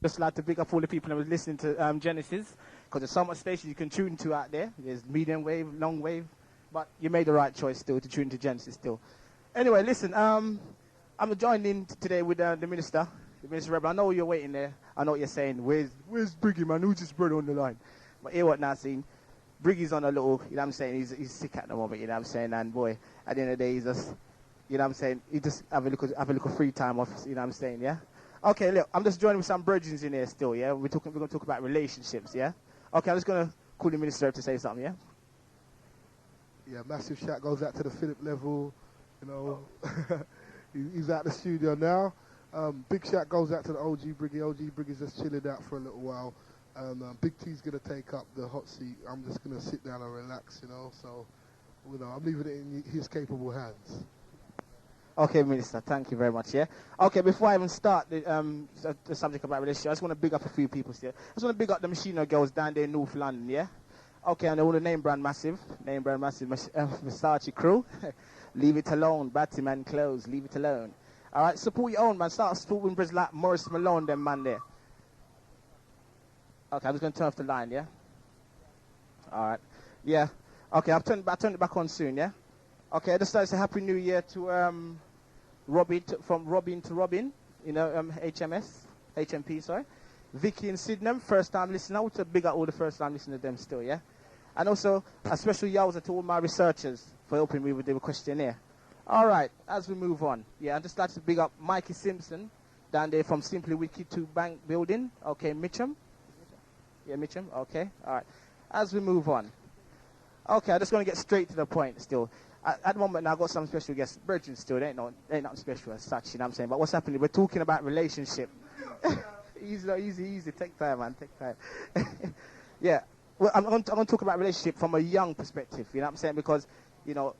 Just like to big up all the people that was listening to Genesis, because there's so much stations you can tune to out there. There's medium wave, long wave, but you made the right choice still to tune to Genesis still. Anyway, listen, I'm joined in today with the Minister Rebel. I know you're waiting there. I know what you're saying. Where's Briggy, man? Who's this brother on the line? But hear what now, scene. Briggy's on a little, you know what I'm saying, he's sick at the moment, you know what I'm saying, and boy, at the end of the day, he's just, you know what I'm saying, he just have a little free time off, you know what I'm saying, yeah? Okay, look, I'm just joining with some virgins in here still, yeah? We're going to talk about relationships, yeah? Okay, I'm just going to call the Minister to say something, yeah? Yeah, massive shout goes out to the Philip level, you know, he's out the studio now. Big shout goes out to the OG Briggy. OG Briggy's just chilling out for a little while. Big T's going to take up the hot seat. I'm just going to sit down and relax, you know. So, you know, I'm leaving it in his capable hands. Okay, Minister, thank you very much, yeah? Okay, before I even start the subject about relationship, I just want to big up a few people here. I just want to big up the Machino girls down there in North London, yeah? Okay, and all the name brand massive, Versace crew. Leave it alone, Batman clothes, leave it alone. All right, support your own, man. Start supporting brothers like Morris Malone, them man there. Okay, I'm just going to turn off the line, yeah? All right. Yeah. Okay, I'll turn it back on soon, yeah? Okay, I just like to say Happy New Year to from Robin to Robin, you know, HMP, sorry. Vicky and Sydenham, first time listener. I want to big up all the first time listeners to them still, yeah? And also, a special yowza to all my researchers for helping me with the questionnaire. All right, as we move on. Yeah, I'd just like to big up Mikey Simpson down there from Simply Wiki 2 Bank Building. Okay, Mitcham. Yeah, Mitcham, okay, all right. As we move on. Okay, I'm just going to get straight to the point still. At the moment now, I've got some special guests. Virgin still, they ain't nothing special as such, you know what I'm saying? But what's happening, we're talking about relationship. Easy. Take time, man, take time. Yeah, well, I'm going to talk about relationship from a young perspective, you know what I'm saying? Because, you know,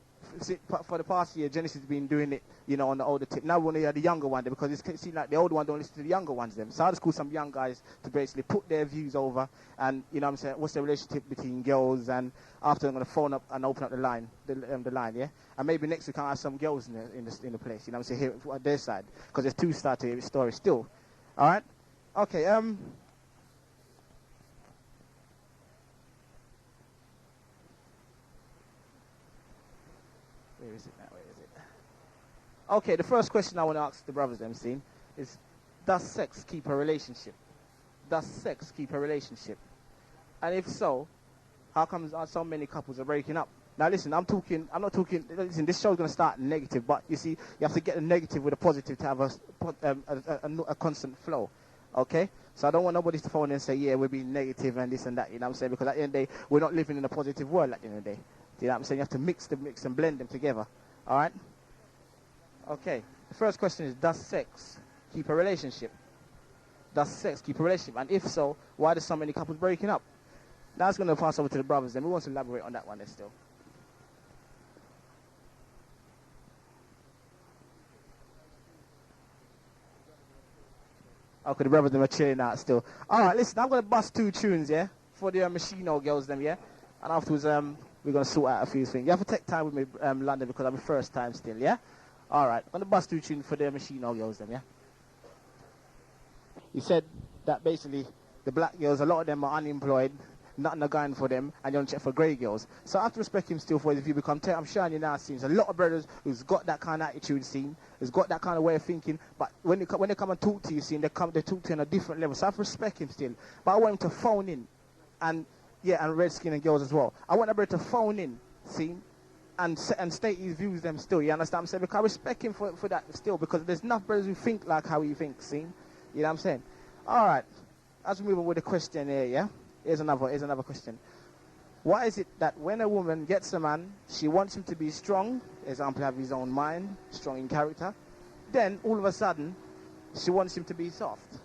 for the past year, Genesis has been doing it, you know, on the older tip. Now we want to hear the younger one there, because it seems like the older one don't listen to the younger ones then. So I just call some young guys to basically put their views over, and, you know what I'm saying, what's the relationship between girls, and after I'm going to phone up and open up the line, yeah? And maybe next week I'll have some girls in the place, you know what I'm saying, here on their side, because there's two sides to every story still. All right? Okay, Where is it now? Okay, the first question I want to ask the brothers is, does sex keep a relationship? Does sex keep a relationship? And if so, how come so many couples are breaking up? Now listen, listen, this show's going to start negative, but you see, you have to get the negative with a positive to have a constant flow, okay? So I don't want nobody to phone in and say, yeah, we're being negative and this and that, you know what I'm saying? Because at the end of the day, we're not living in a positive world at the end of the day. You know what I'm saying? You have to mix and blend them together. All right? Okay. The first question is, does sex keep a relationship? Does sex keep a relationship? And if so, why do so many couples breaking up? Now it's going to pass over to the brothers, and we want to elaborate on that one still. Okay, the brothers are chilling out still. All right, listen, I'm going to bust two tunes, yeah? For the Machino girls, them, yeah? And afterwards, we're going to sort out a few things. You have to take time with me, London, because I'm the first time still, yeah? All right. I'm going to bust two tunes for the Machino girls then, yeah? You said that basically the black girls, a lot of them are unemployed, nothing are going for them, and you don't check for grey girls. So I have to respect him still for his view, because I'm showing you now, seems a lot of brothers who's got that kind of attitude, who's got that kind of way of thinking, but when they come and talk to you, they talk to you on a different level. So I have to respect him still. But I want him to phone in, and red skin and girls as well. I want everybody to phone in, and state his views them still, you understand what I'm saying? Because I respect him for that still, because there's enough brothers who think like how he thinks, you know what I'm saying? All right, as we move on with the question here, yeah? Here's another question. Why is it that when a woman gets a man, she wants him to be strong, example, have his own mind, strong in character, then all of a sudden, she wants him to be soft?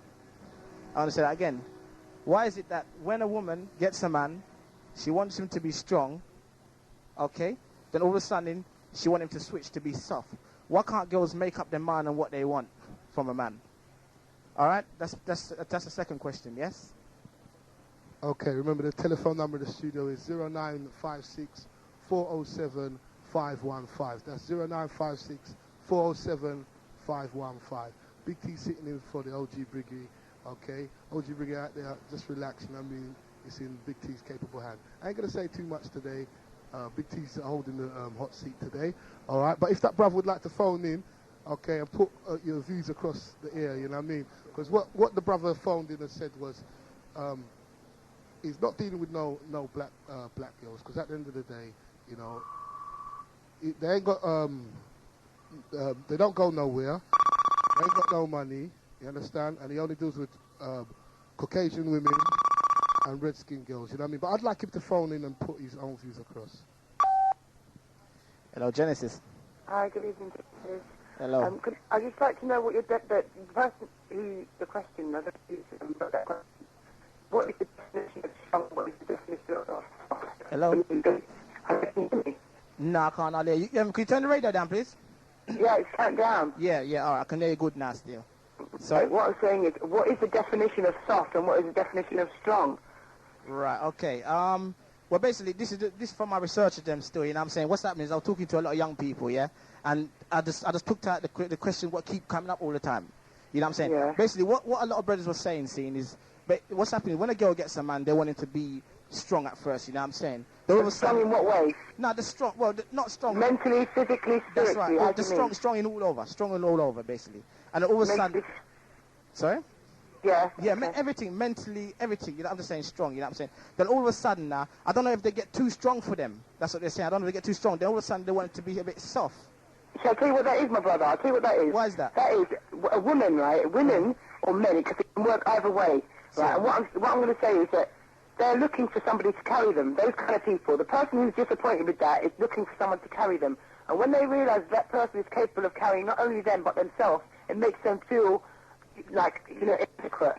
I want to say that again. Why is it that when a woman gets a man, she wants him to be strong, okay? Then all of a sudden, she wants him to switch to be soft. Why can't girls make up their mind on what they want from a man? All right? That's the second question, yes? Okay, remember the telephone number of the studio is 0956 407 515. That's 0956 407 515. Big T sitting in for the OG Briggy. Okay, OG Briggy out there, just relax. I mean, it's in Big T's capable hand. I ain't gonna say too much today. Big T's holding the hot seat today. All right, but if that brother would like to phone in, okay, and put your views across the air, you know what I mean? Because what the brother phoned in and said was, he's not dealing with no black girls, because at the end of the day, you know, they ain't got they don't go nowhere. They ain't got no money. You understand? And he only deals with Caucasian women and red-skinned girls. You know what I mean? But I'd like him to phone in and put his own views across. Hello, Genesis. Hi, good evening, Genesis. Hello. I'd just like to know what the person who the question, I don't know about that question. What is the definition of strong? What is the definition of Hello. Can you hear me? No, I can't hear you. Can you turn the radio down, please? Yeah, it's count down. Yeah, all right. I can hear you good now still. So what I'm saying is, what is the definition of soft and what is the definition of strong? Right, okay. Well, basically, this is from my research of them still, you know what I'm saying? What's happening is I was talking to a lot of young people, yeah? And I just took out the question what keep coming up all the time. You know what I'm saying? Yeah. Basically, what a lot of brothers were saying, is, what's happening, when a girl gets a man, they want him to be strong at first, you know what I'm saying? Strong in what way? No, the strong, well, not strong. Mentally, physically, spiritually. That's right. Well, the strong in all over, basically. And all of a sudden... Sorry? Yeah. Yeah, everything, mentally, everything. You know, I'm just saying strong, you know what I'm saying? Then all of a sudden now, I don't know if they get too strong for them. That's what they're saying. I don't know if they get too strong. Then all of a sudden they want it to be a bit soft. Shall I tell you what that is, my brother? I'll tell you what that is. Why is that? That is a woman, right? Women or men, because it can work either way. Right? And what I'm going to say is that they're looking for somebody to carry them. Those kind of people. The person who's disappointed with that is looking for someone to carry them. And when they realise that person is capable of carrying not only them but themselves, it makes them feel like, you know, inadequate.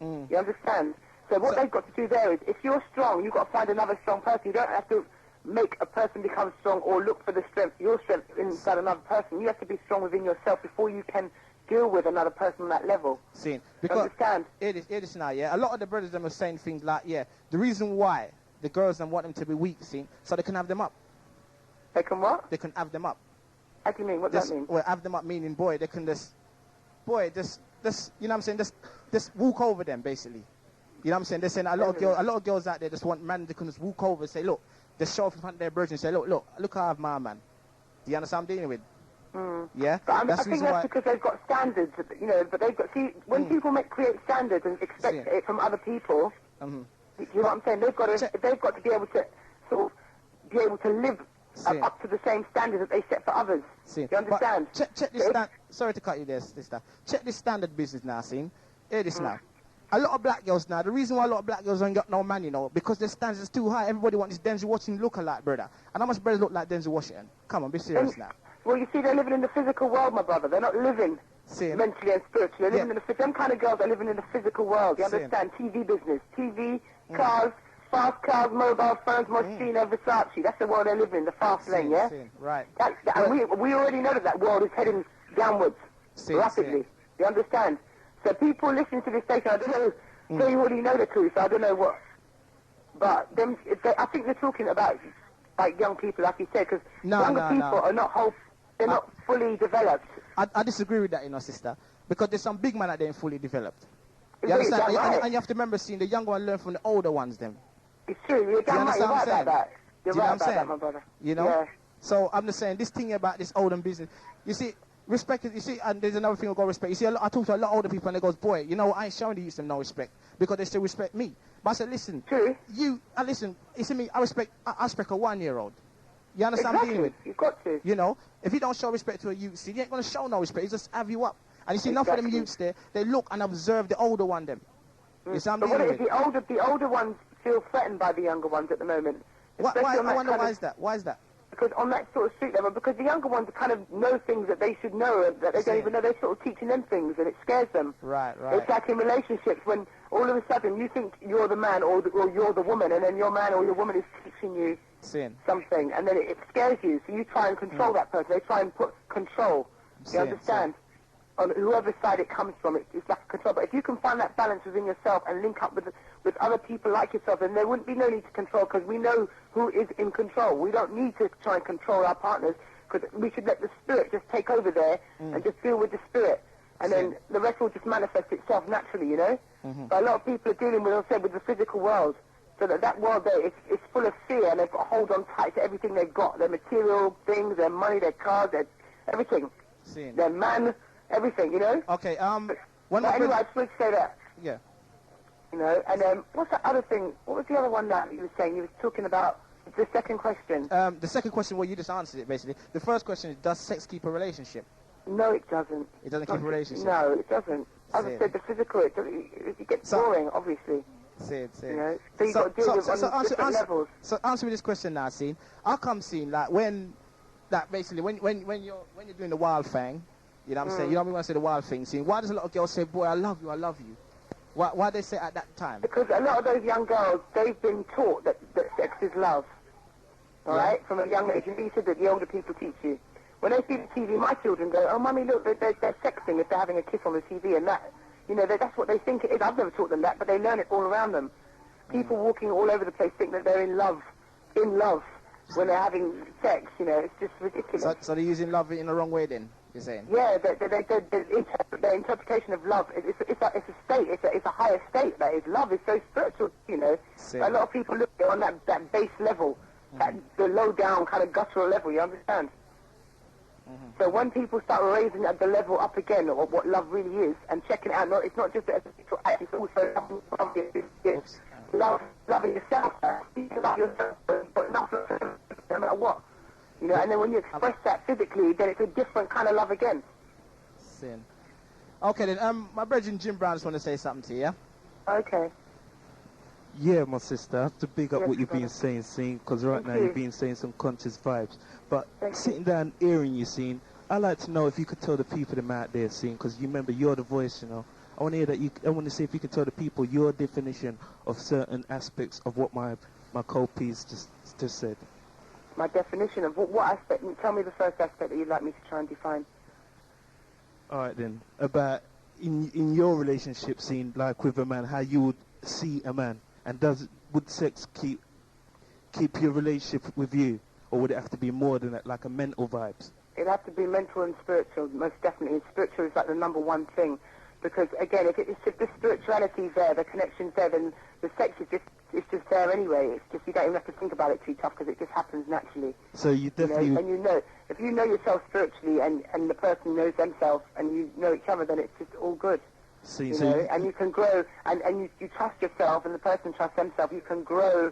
You understand? So what they've got to do there is, if you're strong, you've got to find another strong person. You don't have to make a person become strong or look for your strength inside another person. You have to be strong within yourself before you can deal with another person on that level. See, because understand? It is now, yeah. A lot of the brothers them are saying things like, yeah, the reason why the girls them want them to be weak, see, so they can have them up. They can what? They can have them up. How do you mean? What does that mean? Well, have them up meaning, boy, they can just, you know what I'm saying, just walk over them, basically. You know what I'm saying? They're saying a lot of girls out there just want men that can just walk over and say, look, just show up in front of their virgin and say, look how I have my man. Do you understand what I'm dealing with? Yeah? But I think that's because they've got standards, you know, but they've got, see, when people create standards and expect it from other people, you know what I'm saying? They've got to be able to sort of be able to live up to the same standards that they set for others. Do you understand? Check this sorry to cut you there, sister. Check this standard business now, see? Hear this now. A lot of black girls now, the reason why a lot of black girls ain't got no man, you know, because their standards is too high. Everybody wants this Denzel Washington look-alike, brother. And how much brothers look like Denzel Washington? Come on, be serious now. Well, you see, they're living in the physical world, my brother. They're not living mentally and spiritually. They're living in them kind of girls are living in the physical world. You understand? TV business. TV, cars, fast cars, mobile phones, Moschino, Versace. That's the world they live in, the fast lane, yeah? Right. And we already know that world is heading downwards rapidly. You understand? So people listening to this station, I don't know, they already know the truth. I don't know what. But I think they're talking about like young people, like you said, because younger people are not they're not fully developed. I disagree with that, you know, sister, because there's some big men out there fully developed. You Really, understand? right. And you have to remember, seeing the younger one learn from the older ones, them. It's true. You're damn right. You're right about that. You're right about that, my brother. You know? Yeah. So I'm just saying, this thing about this older business, you see, respect is, you see, and there's another thing I've got to respect. You see, I talk to a lot of older people and they goes, boy, you know, I ain't showing you some no respect because they still respect me. But I said, listen, listen, you see me, I respect a 1-year-old. You understand what I'm dealing with? You've got to. You know, if you don't show respect to a youth, see, you ain't going to show no respect. You just have you up. And you see, enough of them youths there, they look and observe the older one them. You see what I'm dealing with? The older ones feel threatened by the younger ones at the moment. I wonder why is that? Why is that? Because on that sort of street level, because the younger ones kind of know things that they should know that they don't even know. They're sort of teaching them things, and it scares them. Right. It's like in relationships when all of a sudden you think you're the man or you're the woman, and then your man or your woman is teaching you something, and then it scares you. So you try and control that person. They try and put control. You understand? On whoever side it comes from, it's like control. But if you can find that balance within yourself and link up with other people like yourself, then there wouldn't be no need to control because we know who is in control. We don't need to try and control our partners because we should let the spirit just take over there and just deal with the spirit. and then the rest will just manifest itself naturally, you know. But a lot of people are dealing with, as I said, with the physical world. So that world there is full of fear, and they've got to hold on tight to everything they've got, their material things, their money, their cars, their everything, their man, everything, you know. Okay. But anyway, I just wanted to say that. Yeah. You know, and what's that other thing? What was the other one that you were saying? You were talking about the second question. The second question, well, you just answered it basically. The first question is, does sex keep a relationship? No, it doesn't. It doesn't keep a relationship? No, it doesn't. As I said, the physical, it gets boring, obviously. You know, so you've got to deal with on different levels. So answer me this question now, Scene. How come, Scene, like when you're doing the wild thing, you know what I'm saying? You know what I mean when I say the wild thing, Scene? Why does a lot of girls say, boy, I love you, I love you? Why they say it at that time? Because a lot of those young girls, they've been taught that sex is love. All right? From a young age. And you said that the older people teach you. When they see the TV, my children go, oh, Mummy, look, they're sexting if they're having a kiss on the TV and that. You know, that's what they think it is. I've never taught them that, but they learn it all around them. People walking all over the place think that they're in love when they're having sex, you know. It's just ridiculous. So they're using love in the wrong way then, you're saying? Yeah, their interpretation of love, it's a state, it's a higher state that is. Love is so spiritual, you know. A lot of people look at it on that base level, the low down kind of guttural level, you understand? So when people start raising at the level up again of what love really is and checking it out, it's not just a sexual act, it's also loving yourself. You can love yourself, but not no matter what. You know, and then when you express that physically, then it's a different kind of love again. Sin. Okay then, my brethren Jim Brown just want to say something to you, yeah? Okay. Yeah, my sister, I have to big up Yes, what you've brother. been saying, Scene, because right Thank now you. you've been saying some conscious vibes. But Thank sitting down hearing you, Scene, I'd like to know if you could tell the people them out there, Scene, because you remember you're the voice, you know. I want to hear that I want to see if you could tell the people your definition of certain aspects of what my co-piece just said. My definition of what aspect? Tell me the first aspect that you'd like me to try and define. All right then, about in your relationship, Scene, like with a man, how you would see a man, and would sex keep your relationship with you, or would it have to be more than that, like a mental vibes? It'd have to be mental and spiritual, most definitely. And spiritual is like the number one thing. Because, again, if the spirituality's there, the connection's there, then the sex is just there anyway. It's just, you don't even have to think about it too tough because it just happens naturally. So you definitely... You know, and you know, if you know yourself spiritually and the person knows themselves and you know each other, then it's just all good. See, You know, and you can grow, and you trust yourself and the person trusts themselves, you can grow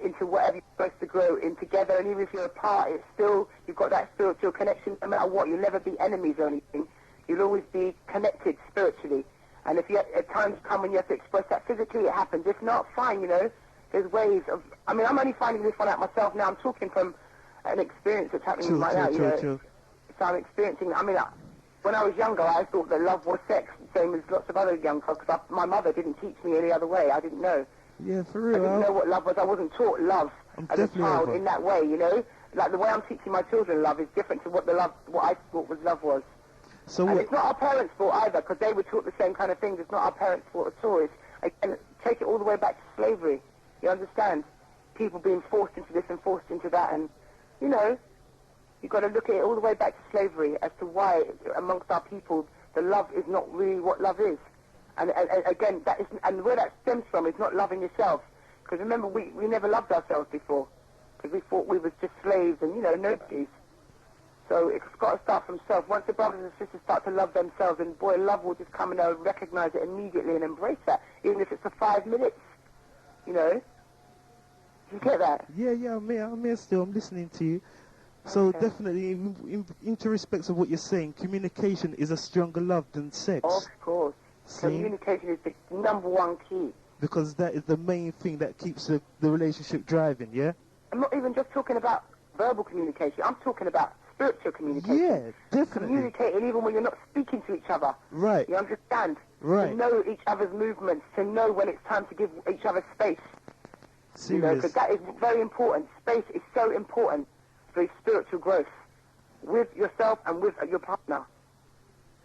into whatever you're supposed to grow in together, and even if you're apart, it's still, you've got that spiritual connection no matter what. You'll never be enemies or anything. You'll always be connected spiritually. And if you at times come when you have to express that physically, it happens. If not, fine, you know. There's ways of... I mean, I'm only finding this one out myself now. I'm talking from an experience that's happening right now, you know. So I'm experiencing... I mean, when I was younger, I thought that love was sex, same as lots of other young folks, because my mother didn't teach me any other way. I didn't know. Yeah, for real. I didn't know what love was. I wasn't taught love as a child in that way, you know. Like, the way I'm teaching my children love is different to what I thought was love was. So and it's not our parents' fault either, because they were taught the same kind of things. It's not our parents' fault at all. It's, again, take it all the way back to slavery. You understand? People being forced into this and forced into that, and, you know, you've got to look at it all the way back to slavery as to why, amongst our people, the love is not really what love is. And again, that is, and where that stems from is not loving yourself. Because remember, we never loved ourselves before, because we thought we was just slaves and, you know, nobodies. So it's got to start from self. Once the brothers and sisters start to love themselves, and boy, love will just come and they'll recognize it immediately and embrace that, even if it's for 5 minutes. You know? You get that? Yeah, I'm here still. I'm listening to you. So Okay. definitely, into respects of what you're saying, communication is a stronger love than sex. Of course. See? Communication is the number one key. Because that is the main thing that keeps the relationship driving, yeah? I'm not even just talking about verbal communication. I'm talking about spiritual communication. Yeah, definitely. Communicating even when you're not speaking to each other. Right. You understand? Right. To know each other's movements, to know when it's time to give each other space. Serious. You know, because that is very important. Space is so important for spiritual growth with yourself and with your partner.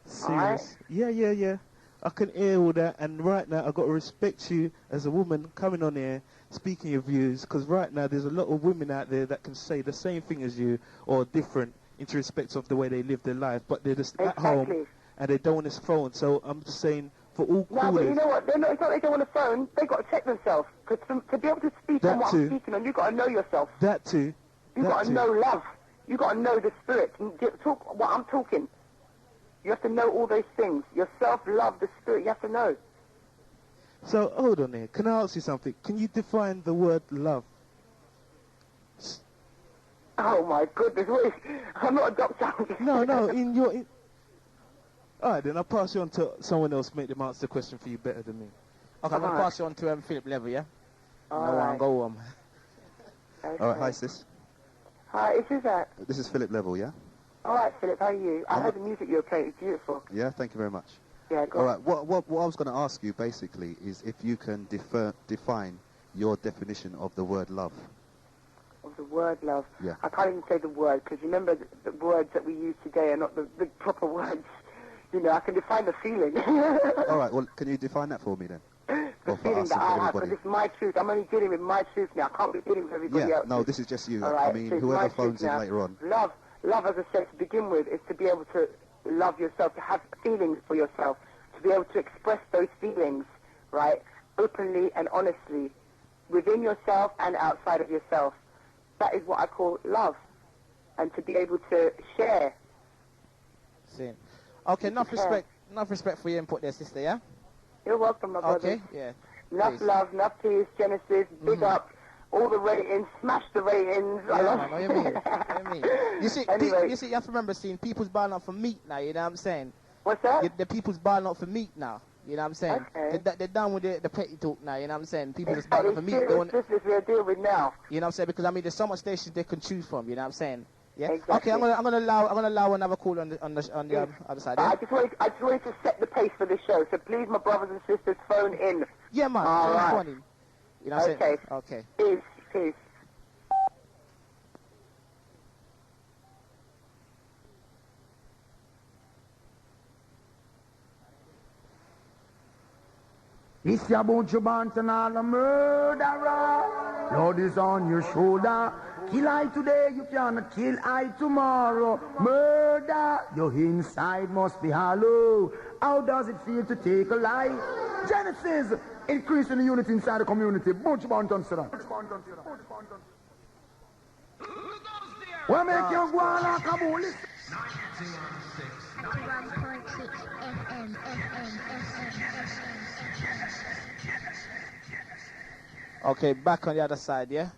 Serious. Yeah. I can hear all that, and right now I've got to respect you as a woman coming on here, speaking your views, because right now there's a lot of women out there that can say the same thing as you, or different, into respect of the way they live their life, but they're just at home, and they don't want his phone. So I'm just saying, for all No, callers... but you know what? It's not they don't want a phone. They got to check themselves. Because to be able to speak That on what too. I'm speaking on, you got to know yourself. That too. You That got to too. know love. You got to know the spirit. Talk what I'm talking. You have to know all those things. Yourself, love, the spirit. You have to know. So, hold on here. Can I ask you something? Can you define the word love? Oh my goodness! Wait, I'm not a doctor. No, in your... All right, then I'll pass you on to someone else, make them answer the question for you better than me. Okay, I'm going to pass you on to Philip Level, yeah? All No right. one go Okay. All right, hi sis. Hi, is that? This is Philip Level, yeah? All right, Philip. How are you? I I'm heard the music you were playing. It's beautiful. Yeah, thank you very much. Yeah, go All on. right, what I was going to ask you basically is if you can define your definition of the word love. Of the word love. Yeah. I can't even say the word because remember the words that we use today are not the proper words. You know, I can define the feeling. All right, well, can you define that for me then? The Or for feeling us that and for I have, everybody? because it's my truth. I'm only dealing with my truth now. I can't be dealing with everybody Yeah, else. no, this is just you. All right, I mean, so it's whoever my truth phones in now. later on. Love, as I said, to begin with, is to be able to love yourself, to have feelings for yourself, to be able to express those feelings, right, openly and honestly, within yourself and outside of yourself. That is what I call love. And to be able to share. Same. Okay, enough respect for your input there, sister, yeah? You're welcome, my brother. Okay, yeah. Enough Please. love, enough peace, Genesis, big up, all the ratings, smash the ratings. I Yeah, love man, what you mean? What you mean? You see, Anyway. you have to remember, seeing people's buying up for meat now, you know what I'm saying? What's that? The people's buying up for meat now, you know what I'm saying? Okay. They're done with the petty talk now, you know what I'm saying? People just buying up for meat. They want, This is we're dealing with now. you know what I'm saying? Because I mean, there's so much stations they can choose from, you know what I'm saying? Yeah. Exactly. Okay, I'm gonna allow another call on the other side. Yeah, I just wanted to set the pace for the show, so please, my brothers and sisters, phone in. yeah, man. All It's right. funny. You know what I'm saying? Okay. Peace. It's your bunch of bantan and a murderer. Lord is on your shoulder. Kill I today, you cannot kill I tomorrow. Murder, your inside must be hollow. How does it feel to take a life? Genesis, increasing the unity inside the community. Bunch of bantan, sir. Well, make you go on like a bull. 91.6 FM. Okay, back on the other side, yeah?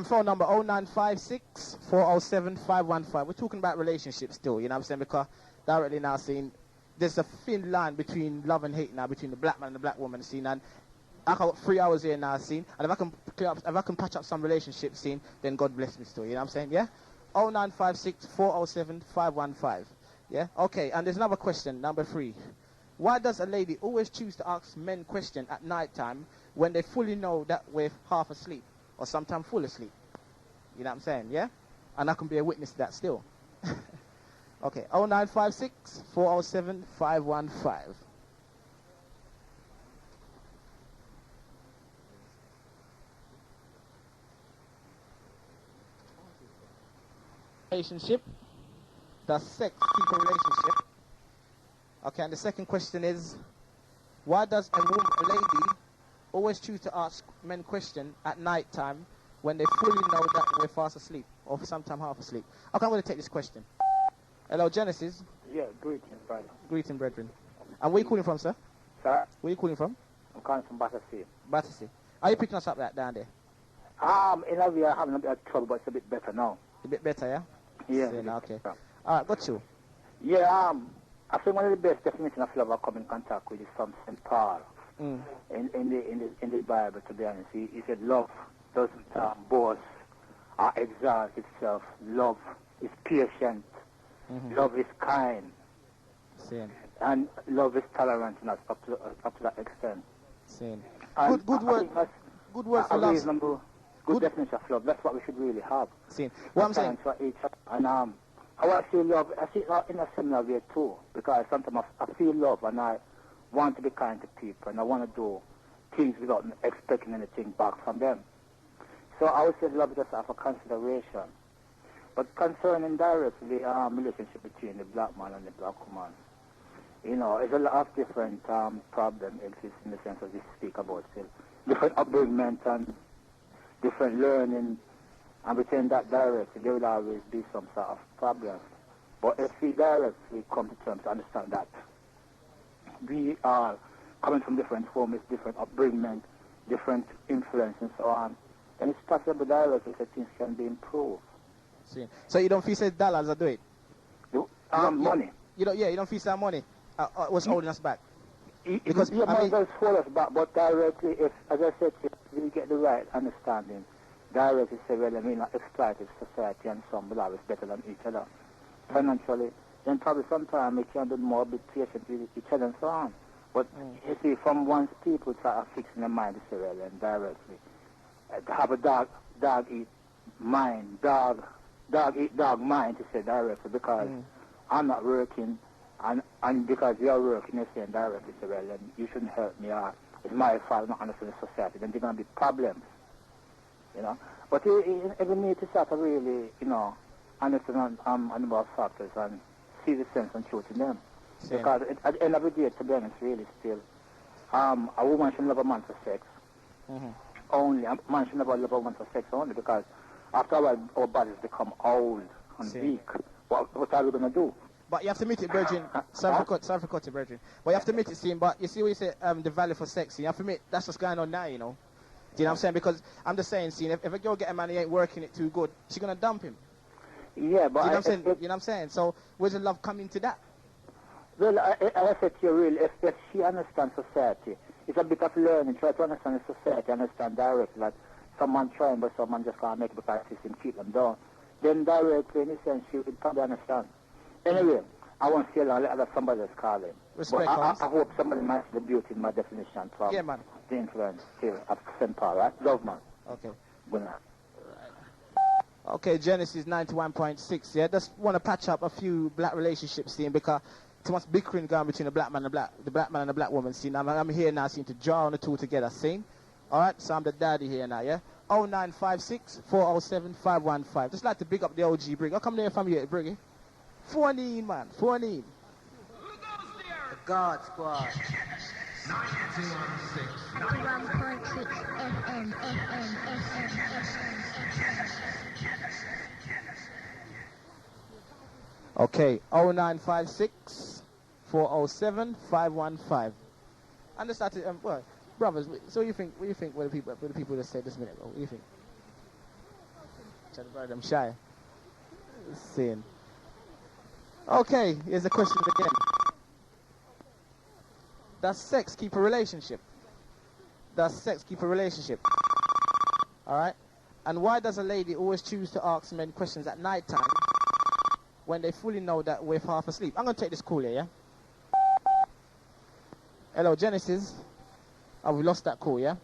Phone number 0956 407 515. We're talking about relationships still, you know what I'm saying? Because directly now seeing there's a thin line between love and hate now, between the black man and the black woman scene. And I got 3 hours here now scene. And if I can patch up some relationship scene, then God bless me still, you know what I'm saying? Yeah? 0956 407 515. Yeah? Okay, and there's another question, number 3. Why does a lady always choose to ask men questions at night time when they fully know that we're half asleep or sometimes full asleep? You know what I'm saying, yeah? And I can be a witness to that still. Okay, 0956 407 515. Relationship. Does sex keep a relationship? Okay, and the second question is, why does a lady always choose to ask men questions at night time when they fully know that we're fast asleep or sometimes half asleep? Okay, I'm going to take this question. Hello, Genesis. Yeah, greetings, brother. Greeting, brethren. And where are you calling from, sir? Sir, Where are you calling from? I'm calling from Battersea. Battersea. Are you picking us up down there? In a way, I'm having a bit of trouble, but it's a bit better now. A bit better, yeah? Yeah. Saying, okay. All right, got you. Yeah, I think one of the best definitions of love I come in contact with is from St. Paul in the Bible, to be honest. He said love doesn't boast or exalt itself. Love is patient. Love is kind. Saying. And love is tolerant, and that's up to that extent. Saying. And Good I word. think that's Good word for a love. reasonable, good definition of love. That's what we should really have. Saying. What I'm saying. For each other. And how I feel love, I see it in a similar way too, because sometimes I feel love and I want to be kind to people and I want to do things without expecting anything back from them. So I would say love is just of a consideration. But concerning directly relationship between the black man and the black woman, you know, there's a lot of different problems exist in the sense of we speak about still. Different upbringing and different learning, and within that direction there will always be some sort of problem. But if we directly come to terms to understand that we are coming from different homes, different upbringing, different influence and so on, then it's possible directly that things can be improved. See. So you don't feel say dollars are do it? Money. You don't feel that money was holding us back? Because money does hold us back, but directly, if, as I said, if we get the right understanding, directly say, well, I mean, exploitive society and some will always better than each other financially, then probably sometimes we can be more be patient with each other and so on. But you see, from once people start fixing their mind to say, well, then directly, to have a dog eat mind, dog eat dog mind to say directly, because I'm not working, and because you're working, you're saying directly, say, well, then you shouldn't help me, or it's my fault, not understand the society, then there's going to be problems, you know. But you need to start to really, you know, understand animal factors and see the sense and truth in them. Same. Because at the end of the day, to be honest, really still, a woman should love a man for sex. Only, a man should never love a woman for sex only, because after a while, our bodies become old and weak. What are we going to do? But you have to meet it, Virgin. Sorry for cutting, Virgin. But you have to meet it, see. But you see what you say, the value for sex. You have to meet that's what's going on now, you know. Do you know what I'm saying? Because I'm just saying, see, if a girl get a man, he ain't working it too good, she's going to dump him. Yeah, but... You know what I'm saying? So where's the love come into that? Well, I said to you, really, if she understands society, it's a bit of learning, try to understand the society, understand directly that someone trying, but someone just can't make it because the system keep them down. Then directly, in a sense, she would probably understand. Anyway, I won't say long, let somebody else call in. Respect, but I hope somebody matches the beauty in my definition from the influence here of St. Paul, right? Love, man. Okay. Good night. Okay, Genesis 91.6, yeah? Just want to patch up a few black relationships, see, because too much bickering going between the black man and the black woman, see. Now, I'm here now, seeing to jar on the two together, see? All right, so I'm the daddy here now, yeah? 0956 407 515. Just like to big up the OG Briggy. How come they're from here, Briggy? 14, man, 14. The God Squad. 91.6 FM. Okay, 0956 407 515. And just started, well, brothers, so what do you think what the people just said this minute ago? What do you think? Trying to buy them shy. Seeing. Okay, here's the question again. Does sex keep a relationship? Does sex keep a relationship? Alright? And why does a lady always choose to ask men questions at night time when they fully know that we're half asleep? I'm going to take this call here, yeah? Hello, Genesis. Oh, we lost that call, yeah?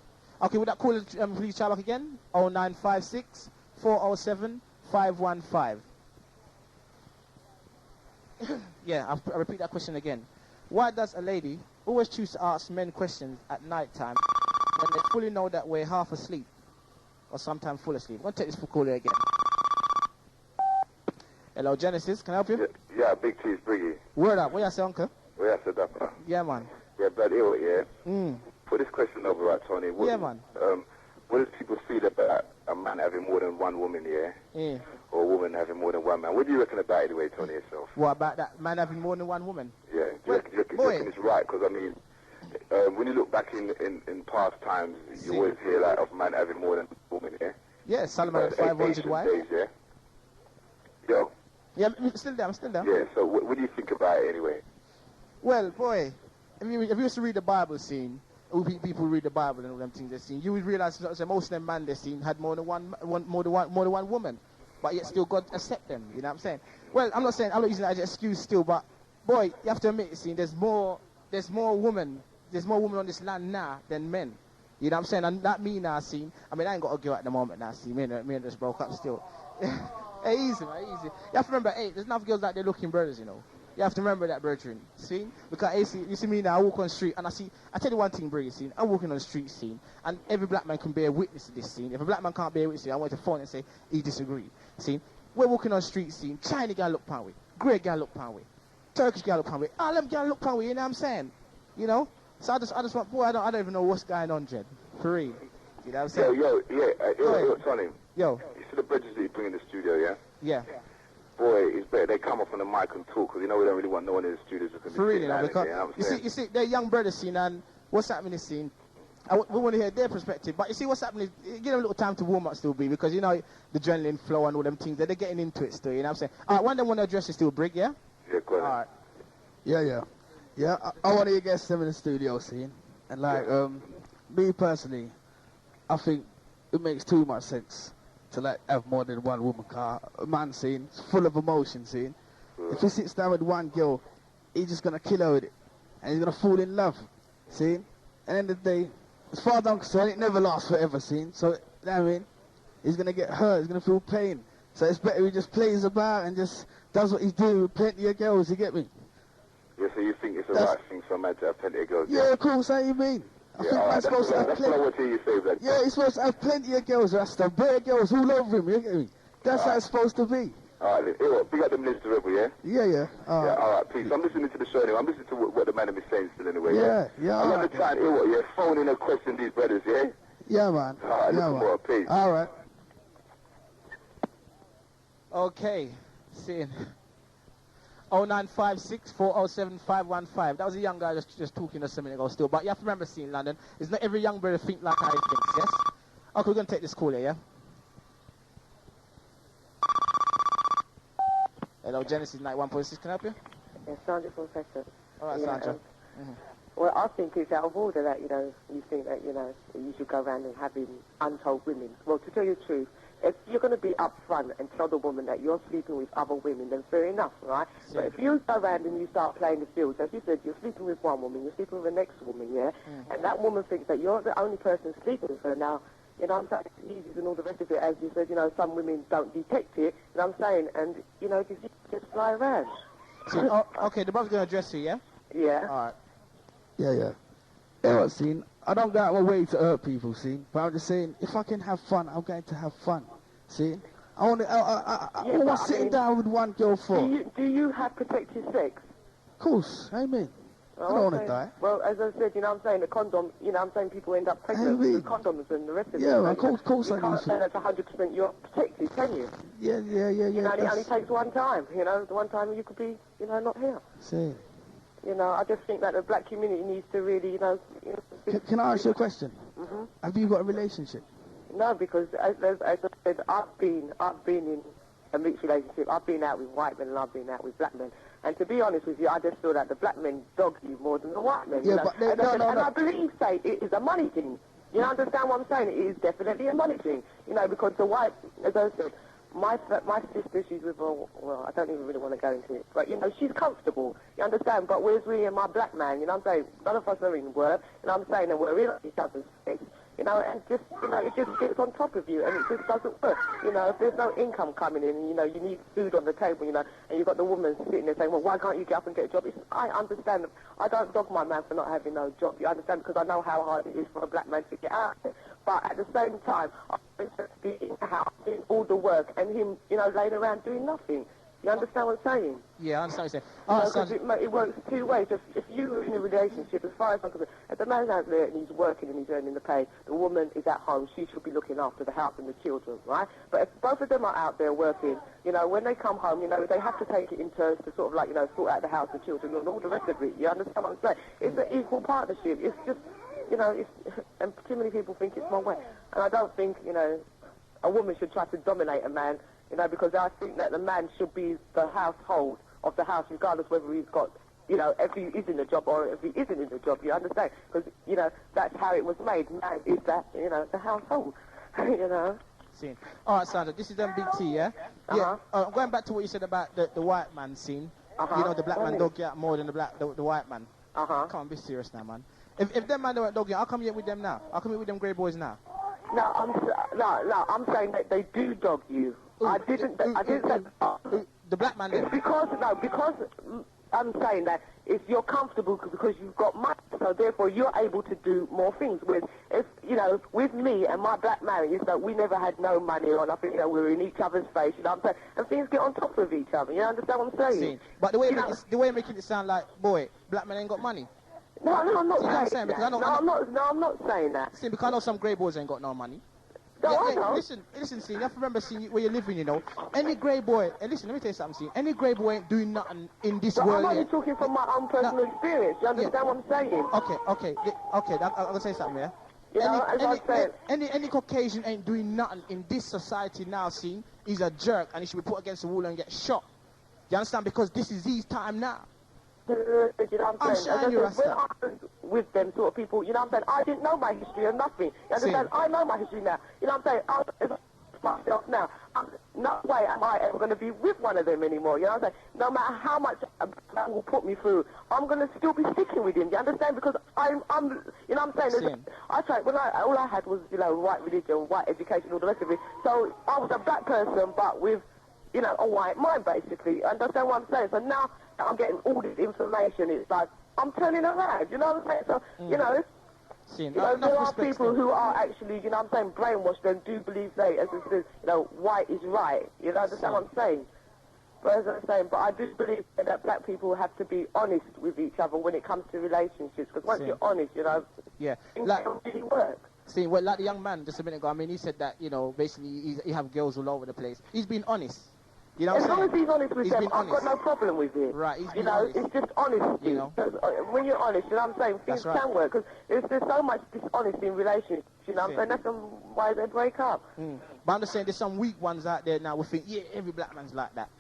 Okay, would that call please try back again? 0956 407 515. Yeah, I'll repeat that question again. Why does a lady always choose to ask men questions at night time when they fully know that we're half asleep or sometimes full asleep? I'm going to take this for caller again. Hello, Genesis. Can I help you? Yeah, Big Cheese Briggy. Word up. What you say, Uncle? What you say, Dapper? Yeah, man. Yeah, bloody hell, yeah. Put this question over, right, Tony. Yeah, man. What do people feel about a man having more than one woman, yeah? Yeah. Or a woman having more than one man? What do you reckon about it anyway, Tony, yourself? What about that man having more than one woman? Yeah, do you reckon it's right? Because, I mean, when you look back in past times, you always hear, like, of a man having more than one woman, yeah? Yeah, Solomon had 500 wives. Yeah? Yo? Yeah, I'm still there. Yeah, so what do you think about it anyway? Well, boy, if you used to read the Bible scene, people read the Bible and all them things they've seen, you would realize that most of them men they've seen had more than one woman, but yet still God accept them. You know what I'm saying? Well, I'm not using that as an excuse still, but boy, you have to admit, see, there's more women on this land now than men. You know what I'm saying? And that me now, see. I mean, I ain't got a girl at the moment now, see. Me and just broke up still. Hey, easy, man, easy. You have to remember, hey, there's enough girls out there looking brothers, you know. You have to remember that, brethren. See? Because, hey, you see me now, I walk on the street, and I tell you one thing, Briggy, see? I'm walking on the street scene, and every black man can bear witness to this scene. If a black man can't bear witness to it, I want to phone and say, he disagreed. See? We're walking on the street scene, China girl look pound way, grey girl look pound way. Turkish girl look panwy. Ah, them girl look panwy, you know what I'm saying? You know? So I just want, boy, I don't even know what's going on, Jed. For real. You know what I'm saying? Yo, Tony. Yo. You see the bridges that you bring in the studio, yeah? Yeah. Boy, it's better they come up on the mic and talk, because you know we don't really want no one in the studios who can be for real, sitting you know, down because in there, you know you see, they're young brothers scene, and what's happening in the scene. We want to hear their perspective, but you see what's happening is, give them a little time to warm up still, be, because you know the adrenaline flow and all them things, they're getting into it still, you know what I'm saying? All right, one of them want to address it still, Brig, yeah? Yeah, go ahead. All right. Yeah, I want to get them in the studio scene, and like, me personally, I think it makes too much sense to like have more than one woman car. A man scene, it's full of emotion scene. If he sits down with one girl, he's just gonna kill her with it, and he's gonna fall in love, see? And at the end of the day, as far as I'm concerned, it never lasts forever, see? So, you know what I mean? He's gonna get hurt, he's gonna feel pain. So it's better he just plays about and just does what he's doing with plenty of girls, you get me? Yeah, so you think it's the right thing for a man to have plenty of girls? Yeah, of course, how you mean? I think man's supposed to have plenty. That's what I want to hear you say, Brenda. Yeah, he's supposed to have plenty of girls, Rasta. Bare girls all over him, you get me? That's how it's supposed to be. All right, then. Big up the Minister Rebel, yeah? Yeah. All right, peace. I'm listening to the show anyway. I'm listening to what the man is saying still anyway, yeah? I'm all going to try and hear what you're phoning and question these brothers, yeah? Yeah, man. All right, listen more, peace. All right. Okay, seeing 0956 407 515. That was a young guy just talking a minute ago still. But you have to remember, seeing London, it's not every young brother think like I think, yes? Okay, we're going to take this call here, yeah? Hello, Genesis 91.6, can I help you? Yes, Sandra from Peckham. All right, Sandra. Well, I think it's out of order that, you know, you think that, you know, you should go around and having untold women. Well, to tell you the truth, if you're going to be upfront and tell the woman that you're sleeping with other women, then fair enough, right? But if you go around and you start playing the fields, as you said, you're sleeping with one woman, you're sleeping with the next woman, yeah? And that woman thinks that you're the only person sleeping with her. Now, you know what I'm saying, and all the rest of it, as you said, you know, some women don't detect it, you know what I'm saying, and, you know, just fly around. Okay, the brother's going to address you, yeah? Yeah. All right. Yeah. Yeah, see, I don't go out my way to hurt people, see, but I'm just saying, if I can have fun, I'm going to have fun, see? I want to, what's sitting down with one girl for? Do you have protected sex? Of course, I mean, I don't want to die. Well, as I said, you know what I'm saying, the condom, you know what I'm saying, people end up pregnant with condoms and the rest of it. Yeah, of course I You can't say that's 100% you're protected, can you? Yeah. You know, it only takes one time, you know, the one time you could be, you know, not here. See. You know, I just think that the black community needs to really, you know... Can I ask you a question? Have you got a relationship? No, because as I said, I've been in a mixed relationship. I've been out with white men and I've been out with black men. And to be honest with you, I just feel that the black men dog you more than the white men. Yeah, you know? but And I believe, say, it is a money thing. You understand what I'm saying? It is definitely a money thing. You know, because the white, as I said, my sister, she's with a, well, I don't even really want to go into it, but, you know, she's comfortable, you understand, but where's me and my black man, you know what I'm saying? None of us are in work, you know what I'm saying, and we're in each other's face, you know, and just, you know, it just gets on top of you, and it just doesn't work, you know, if there's no income coming in, and, you know, you need food on the table, you know, and you've got the woman sitting there saying, well, why can't you get up and get a job? I understand, I don't dog my man for not having no job, you understand, because I know how hard it is for a black man to get out there. But at the same time, I want to be in the house, doing all the work, and him, you know, laying around doing nothing. You understand what I'm saying? Yeah, I understand what you're saying. Because it works two ways. If you're in a relationship, as far as I'm concerned, if the man's out there and he's working and he's earning the pay, the woman is at home, she should be looking after the house and the children, right? But if both of them are out there working, you know, when they come home, you know, they have to take it in turns to sort of like, you know, sort out the house, the children, and all the rest of it. You understand what I'm saying? It's an equal partnership. It's just... You know, and too many people think it's one way. And I don't think, you know, a woman should try to dominate a man, you know, because I think that the man should be the household of the house, regardless whether he's got, you know, if he is in a job or if he isn't in a job, you understand? Because, you know, that's how it was made. Man is that, you know, the household, you know. Scene. All right, Sandra, this is Big T, yeah? Yeah. Going back to what you said about the white man scene, you know, the black man dog get more than the white man. Come on, be serious now, man. If them man don't dog you, how come you with them now? How come you with them grey boys now? No, I'm saying that they do dog you. I didn't say... the black man did. Because I'm saying that if you're comfortable because you've got money, so therefore you're able to do more things. With with me and my black man, is that we never had no money or nothing. We were in each other's face. You know what I'm saying? And things get on top of each other. You understand what I'm saying? But the way you're making it sound like, boy, black men ain't got money. No, I'm not saying that. I'm not saying that. See, because I know some grey boys ain't got no money. No, I know. Listen, see, you have to remember, see, where you're living, any grey boy, and listen, let me tell you something, see, any grey boy ain't doing nothing in this world I'm only talking from my own personal experience. You understand what I'm saying? Okay, I'm gonna say something, yeah? You know, as I said, any Caucasian ain't doing nothing in this society now, see, he's a jerk, and he should be put against the wall and get shot. You understand? Because this is his time now. You know what I'm saying? You, when I was with them sort of people, you know what I'm saying? I didn't know my history or nothing. You understand? I know my history now. You know what I'm saying? I'm myself now. No way am I ever going to be with one of them anymore. You know what I'm saying? No matter how much that will put me through, I'm going to still be sticking with him. You understand? Because I'm you know what I'm saying? I tried, all I had was, white religion, white education, all the rest of it. So I was a black person, but with, a white mind, basically. Understand what I'm saying? So now I'm getting all this information. It's like, I'm turning around. You know what I'm saying? So, there are people who are actually, you know what I'm saying, brainwashed and do believe they, as it says, white is right. You know, understand what I'm saying? But as I'm saying, but I do believe that black people have to be honest with each other when it comes to relationships. Because once you're honest, things don't really work. See, well, like the young man just a minute ago, I mean, he said that, basically he have girls all over the place. He's been honest. You know as long as he's honest with them, I've got no problem with it. Right, he's been honest. It's just honesty. When you're honest, you know what I'm saying, things can work. Because there's so much dishonesty in relationships, you know what I'm saying, that's why they break up. But I'm just saying there's some weak ones out there now who think, every black man's like that.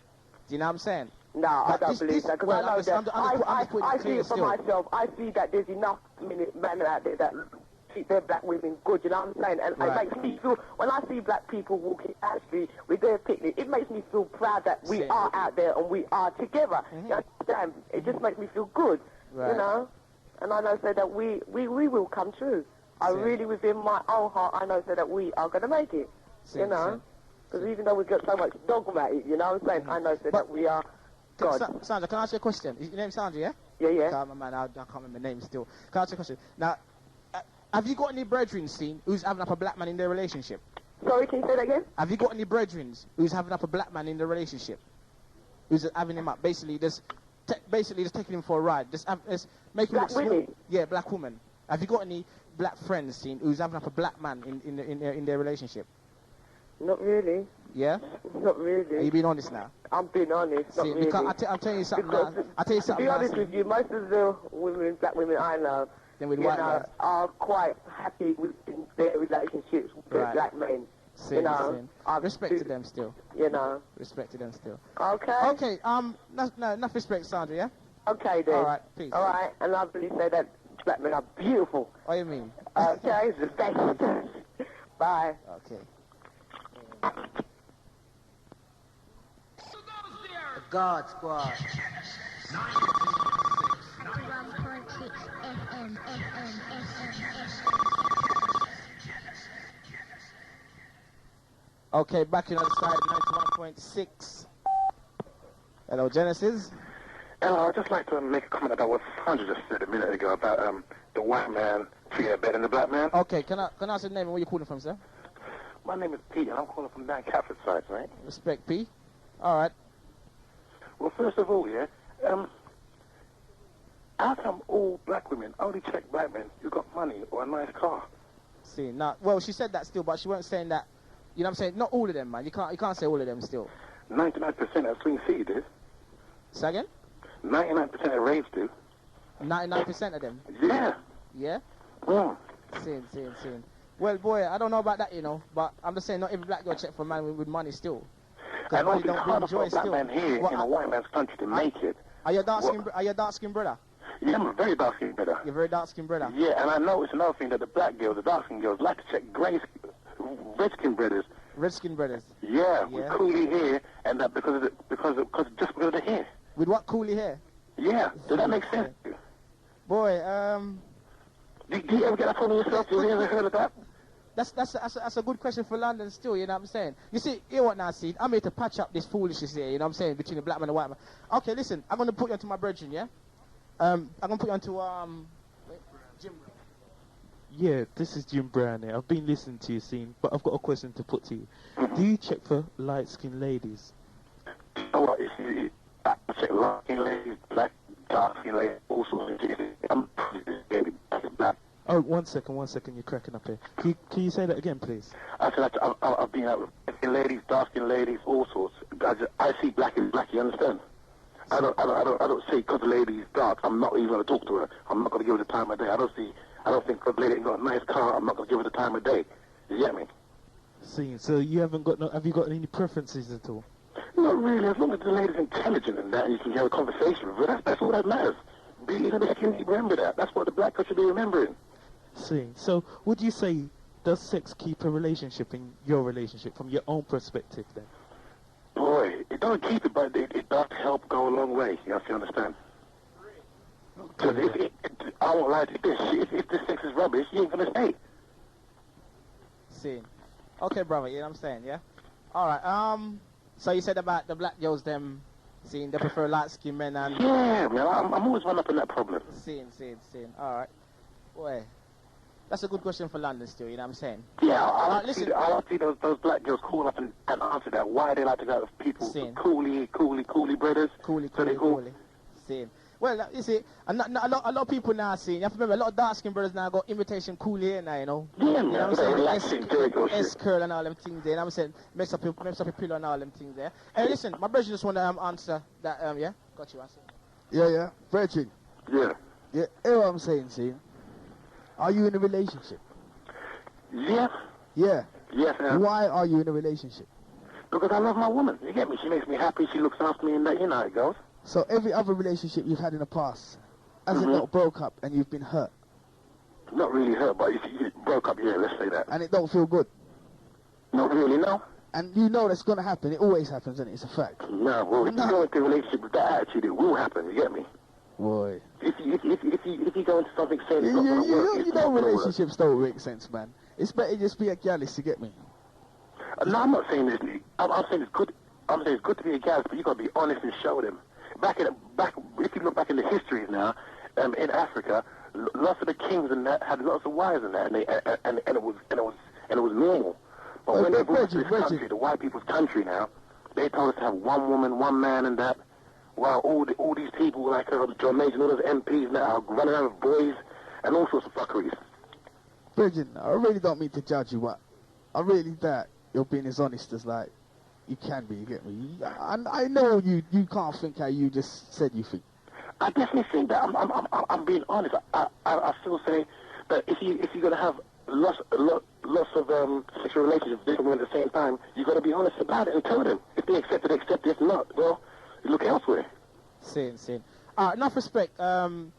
Do you know what I'm saying? No, I don't believe that, because I know that. I see it for myself. I see that there's enough men out there that treat their black women good, you know what I'm saying? And it makes me feel, when I see black people walking actually with their picnic, it makes me feel proud that we are out there and we are together. You understand? It just makes me feel good, you know? And I know that we will come true. I really, within my own heart, I know that we are going to make it, you know? Because even though we've got so much dogmatic, you know what I'm saying? I know that we are God. Sandra, can I ask you a question? Your name's Sandra, yeah? Yeah. I can't remember the name still. Can I ask you a question? Now, have you got any brethren seen who's having up a black man in their relationship? Sorry, can you say that again? Have you got any brethren who's having up a black man in the relationship? Who's having him up? Basically, just taking him for a ride. Just making black women? Yeah, black woman. Have you got any black friends seen who's having up a black man in their relationship? Not really. Yeah? Not really. Are you being honest now? I'm being honest. Not really. Because I'm telling you something now. To be honest with you, most of the black women I know, are quite happy with their relationships with their black men. Respect to them still. Respect to them still. Okay. Okay. Enough respect, Sandra. Yeah. Okay then. All right. Peace. All right. And I really say that black men are beautiful. What do you mean? Okay. The best. Bye. Okay. The God Squad. 91.6 FM. Okay, back in on the side, 91.6. Hello, Genesis. Hello, I'd just like to make a comment about what Sandra just said a minute ago about the white man treating better than the black man. Okay, can I ask your name and where you calling from, sir? My name is Pete, and I'm calling from down Catford side, right? Respect, P. All right. Well, first of all, how come all black women only check black men who got money or a nice car? See, now, well, she said that still, but she wasn't saying that. You know what I'm saying? Not all of them, man. You can't say all of them still. 99% of Swing City do. Say again? 99% of raves do. 99% of them? Yeah. Yeah? Yeah. Seeing. Well, boy, I don't know about that, but I'm just saying not every black girl check for a man with money still. And also, it's harder for a black man here in a white man's country to make it. Are you a dark-skinned brother? Yeah, I'm a very dark-skinned brother. You're a very dark-skinned brother? Yeah, and I know it's another thing that the black girls, the dark-skinned girls, like to check red-skinned brothers. Red-skinned brothers? Yeah, with coolie hair, and that because of the hair. With what coolie hair? Yeah, does that make sense? Boy, Do you ever get that from yourself? You ever heard of that? that's a good question for London still, you know what I'm saying? You see, here what now, see, I'm here to patch up this foolishness here, you know what I'm saying, between the black man and the white man. Okay, listen, I'm going to put you onto my brethren, yeah? I'm going to put you onto, Jim. Yeah, this is Jim Brown here. I've been listening to you, scene, but I've got a question to put to you. Do you check for light-skinned ladies? Oh, what, I check light-skinned ladies, black, dark-skinned ladies, all sorts of things. I'm pretty black. Oh, one second, you're cracking up here. Can you say that again, please? I said I've been out with light-skinned ladies, dark-skinned ladies, all sorts. I see black as black, you understand? I don't say because the lady is dark, I'm not even going to talk to her. I'm not going to give her the time of day. I don't think because the lady ain't got a nice car, I'm not going to give her the time of day. You get me? See, so you haven't got have you got any preferences at all? Not really. As long as the lady's intelligent and that, and you can have a conversation with her, that's all that matters. Being in the skin, remember that. That's what the black girl should be remembering. See, so would you say, does sex keep a relationship in your relationship from your own perspective then? Boy, it don't keep it, but it does help go a long way. You have to understand. Because I won't lie to this. If this sex is rubbish, you ain't gonna stay. See. Okay, brother, you know what I'm saying, yeah? Alright, so you said about the black girls, them, seeing they prefer light-skinned men and... Yeah, man, I'm always run up in that problem. Seeing. Alright. Boy, that's a good question for London still, you know what I'm saying? Yeah, I like to see those black girls call up and answer that. Why they like to go out with people, coolie brothers. Coolie. Seeing. Well, you see, a lot of people now seeing. You have to remember, a lot of dark-skinned brothers now got imitation coolie here now, you know? Yeah, you know what I'm saying? S-curl and all them things there. You know what I'm saying? Mess up your pillow and all them things there. Hey, listen, my brother just want to answer that, yeah? Got you, answer. Yeah. Brethren. Yeah. Yeah, hear what I'm saying, see? Are you in a relationship? Yeah. Yeah. Yes, Why are you in a relationship? Because I love my woman. You get me? She makes me happy. She looks after me, and that, you know how it goes. So every other relationship you've had in the past, has it not broke up and you've been hurt? Not really hurt, but you broke up, yeah, let's say that. And it don't feel good? Not really, no. And you know that's going to happen. It always happens, and it's a fact. No, well, if you go into a relationship with that attitude, it will happen, you get me? Boy. If you go into something saying it's not going to work, you know relationships don't make sense, man. It's better just be a gallis, you get me? No, I'm not saying this. I'm saying it's good. I'm saying it's good to be a gallis, but you got to be honest and show them. If you look back in the histories now, in Africa, lots of the kings and that had lots of wives and that, and it was normal. But when they brought to this country, the white people's country now, they told us to have one woman, one man, and that. While all these people like John Major and all those MPs now are running out of boys and all sorts of fuckeries. Bridget, I really don't mean to judge you, but I really doubt you're being as honest as like you can be. You get me? I know you can't think how you just said you think. I definitely think that I'm being honest. I still say that if you're gonna have lots of sexual relationships with different women at the same time, you got to be honest about it and tell them. If they accept it, accept it. If not, well, you look elsewhere. Same. Enough respect for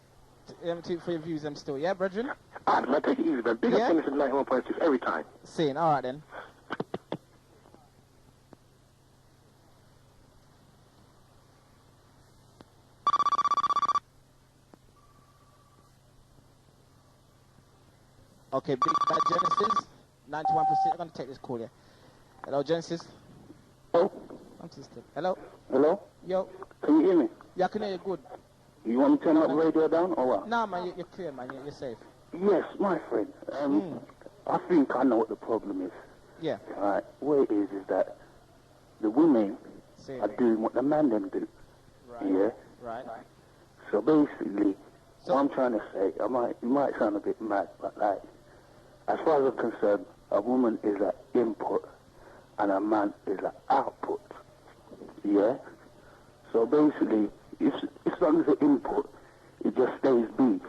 your views, still, yeah, brethren? Man, take it easy, man. Big up Finish at 91.6 every time. Same, all right then. Okay, big bad Genesis, 91%. I'm going to take this call, yeah. Hello, Genesis. Hello? I'm sister. Hello? Hello? Yo. Can you hear me? Yeah, I can hear you good. You want me to turn the radio down or what? Nah, man, you're clear, man. You're safe. Yes, my friend. I think I know what the problem is. Yeah. Alright, what it is that the women are doing what the man them do. Right. Yeah? Right. So basically, what I'm trying to say, it might sound a bit mad, but like, as far as I'm concerned, a woman is an input and a man is an output. Yeah? So basically, as long as the input, it just stays be.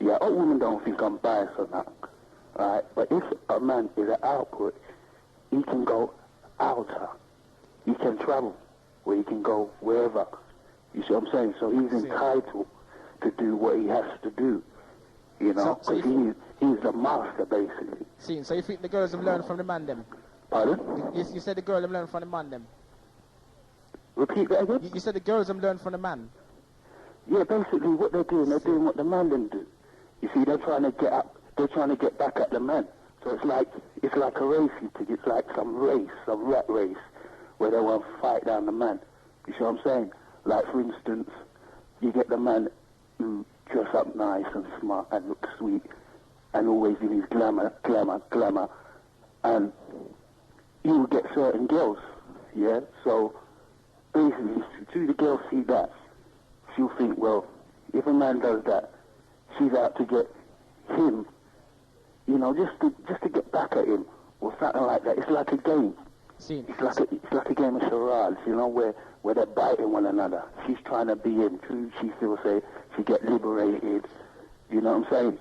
Yeah, all women don't think I'm biased or not. Right? But if a man is an output, he can go outer. He can travel, or he can go wherever. You see what I'm saying? So he's entitled to do what he has to do. You know, because he's the master, basically. So you think the girls have learned from the man, them? Pardon? You said the girl have learned from the man, them? Repeat that again? You said the girls have learned from the man? Yeah, basically what they're doing what the man them do. You see, they're trying to get up, they're trying to get back at the man. So it's like a race, you think. It's like some race, some rat race, where they want to fight down the man. You see what I'm saying? Like, for instance, you get the man who dress up nice and smart and look sweet and always in his glamour, and he will get certain girls, yeah? So basically, do the girl see that, she'll think, well, if a man does that, she's out to get him, you know, just to get back at him or something like that. It's like a game. It's like a game of charades, you know, where they're biting one another. She's trying to be him too. She feels she get liberated. You know what I'm saying?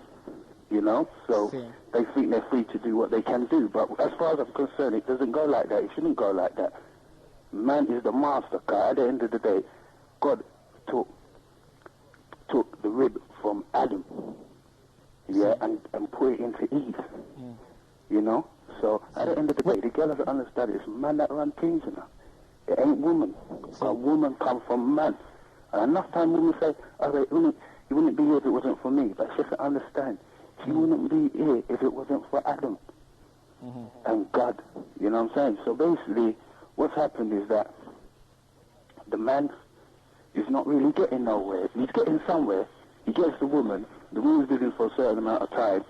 You know, so they think they're free to do what they can do. But as far as I'm concerned, it doesn't go like that. It shouldn't go like that. Man is the master, guy. At the end of the day, God took the rib from Adam, yeah, and put it into Eve. You know. So at the end of the day, the girl doesn't understand it's man that run things, you know. It ain't woman. A woman come from man. And enough time women say, okay, you wouldn't be here if it wasn't for me. But she doesn't understand. She wouldn't be here if it wasn't for Adam and God. You know what I'm saying? So basically, what's happened is that the man is not really getting nowhere. He's getting somewhere. He gets the woman's with him for a certain amount of time.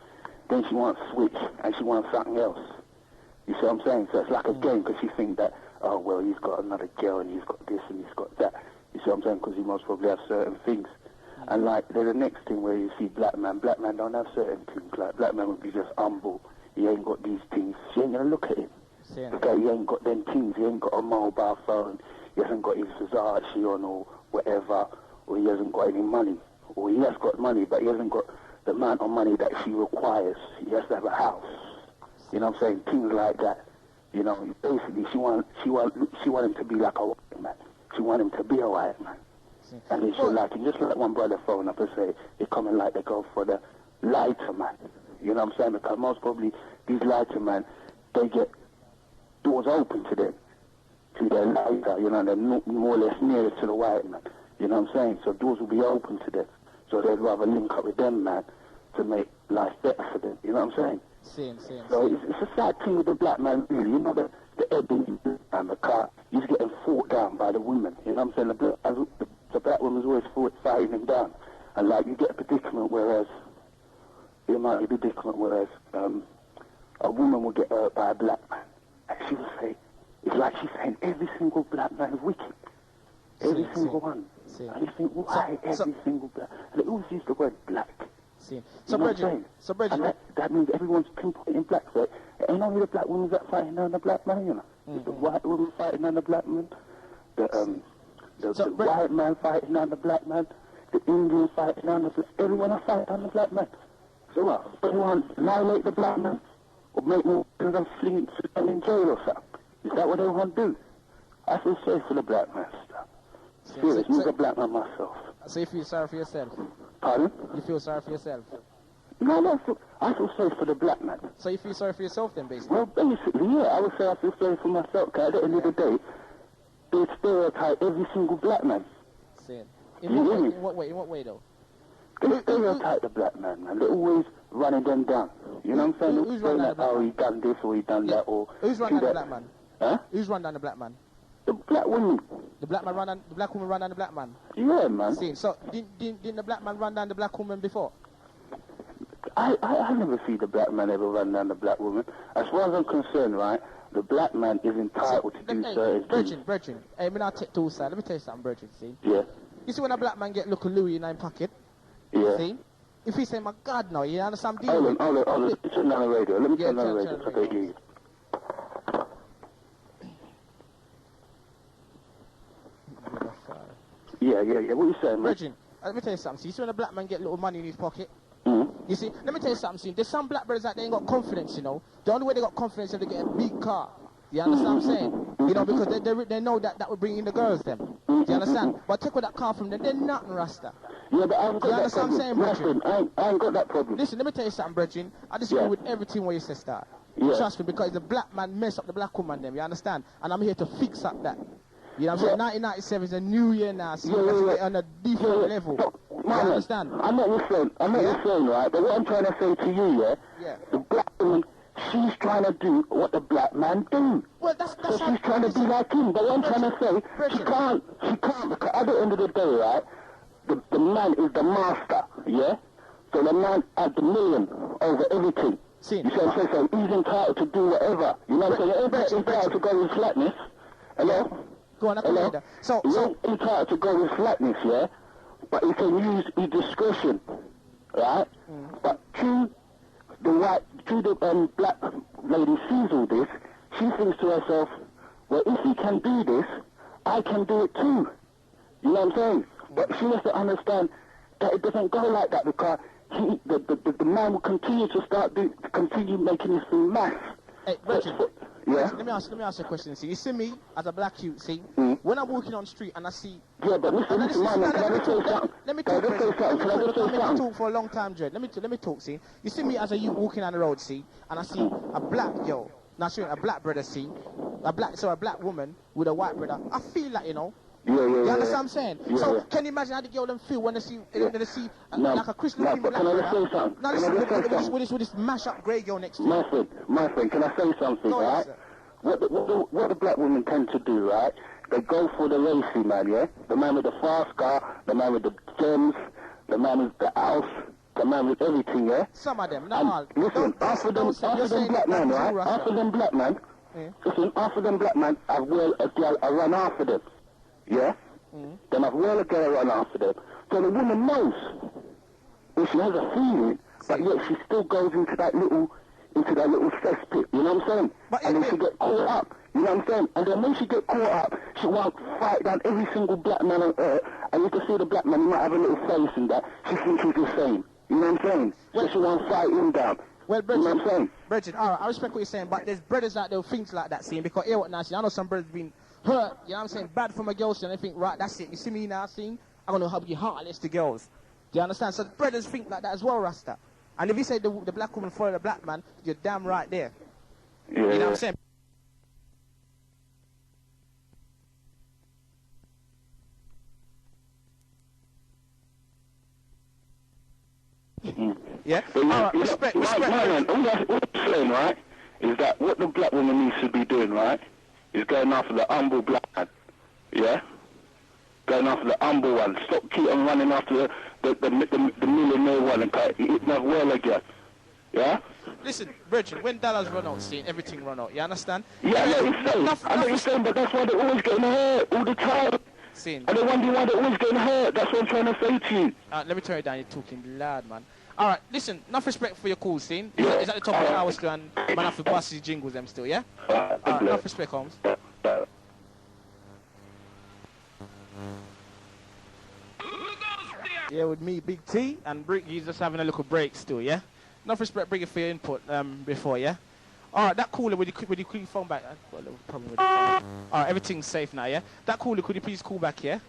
Then she wants to switch and she wants something else. You see what I'm saying? So it's like a game, because she thinks that, oh, well, he's got another girl and he's got this and he's got that. You see what I'm saying? Because he most probably have certain things. And like, there's the next thing where you see black man don't have certain things. Like, black man would be just humble. He ain't got these things. She ain't going to look at him. Okay, he ain't got them things. He ain't got a mobile phone. He hasn't got his Versace on or whatever. Or he hasn't got any money. Or he has got money, but he hasn't got the amount of money that she requires. He has to have a house. You know what I'm saying? Things like that. You know, basically she want him to be like a white man. She want him to be a white man. And then she'll like him, just like one brother phone up and say, they come in like they go for the lighter man. You know what I'm saying? Because most probably these lighter man, they get doors open to them, to their lighter, you know, they're more or less nearer to the white man. You know what I'm saying? So doors will be open to them. So they'd rather link up with them, man, to make life better for them. You know what I'm saying? So it's a sad thing with the black man, really. You know, the ebony and the car, he's getting fought down by the women. You know what I'm saying? The black woman's always fighting him down. And, like, you get a predicament whereas a woman will get hurt by a black man. And she will say, it's like she's saying every single black man is wicked. Every single one. And you think, why every single black? And they always use the word black. So, Bridget, and that means everyone's pinpointing black. So it ain't only the black women that fighting down the black man, you know. It's the white woman fighting down the black man. The white man fighting down the black man. The Indian fighting down the black. Everyone are fighting down the black man. So what? Everyone annihilate the black man, or make more of them flee in jail or something. Is that what they want to do? I feel sorry for the black man stuff. Serious, I'm a black man myself. So you feel sorry for yourself? Pardon? You feel sorry for yourself? No, I feel sorry for the black man. So you feel sorry for yourself then, basically? Well, basically, yeah, I would say I feel sorry for myself, because at the end of the day, they stereotype every single black man. In what way, though? They stereotype the black man. They're always running them down. You know what I'm saying? Who's running down the black man? Oh, he done this or he done that, or... Who's running down the black man? Huh? Who's running down the black man? The black woman. The black woman run down the black man? Yeah, man. So, didn't the black man run down the black woman before? I never see the black man ever run down the black woman. As far as I'm concerned, right, the black man is entitled to do certain things. Brethren, hey, me not take two sides. Let me tell you something, brethren, see? Yeah. You see when a black man get look a Louis in his pocket? Yeah. See? If he say, my God, no, you understand? Hold on. Let me turn down the radio. Let me turn down the radio so I can hear you. Yeah. What are you saying, man? Brethren, let me tell you something. See, you see when a black man get little money in his pocket? You see, let me tell you something. See, there's some black brothers that they ain't got confidence, you know. The only way they got confidence is to get a big car. You understand what I'm saying? You know, because they know that would bring in the girls, them. Do you understand? But take with that car from them, they're nothing Rasta. Yeah, but I haven't got that problem. You understand what I'm saying, brethren? I ain't got that problem. Listen, let me tell you something, brethren. I disagree with everything what you say, Star. Trust me, because the black man mess up the black woman, them. You understand? And I'm here to fix up that. You know what I'm saying? 1997 is a new year now, so let's get on a different level. You understand? I'm not your friend, right? But what I'm trying to say to you, the black woman, she's trying to do what the black man do. Well, that's so she's trying to be like him. But what I'm trying to say, she can't, because at the end of the day, right, the man is the master, yeah? So the man had the million over everything. You see what I'm saying? So he's entitled to do whatever. You know what I'm saying? Everybody's entitled to go with flatness. Hello? Go on, hello? So he's entitled to go with flatness, yeah? But he can use his discretion, right? But through the black lady sees all this, she thinks to herself, well, if he can do this, I can do it too. You know what I'm saying? But she has to understand that it doesn't go like that, because the man will continue to continue making this thing mass. Hey, Richard, yeah? let me ask you a question. See, you see me as a black youth, see, when I'm walking on the street and I see... Yeah, but listen, man, can I just say something? Let me talk, I've been talking for a long time, Dred. Let me talk, see. You see me as a youth walking on the road, see, and I see a black girl, not sure, a black brother, see, a black woman with a white brother. I feel like, you know, you understand what I'm saying? So, can you imagine how the girl them feel when they see, like a Christian black brother? Now listen, with this mash-up grey girl next to you. My friend, can I say something, right? What the black women tend to do, right? They go for the racy man, yeah? The man with the fast car, the man with the gems, the man with the house, the man with everything, yeah? Some of them, not all. Listen, after them black man, right? After them black man, listen, after them black man, I run after them. Yeah? Then I've well a girl run after them. So the woman knows. And she has a feeling, but yet she still goes into that little cesspit, you know what I'm saying? And then she get caught up, you know what I'm saying? And then when she get caught up, she wants to fight down every single black man on earth, and you can see the black man, he might have a little face in that, she thinks he's the same, you know what I'm saying? So she wants to fight him down. Well, Bridget, you know what I'm saying? Bridget, alright, I respect what you're saying, but there's brothers out there who think like that, see, because hear what now, see, I know some brothers been hurt, you know what I'm saying, bad from a girl, and they think, right, that's it, you see me now, see, I'm gonna help you heartless to girls. Do you understand? So brothers think like that as well, Rasta. And if you say the black woman follow the black man, you're damn right there. Yeah. You know what I'm saying? Yeah? But respect. All I'm saying, right, is that what the black woman needs to be doing, right, is going after the humble black man. Yeah? Going after the humble one. Stop keep on running after the millionaire one and it's not well again. Yeah? Listen, Bridget, when dollars run out, see, everything run out. You understand? Yeah, I know what you're saying, but that's why they're always getting hurt all the time. Scene. And they wonder why they're always getting hurt. That's what I'm trying to say to you. Let me turn it down. You're talking loud, man. All right, listen, enough respect for your call, scene. It's at the top of the hour still, and man have to bust his jingles them still, yeah? All right, enough respect, Holmes. Yeah, with me, Big T, and Briggy's just having a little break still, yeah? Enough respect, Briggy, for your input before, yeah? All right, that caller, would you call your phone back? I've got a little problem with the phone. All right, everything's safe now, yeah? That caller, could you please call back, yeah?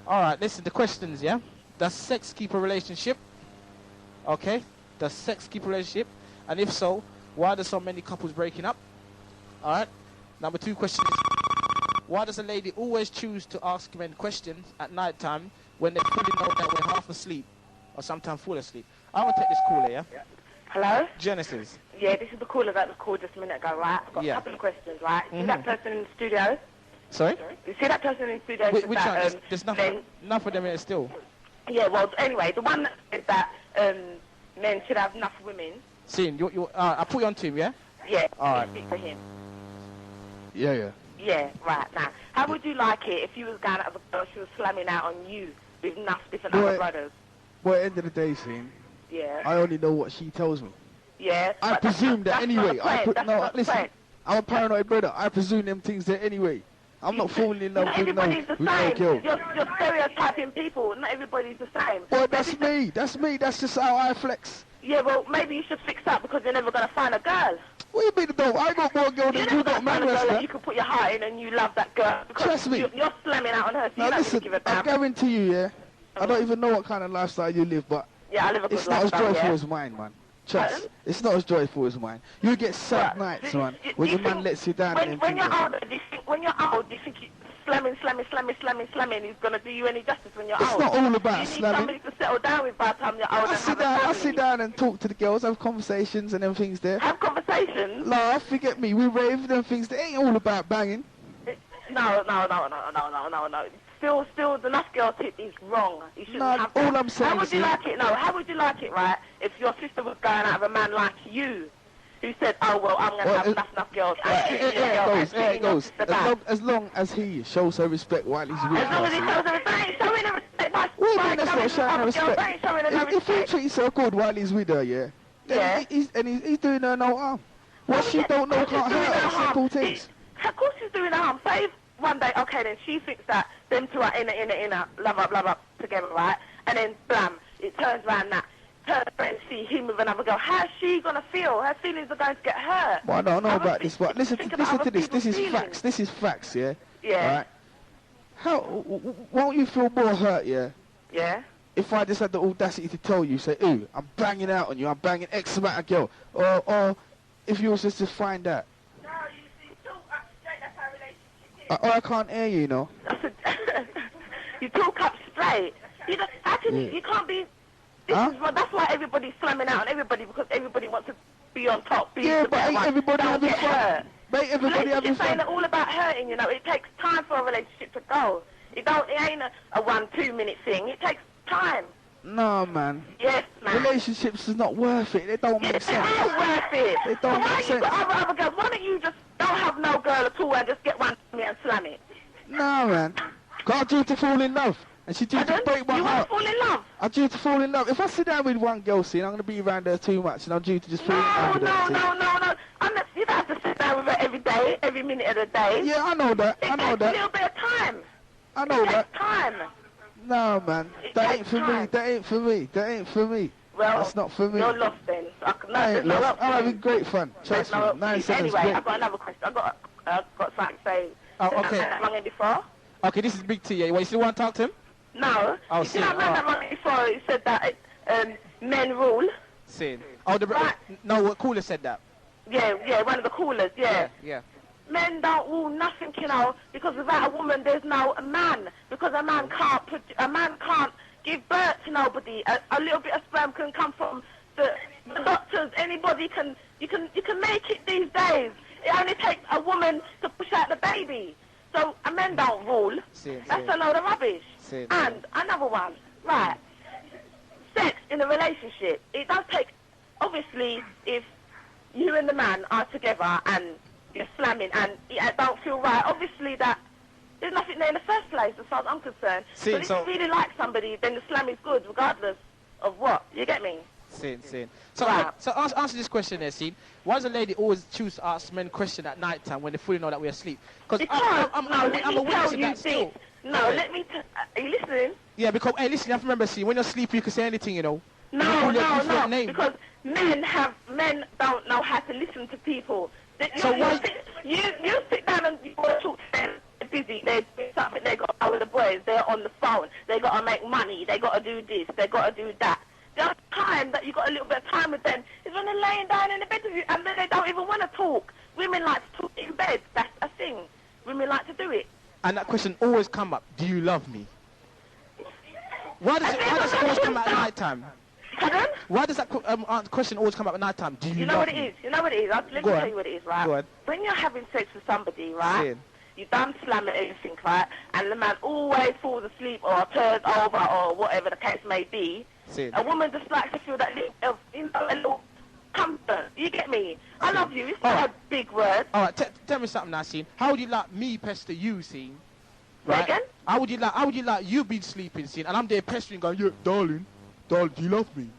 All right, listen, the questions, yeah? Does sex keep a relationship? Okay, does sex keep a relationship? And if so, why are so many couples breaking up? All right, number 2 question is, why does a lady always choose to ask men questions at night time when they fully know that we're half asleep or sometimes full asleep? I want to take this caller, yeah? Hello? Genesis. Yeah, this is the caller that was called just a minute ago, right? I've got a couple of questions, right? See that person in the studio? Sorry? You see that person in the studio? Which one? There's enough of them in it still. Yeah, well, anyway, the one that said that men should have enough women. See, I'll put you on to him, yeah? Yeah, all right. Speak for him. Yeah. Yeah, right. Now, how would you like it if you was going out with a girl, she was slamming out on you with enough different other brothers? Well, at the end of the day, Scene, yeah, I only know what she tells me. Yeah. I presume that anyway. Listen, I'm a paranoid brother. I presume them things there anyway. I'm not falling in love with no girl. You're stereotyping people. Not everybody's the same. Well, that's me. That's just how I flex. Yeah, well, maybe you should fix up because you're never going to find a girl. What do you mean, though? I got more girl than you got, man. You can put your heart in and you love that girl. Trust me. You're slamming out on her, so you don't really give a damn. I guarantee you, yeah, I don't even know what kind of lifestyle you live, but yeah, I live a good it's not as lifestyle, joyful as mine, man. Trust. It's not as joyful as mine. You get sad nights, man, when your man lets you down. When you're old, do you think slamming is going to do you any justice when you're old? It's not all about slamming. You need somebody to settle down with by the time you're old. I sit down and talk to the girls, have conversations and everything's there. Have conversations conversations. Laugh, forget me. We rave them things. They ain't all about banging. No. Still, the enough girl tip is wrong. You shouldn't have that. All I'm saying How would you like it? No, how would you like it, right? If your sister was going out with a man like you, who said, "Oh well, I'm gonna have enough girls." It goes. As long as he shows her respect while he's with her. As long as he shows her respect, showing her respect. That's not showing her respect. If he treats her good while he's with her, yeah. He's doing her no harm. What she don't know can't hurt her. Simple things. Of course she's doing her harm. Say one day, okay, then she thinks that them two are inner, love up together, right? And then, blam, it turns around that. Turn and see him with another girl. How's she gonna feel? Her feelings are going to get hurt. Well, I don't know about this, but listen to this. This is facts. This is facts, yeah? Yeah. Right? Won't you feel more hurt, yeah? Yeah. If I just had the audacity to tell you, say, ooh, I'm banging out on you, I'm banging X amount of girl. Or if you was just to find out. No, you see, talk up straight, that's how relationship is. I can't hear you, you know. You talk up straight. How can you can't be... That's why everybody's slamming out on everybody, because everybody wants to be on top. But ain't everybody having fun? Mate, everybody having fun. It's ain't all about hurting, you know. It takes time for a relationship to go. It ain't a 1-2 minute thing. It takes time. No, man. Yes, man. Relationships is not worth it. They don't make sense. They are worth it. They don't make sense. Other girls, why don't you just don't have no girl at all and just get one to me and slam it? No, man. Got due to fall in love. And she due to break my heart. You want to fall in love? I'm due to fall in love. If I sit down with one girl, see, I'm going to be around her too much, and I'm due to just fall in love with her. No. You don't have to sit down with her every day, every minute of the day. Yeah, I know that. It takes a little bit of time. I know that. It takes time. No, man. That ain't for me. Well, that's not for me. You're lost then. I ain't lost. I'm having great fun. Trust me. Anyway, I've got another question. I've got something to say. Okay. Rung in before? Okay, this is Big T. Yeah, you still want to talk to him? No. Oh, you see that man that rung before? He said that men rule. Sin. Oh, what caller said that? Yeah, one of the callers. Yeah. Men don't rule nothing, you know, because without a woman, there's no man. Because a man can't give birth to nobody. A little bit of sperm can come from the doctors. Anybody can. You can make it these days. It only takes a woman to push out the baby. So a men don't rule. That's a load of rubbish. And another one, right? Sex in a relationship. It does take. Obviously, if you and the man are together and you're slamming and it don't feel right, obviously that there's nothing there in the first place as far as I'm concerned. But if you really like somebody, then the slam is good regardless of what. You get me? Sin. So answer this question there, Sin. Why does a lady always choose to ask men questions at night time when they fully know that we're asleep? Because I'm a witness of that still. Let me are you listening? Yeah, because, hey, listen, you have to remember, see, when you're sleepy, you can say anything, you know. No, because men don't know how to listen to people. You sit down and you want to talk to them. They're busy. They're doing something. They got to go with the boys. They're on the phone. They got to make money. They got to do this. They got to do that. The only time that you got a little bit of time with them is when they're laying down in the bed with you, and then they don't even want to talk. Women like to talk in bed. That's a thing. Women like to do it. And that question always come up. Do you love me? Why does it always come up at night time? Pardon? Why does that question always come up at night time? Do you know love what me? it is? You know what it is? Let me tell you what it is, right? Go on. When you're having sex with somebody, right? You done slam and everything, right? And the man always falls asleep or turns over or whatever the case may be. A woman just likes to feel that little, a little comfort. You get me? I love you. It's not a big word. All right, tell me something now, Scene. How would you like me pester you, Scene? Right? Again? How would you like you being sleeping, Scene, and I'm there pestering, going, yeah, darling, do you love me?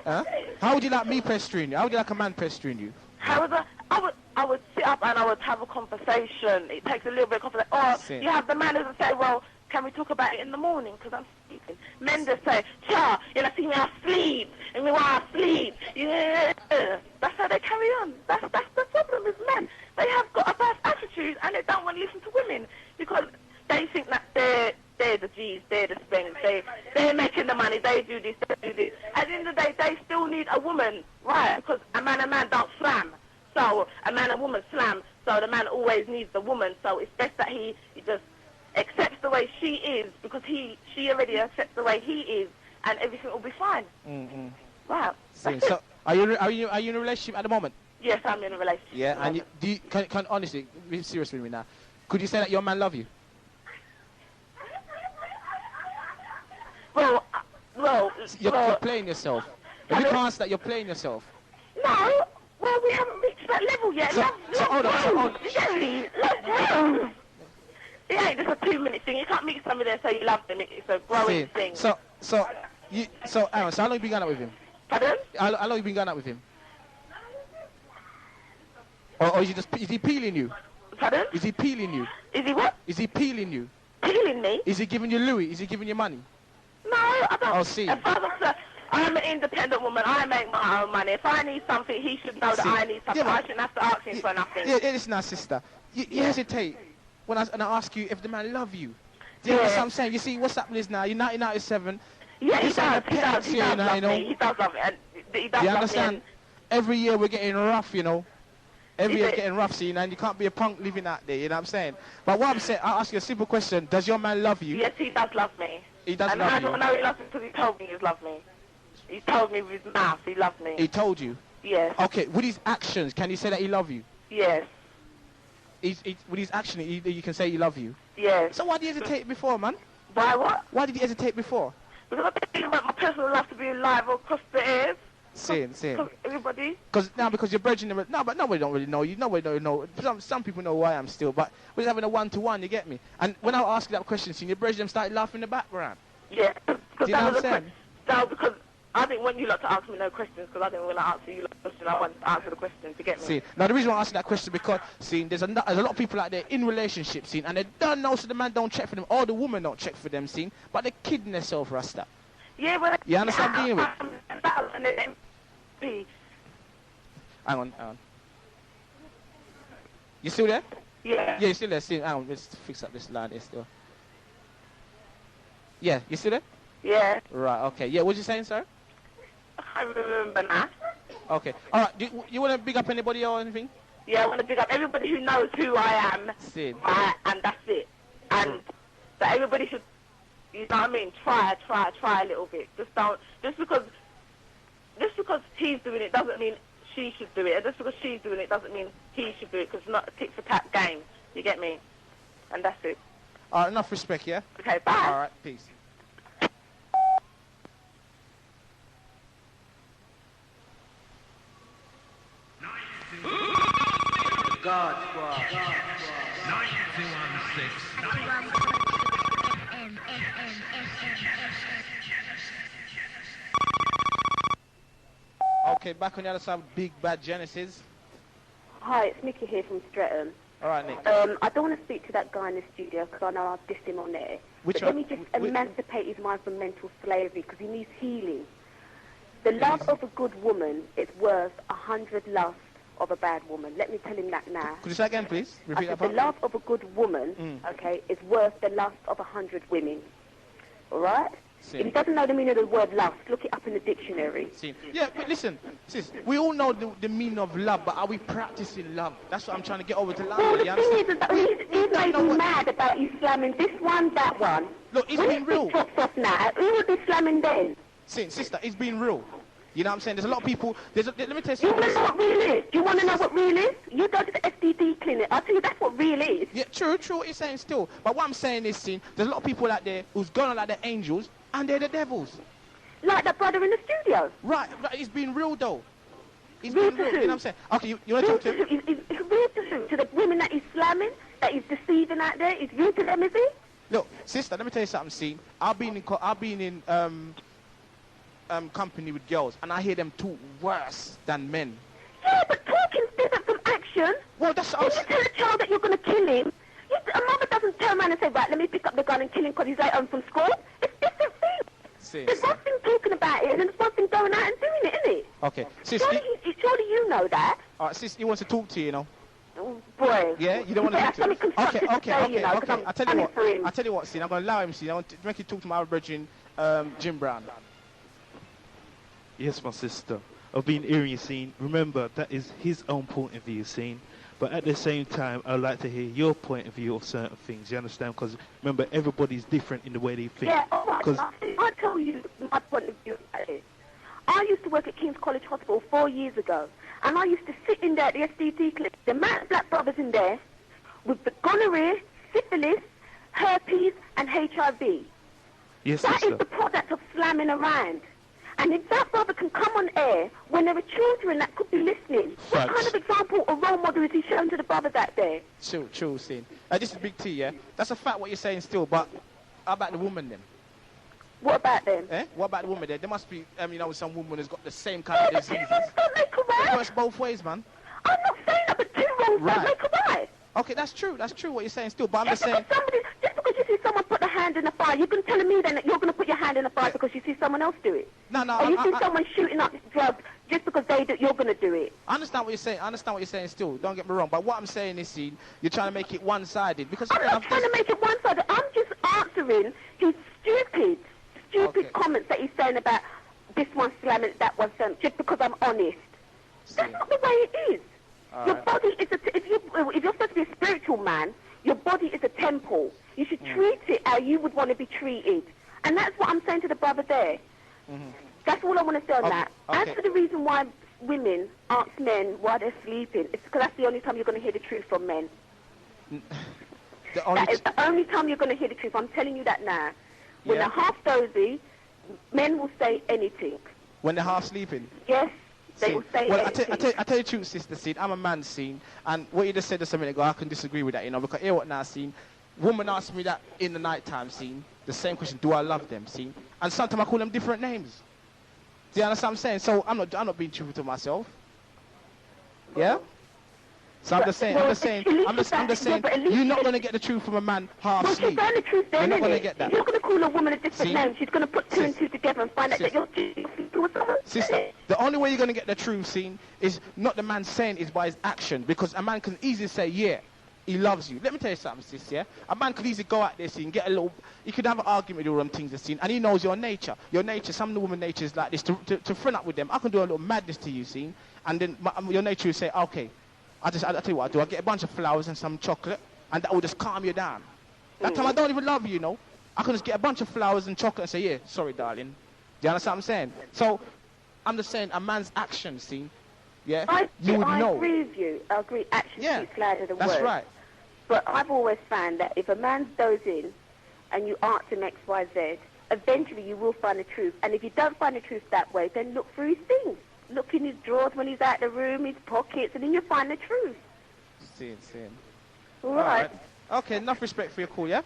Huh? How would you like me pestering you? How would you like a man pestering you? I would sit up and I would have a conversation. It takes a little bit of conversation. Or you have the manners and say, well, can we talk about it in the morning? Because I'm sleeping. Men just say, Cha, you know, see me, I sleep. And me, while I sleep. Yeah. That's how they carry on. That's the problem with men. They have got a bad attitude and they don't want to listen to women because they think that they're the G's, they're the Spengs, they're making the money, they do this, they do this. At the end of the day, they still need a woman, right? Because a man don't slam. So a man and woman slam, so the man always needs the woman. So it's best that he just accepts the way she is because she already accepts the way he is, and everything will be fine. Mm-hmm. Wow. So are you in a relationship at the moment? Yes, I'm in a relationship. Yeah, and can honestly, be serious with me now. Could you say that your man love you? Well, you're playing yourself. If you can't answer that, you're playing yourself. No, well, we haven't reached that level yet. Hold on. It ain't just a 2-minute thing. You can't meet somebody and say you love them. It's a growing thing. So Aaron, so how long you been going out with him? Pardon? How long you been going out with him? Or is he peeling you? Pardon? Is he peeling you? Is he what? Is he peeling you? Peeling me? Is he giving you Louis? Is he giving you money? No, I don't. Oh, see. I'm an independent woman. I make my own money. If I need something, he should know that I need something. I shouldn't have to ask him for nothing. Yeah, listen now, sister. You hesitate when I ask you if the man love you. Do you know what I'm saying? You see, what's happening is now, you're 1997. Yeah, he does love me. He does love me. And he does you love understand? Me. Every year we're getting rough, you know. Every year getting rough, see, and you can't be a punk living out there, you know what I'm saying? But what I'm saying, I'll ask you a simple question. Does your man love you? Yes, he does love me. He does love you? And I don't know he loves me because he told me he loved me. He told me with his mouth he loved me. He told you? Yes. Okay, with his actions, can you say that he love you? Yes. With his action, you can say he love you? Yes. So why did he hesitate before, man? Why what? Why did he hesitate before? Because I think my personal life to be alive across the ears. Same. Everybody? Because you're bridging them. No, but nobody don't really know you. Nobody don't know. Some people know who I am still, but we're having a one-to-one, you get me? And when I ask you that question, see, your bridging them started laughing in the background. Yeah. Do you know what I'm saying? No, because I didn't want you lot to ask me no questions because I didn't want to answer you lot questions. I wanted to answer the question to get me. See, now the reason why I ask that question because, see, there's a lot of people out there in relationships, see, and they don't know, so the man don't check for them, or the woman don't check for them, see, but they're kidding themselves, Rasta. Yeah, well... You understand what I'm dealing with? Hang on. You still there? Yeah. Yeah, you still there? Hang on, let's fix up this line here still. Yeah, you still there? Yeah. Right, okay. Yeah, what you saying, sir? I remember now. Okay. All right, do you want to big up anybody or anything? Yeah, I want to big up everybody who knows who I am. See. And that's it. And that everybody should, you know what I mean, try a little bit. Just because he's doing it doesn't mean she should do it. And just because she's doing it doesn't mean he should do it, because it's not a tit-for-tat game. You get me? And that's it. All right, enough respect, yeah? Okay, bye. All right, peace. God Squad. 9216. Okay, back on the other side with Big Bad Genesis. Hi, it's Nikki here from Streatham. All right, Nick. I don't want to speak to that guy in the studio because I know I've dissed him on there. Which but one? let me just emancipate his mind from mental slavery because he needs healing. The love of a good woman is worth 100 lusts of a bad woman. Let me tell him that now. Could you say again, please? Repeat that The part. love of a good woman, okay, is worth the lust of 100 women. All right? See. If he doesn't know the meaning of the word lust, look it up in the dictionary. See. Yeah, but listen, sis, we all know the meaning of love, but are we practicing love? That's what I'm trying to get over to love. Well, the you thing understand? is that he's made me mad about you slamming this one, that one. Look, it's been real. When it off now, who would be slamming then? Sister, it's been real. You know what I'm saying? There's a lot of people. Let me tell you You something. want to know what real is? You want to know what real is? You go to the STD clinic. I'll tell you that's what real is. Yeah, true, what you're saying still. But what I'm saying is, see, there's a lot of people out there who's going on like they're angels, and they're the devils. Like that brother in the studio. Right, it's been real though. It's Real been to real, who? you know what I'm saying? Okay, you want to talk to him? It's real to who? To the women that he's slamming, that he's deceiving out there? It's real to them, is he? Look, sister, let me tell you something, see. I've been in company with girls, and I hear them talk worse than men. Yeah, but talking's different from action. Well, that's When you tell a child that you're going to kill him, a mother doesn't turn around and say, right, let me pick up the gun and kill him because he's late home from school. It's different things. There's one thing talking about it, and there's one thing going out and doing it, isn't it? Okay, sis, Surely you know that. all right, sis, he wants to talk to you, you know. Oh, boy. Yeah, you don't want to Yeah, talk to him. something constructive to say, you know, 'cause I'm I tell you what, see, I'm going to allow him, see, I want to make you talk to my other brethren, Jim Brown. Yes, my sister. I've been hearing you, scene. Remember, that is his own point of view, scene. But at the same time, I'd like to hear your point of view of certain things. You understand? Because remember, everybody's different in the way they think. Yeah, all right. I tell you my point of view about it. I used to work at King's College Hospital 4 years ago, and I used to sit in there at the SDT clinic, the amount of black brothers in there with the gonorrhea, syphilis, herpes, and HIV. Yes, that sister. is the product of slamming around. And if that brother can come on air when there are children that could be listening, what kind of example or role model is he showing to the brothers out there? True, scene. This is Big T, yeah? That's a fact what you're saying still, but how about the woman then? What about them? What about the woman then? There must be, some woman who's got the same kind of diseases. Don't make a right. It works both ways, man. I'm not saying that, but two wrongs don't make a right. Okay, that's true what you're saying still, but I'm just saying... Just because you see someone put a hand in the fire, you're going to tell me then that you're going to put your hand in the fire because you see someone else do it? No, or you see someone shooting up drugs just because they do, you're going to do it? I understand what you're saying still, don't get me wrong, but what I'm saying is, see, you're trying to make it one-sided, because... I'm not trying to make it one-sided, I'm just answering his stupid comments that he's saying about this one slamming, that one slamming, just because I'm honest. That's not the way it is. Your body is if you're supposed to be a spiritual man, your body is a temple. You should treat it how you would want to be treated. And that's what I'm saying to the brother there. That's all I want to say on that. As for the reason why women ask men why they're sleeping, it's because that's the only time you're going to hear the truth from men. That is the only time you're going to hear the truth. I'm telling you that now. When they're half dozy, men will say anything. When they're half sleeping? Yes. They will say anything. I tell you the truth, sister, Scene. I'm a man, Scene, and what you just said just a minute ago, I can disagree with that, because hear what now, Scene. Woman asks me that in the night time, Scene. The same question, do I love them, Scene? And sometimes I call them different names. Do you understand what I'm saying? So I'm not being truthful to myself. Yeah? So I'm just saying, you're not going to get the truth from a man half asleep. Well, she's the truth then, you're not going to get that. You're going to call a woman a different name. She's going to put two and two together and find out that you're with someone. Sister, the only way you're going to get the truth, Scene, is not the man saying it, by his action. Because a man can easily say, yeah, he loves you. Let me tell you something, sis, yeah? A man could easily go out there, Scene, get a little... You could have an argument with all them things, Scene, and he knows your nature. Your nature, some of the woman nature is like this. To friend up with them, I can do a little madness to you, Scene, and then your nature will say, okay, I tell you what I do. I get a bunch of flowers and some chocolate, and that will just calm you down. That time I don't even love you, I can just get a bunch of flowers and chocolate and say, yeah, sorry, darling. Do you understand what I'm saying? So, I'm just saying, a man's action, see, yeah, you would know. I agree with you. I agree. Action speaks louder than words. That's right. But I've always found that if a man's dozing and you ask him X, Y, Z, eventually you will find the truth. And if you don't find the truth that way, then look through his things. Look in his drawers when he's out the room, his pockets, and then you'll find the truth. Seeing. All right. Okay, enough respect for your call, yeah?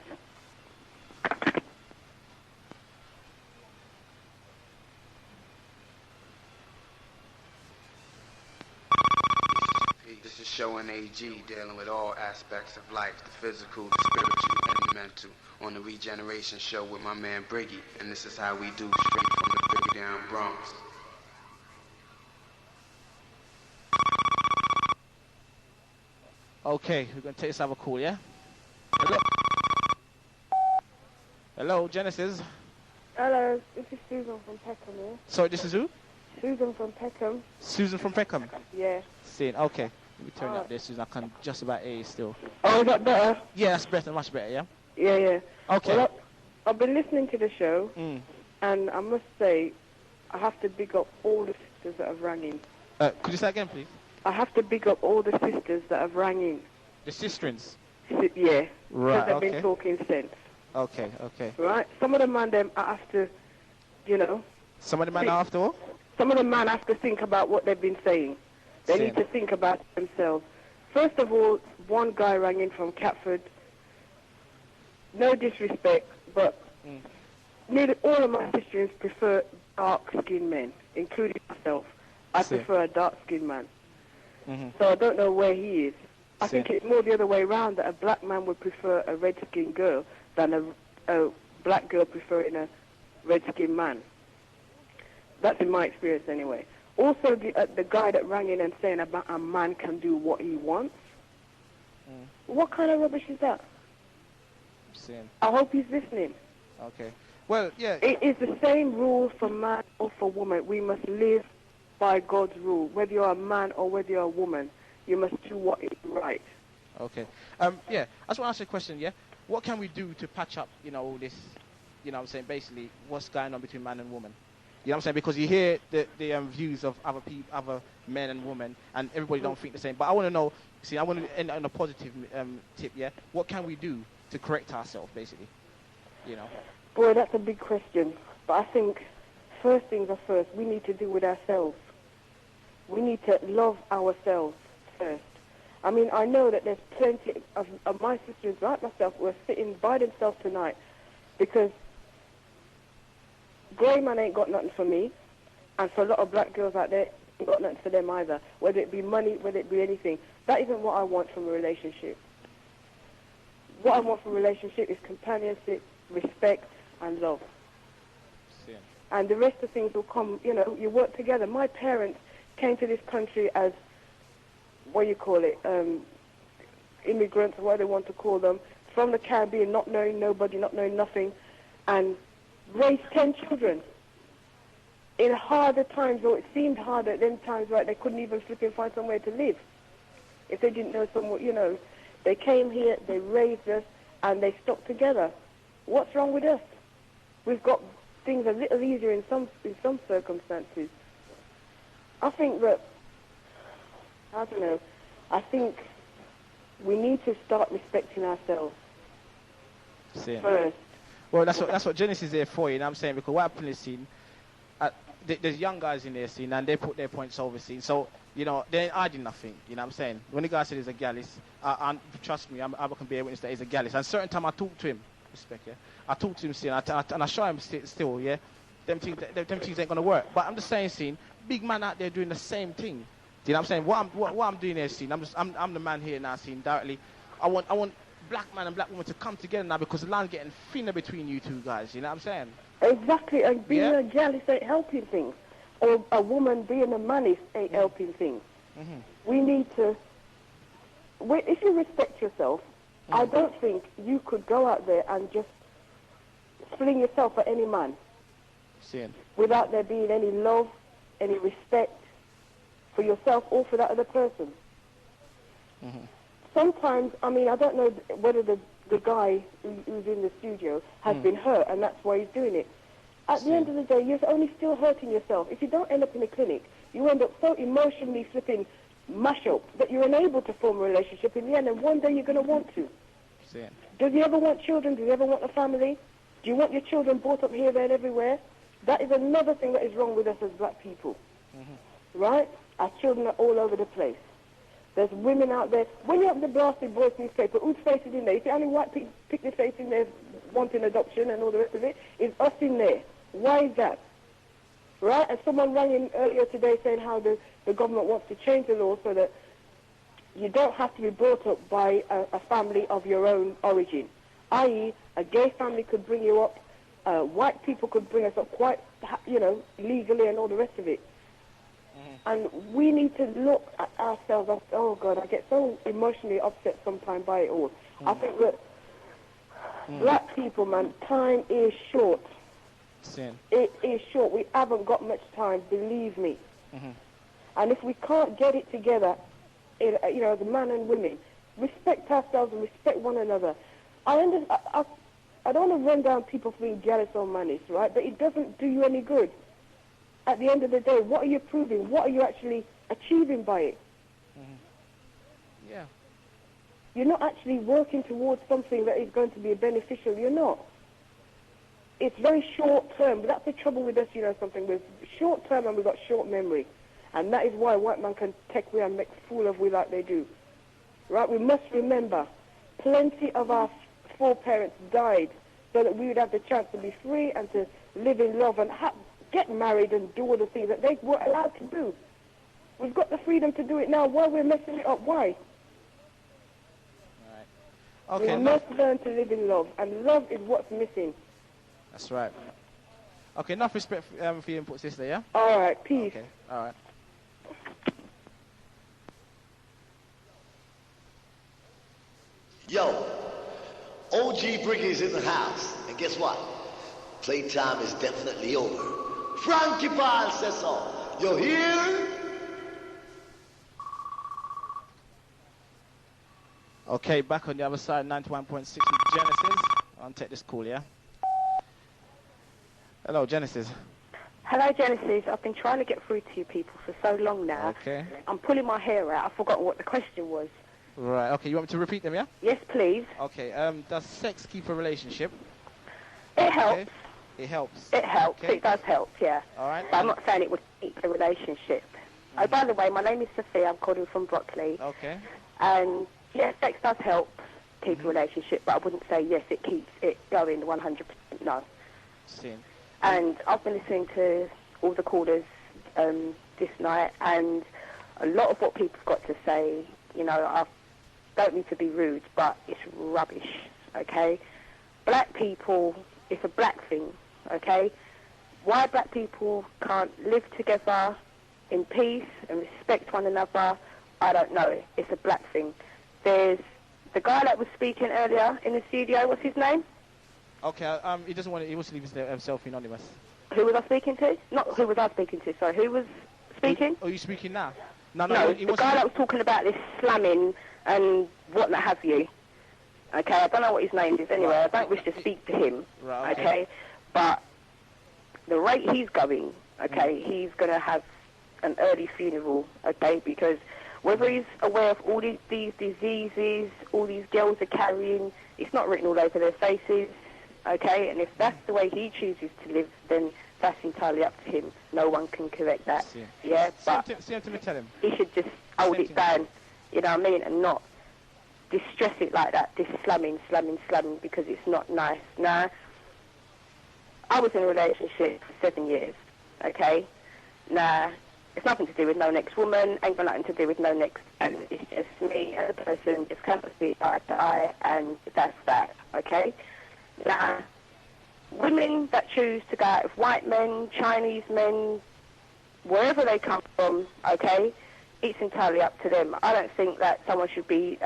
This is showing AG, dealing with all aspects of life, the physical, the spiritual, and the mental, on the Regeneration Show with my man Briggy, and this is how we do, straight from the Briggy down Bronx. Okay, we're going to take this other call, yeah? Hello, Genesis. Hello, this is Susan from Peckham here. Sorry, this is who? Susan from Peckham. Susan from Peckham? Yeah. Seeing, okay. Let me turn up there, Susan. I can just about hear you still. Oh, is that better? Yeah, that's better, much better, yeah? Yeah. Okay. Well, I've been listening to the show, and I must say, I have to big up all the sisters that have rang in. Could you say again, please? I have to big up all the sisters that have rang in. The sisterins? Yeah. Right, Because they've been talking sense. Okay. Right? Some of the man them I have to, Some of the man after all? Some of the man have to think about what they've been saying. They need to think about it themselves. First of all, one guy rang in from Catford. No disrespect, but nearly all of my sisters prefer dark-skinned men, including myself. I prefer a dark-skinned man. So I don't know where he is. I think it's more the other way around, that a black man would prefer a red-skinned girl than a black girl preferring a red-skinned man. That's in my experience anyway. Also, the guy that rang in and saying about a man can do what he wants. What kind of rubbish is that? I hope he's listening. Okay. Well, yeah. It is the same rule for man or for woman. We must live by God's rule. Whether you're a man or whether you're a woman, you must do what is right. Okay. Yeah, I just want to ask you a question, yeah? What can we do to patch up, all this, what I'm saying, basically, what's going on between man and woman? You know what I'm saying? Because you hear the views of other people, other men and women, and everybody don't think the same. But I want to know, see, I want to end on a positive tip, yeah? What can we do to correct ourselves, basically? You know? Boy, that's a big question. But I think first things are first. We need to do with ourselves. We need to love ourselves first. I mean, I know that there's plenty of my sisters, like myself, who are sitting by themselves tonight because grey man ain't got nothing for me, and for a lot of black girls out there, ain't got nothing for them either, whether it be money, whether it be anything. That isn't what I want from a relationship. What I want from a relationship is companionship, respect, and love. Yeah. And the rest of things will come, you know, you work together. My parents came to this country as, immigrants, or what they want to call them, from the Caribbean, not knowing nobody, not knowing nothing, and raised 10 children. In harder times, or it seemed harder at them times, right, they couldn't even flip and find somewhere to live. If they didn't know somewhere, you know, they came here, they raised us, and they stuck together. What's wrong with us? We've got things a little easier in some circumstances. I think that, I don't know, I think we need to start respecting ourselves first. Well, that's what Genesis is there for, you know what I'm saying? Because what happened is, scene, there's young guys in there, scene, and they put their points over, scene. So, you know, they ain't hiding nothing, you know what I'm saying? When the guy said he's a gallis, and trust me, I can be a witness that he's a gallis. And certain time I talk to him, respect, yeah? I talk to him, scene, and I show him still, yeah? Them things ain't going to work. But I'm just saying, scene, big man out there doing the same thing. Do you know what I'm saying? What I'm doing here, scene, I'm the man here now, scene, directly. I want black man and black woman to come together now because the line's getting thinner between you two guys, you know what I'm saying? Exactly, and being a gallis ain't helping things. Or a woman being a man ain't helping things. Mm-hmm. We need to, if you respect yourself, I don't think you could go out there and just fling yourself at any man without there being any love, any respect for yourself or for that other person. Mm-hmm. Sometimes, I mean, I don't know whether the guy who's in the studio has been hurt and that's why he's doing it. At the end of the day, you're only still hurting yourself. If you don't end up in a clinic, you end up so emotionally flipping mash up that you're unable to form a relationship in the end, and one day you're going to want to. Does you ever want children? Do you ever want a family? Do you want your children brought up here, there, and everywhere? That is another thing that is wrong with us as black people. Mm-hmm. Right? Our children are all over the place. There's women out there. When you have the blasted boys newspaper, whose face is in there? If the only white people pick their face in there wanting adoption and all the rest of it, is us in there. Why is that? Right? And someone rang in earlier today saying how the government wants to change the law so that you don't have to be brought up by a family of your own origin. I.e., a gay family could bring you up, white people could bring us up quite, you know, legally and all the rest of it. And we need to look at ourselves. Oh, God, I get so emotionally upset sometimes by it all. I think that black people, man, time is short. It is short. We haven't got much time, believe me. And if we can't get it together, you know, as man and women, respect ourselves and respect one another. I don't want to run down people for being jealous or manish, right? But it doesn't do you any good. At the end of the day, what are you proving? What are you actually achieving by it? Yeah. You're not actually working towards something that is going to be beneficial. You're not. It's very short term, but that's the trouble with us, you know, something. We're short term and we've got short memory. And that is why white man can take we and make a fool of we like they do. Right? We must remember, plenty of our foreparents died so that we would have the chance to be free and to live in love and get married and do all the things that they were allowed to do. We've got the freedom to do it now. Why we're messing it up? Why? Right. Okay, we must learn to live in love, and love is what's missing. That's right. Okay, enough respect for your input, sister, yeah? All right, peace. Okay, all right. Yo, Og Briggy's in the house, and guess what? Playtime is definitely over. Frankie Paul says so. You hear? Okay, back on the other side, 91.6 with Genesis. I'll take this call, yeah? Hello, Genesis. Hello, Genesis. I've been trying to get through to you people for so long now. Okay. I'm pulling my hair out. I've forgotten what the question was. Right, okay, you want me to repeat them, yeah? Yes, please. Okay, does sex keep a relationship? It helps. It helps. It helps. Okay. It does help, yeah. All right. But I'm not saying it would keep the relationship. Oh, by the way, my name is Sophia. I'm calling from Brockley. Okay. And, yes, sex does help keep a relationship, but I wouldn't say, yes, it keeps it going 100%, no. Seen. And I've been listening to all the callers this night, and a lot of what people have got to say, you know, I don't need to be rude, but it's rubbish, okay? Black people, it's a black thing, okay? Why black people can't live together in peace and respect one another, I don't know. It's a black thing. There's the guy that was speaking earlier in the studio, what's his name? Okay, he doesn't want to, he wants to leave himself anonymous. Who was I speaking to? Not who was I speaking to, sorry. Who was speaking? Are you speaking now? No, the guy that was talking about this slamming and what not have you. Okay, I don't know what his name is anyway. I don't wish to speak to him. Right, okay. But the rate he's going, okay, he's going to have an early funeral, okay, because whether he's aware of all these diseases, all these girls are carrying, it's not written all over their faces, okay, and if that's the way he chooses to live, then that's entirely up to him. No one can correct that. Yeah, but Same to me, tell him. he should just hold it down, you know what I mean, and not distress it like that, this slamming, because it's not nice. Now, I was in a relationship for 7 years, okay? Now, it's nothing to do with no next woman, ain't got nothing to do with no next, and it's just me as a person, just can't see eye to eye, and that's that, okay? Now, women that choose to go out with white men, Chinese men, wherever they come from, okay, it's entirely up to them. I don't think that someone should be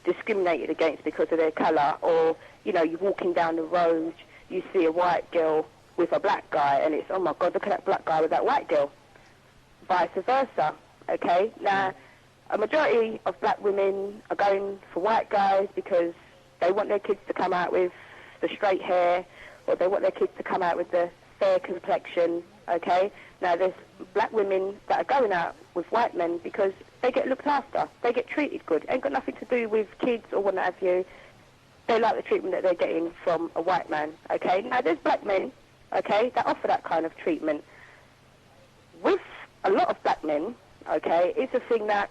discriminated against because of their colour, or, you know, you're walking down the road, you see a white girl with a black guy, and it's, oh my God, look at that black guy with that white girl. Vice versa, okay? Now, a majority of black women are going for white guys because they want their kids to come out with the straight hair, or they want their kids to come out with the fair complexion, okay? Now, there's black women that are going out with white men because they get looked after, they get treated good. Ain't got nothing to do with kids or what have you. They like the treatment that they're getting from a white man, okay? Now, there's black men, okay, that offer that kind of treatment. With a lot of black men, okay, it's a thing that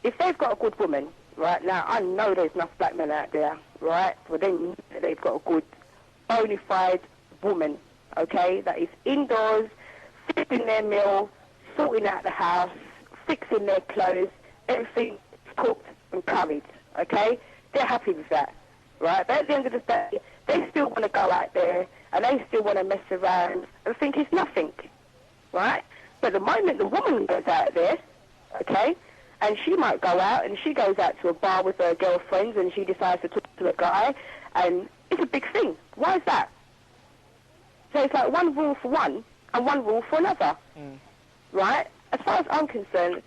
if they've got a good woman, right, now, I know there's enough black men out there, right, but then they've got a good, bona fide woman, okay, that is indoors, fixing their meal, sorting out the house, fixing their clothes, everything cooked and curried, okay? They're happy with that, right? But at the end of the day, they still want to go out there and they still want to mess around and think it's nothing, right? But the moment the woman goes out there, okay, and she might go out and she goes out to a bar with her girlfriends and she decides to talk to a guy, and it's a big thing. Why is that? So it's like one rule for one and one rule for another, right? As far as I'm concerned,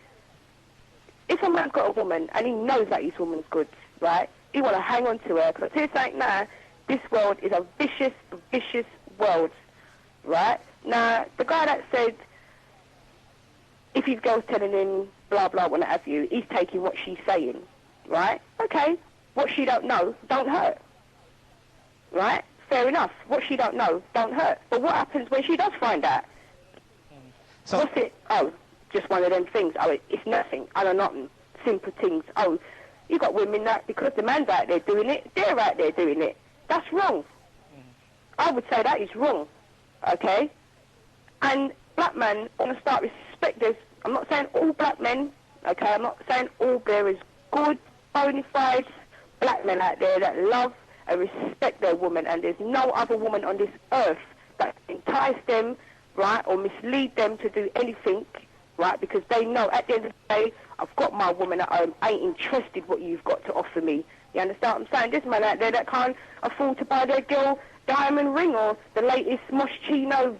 if a man's got a woman and he knows that his woman's good, right, he want to hang on to her, because here's saying now, this world is a vicious, vicious world, right? Now, the guy that said, if his girl's telling him, blah, blah, what have you, he's taking what she's saying, right? Okay, what she don't know, don't hurt, right? Fair enough. What she don't know, don't hurt. But what happens when she does find out? So, what's it? Oh, just one of them things. Oh, it's nothing. I don't know, simple things. Oh, you got women that, because the man's out there doing it, they're out there doing it. That's wrong. I would say that is wrong, okay? And black men want to start respect this. I'm not saying all black men, okay? I'm not saying all. There is good, bona fide black men out there that love and respect their woman, and there's no other woman on this earth that can entice them, right, or mislead them to do anything, right, because they know at the end of the day, I've got my woman at home, I ain't interested what you've got to offer me. You understand what I'm saying? This man out there that can't afford to buy their girl diamond ring or the latest Moschino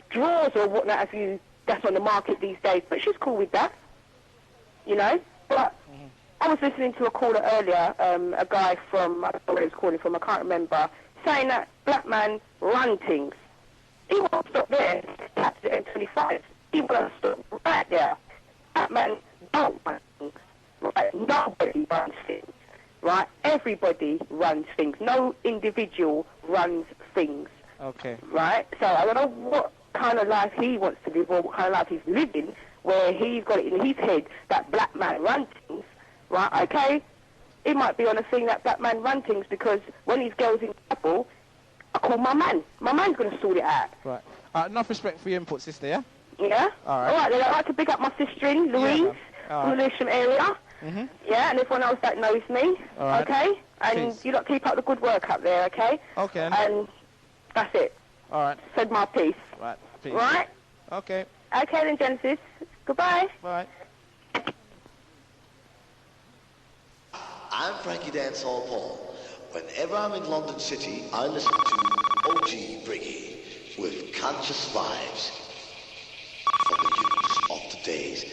drawers or whatnot have you that's on the market these days, but she's cool with that, you know. But I was listening to a caller earlier, a guy from, I don't know where he was calling from, I can't remember, saying that black men run things, He won't stop there. That's the M25. He won't stop right there. That man don't run things. Right? Nobody runs things. Right? Everybody runs things. No individual runs things. Okay. Right? So I don't know what kind of life he wants to live or what kind of life he's living where he's got it in his head that black man runs things. Right? Okay? It might be on a thing that black man runs things because when his girl's in trouble, I call my man. My man's going to sort it out. Right. Enough respect for your input, sister, yeah? Yeah? All right. All right, then I'd like to pick up my sister-in, Louise, from the Lewisham area. Mm-hmm. Yeah, and everyone else that knows me. All right. Okay? And Peace. you lot keep up the good work up there, okay? Okay. And that's it. All right. Said my piece. Right. Peace. Right? Okay. Okay then, Genesis. Goodbye. Bye. I'm Frankie Dancehall Paul. Whenever I'm in London City, I listen to Og Briggy with Conscious Vibes for the youths of the days.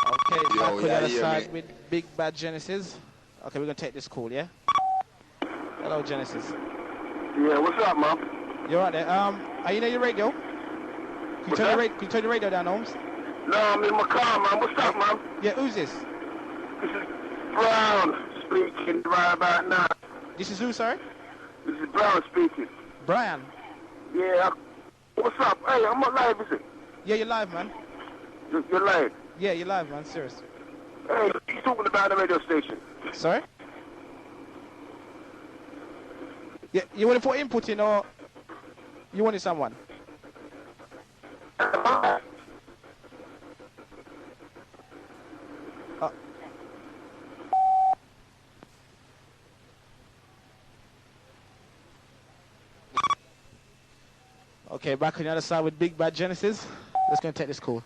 Okay, back on the other yeah, side mate. with Big Bad Genesis. Okay, we're going to take this call, yeah? Hello, Genesis. Yeah, what's up, man? You're right there. Are you near your radio? Can you turn the radio down, Holmes? No, I'm in my car, man. What's up, man? Yeah, who's this? This is Brown speaking right about now. This is who, sorry? This is Brown speaking. Brian. Yeah. What's up? Hey, I'm not live, is it? Yeah, you're live, man. You're live. Yeah, you're live, man. Serious. Hey, he's talking about the radio station. Sorry? Yeah, you want to put input in or you wanted someone? Okay, back on the other side with Big Bad Genesis. Let's go and take this call.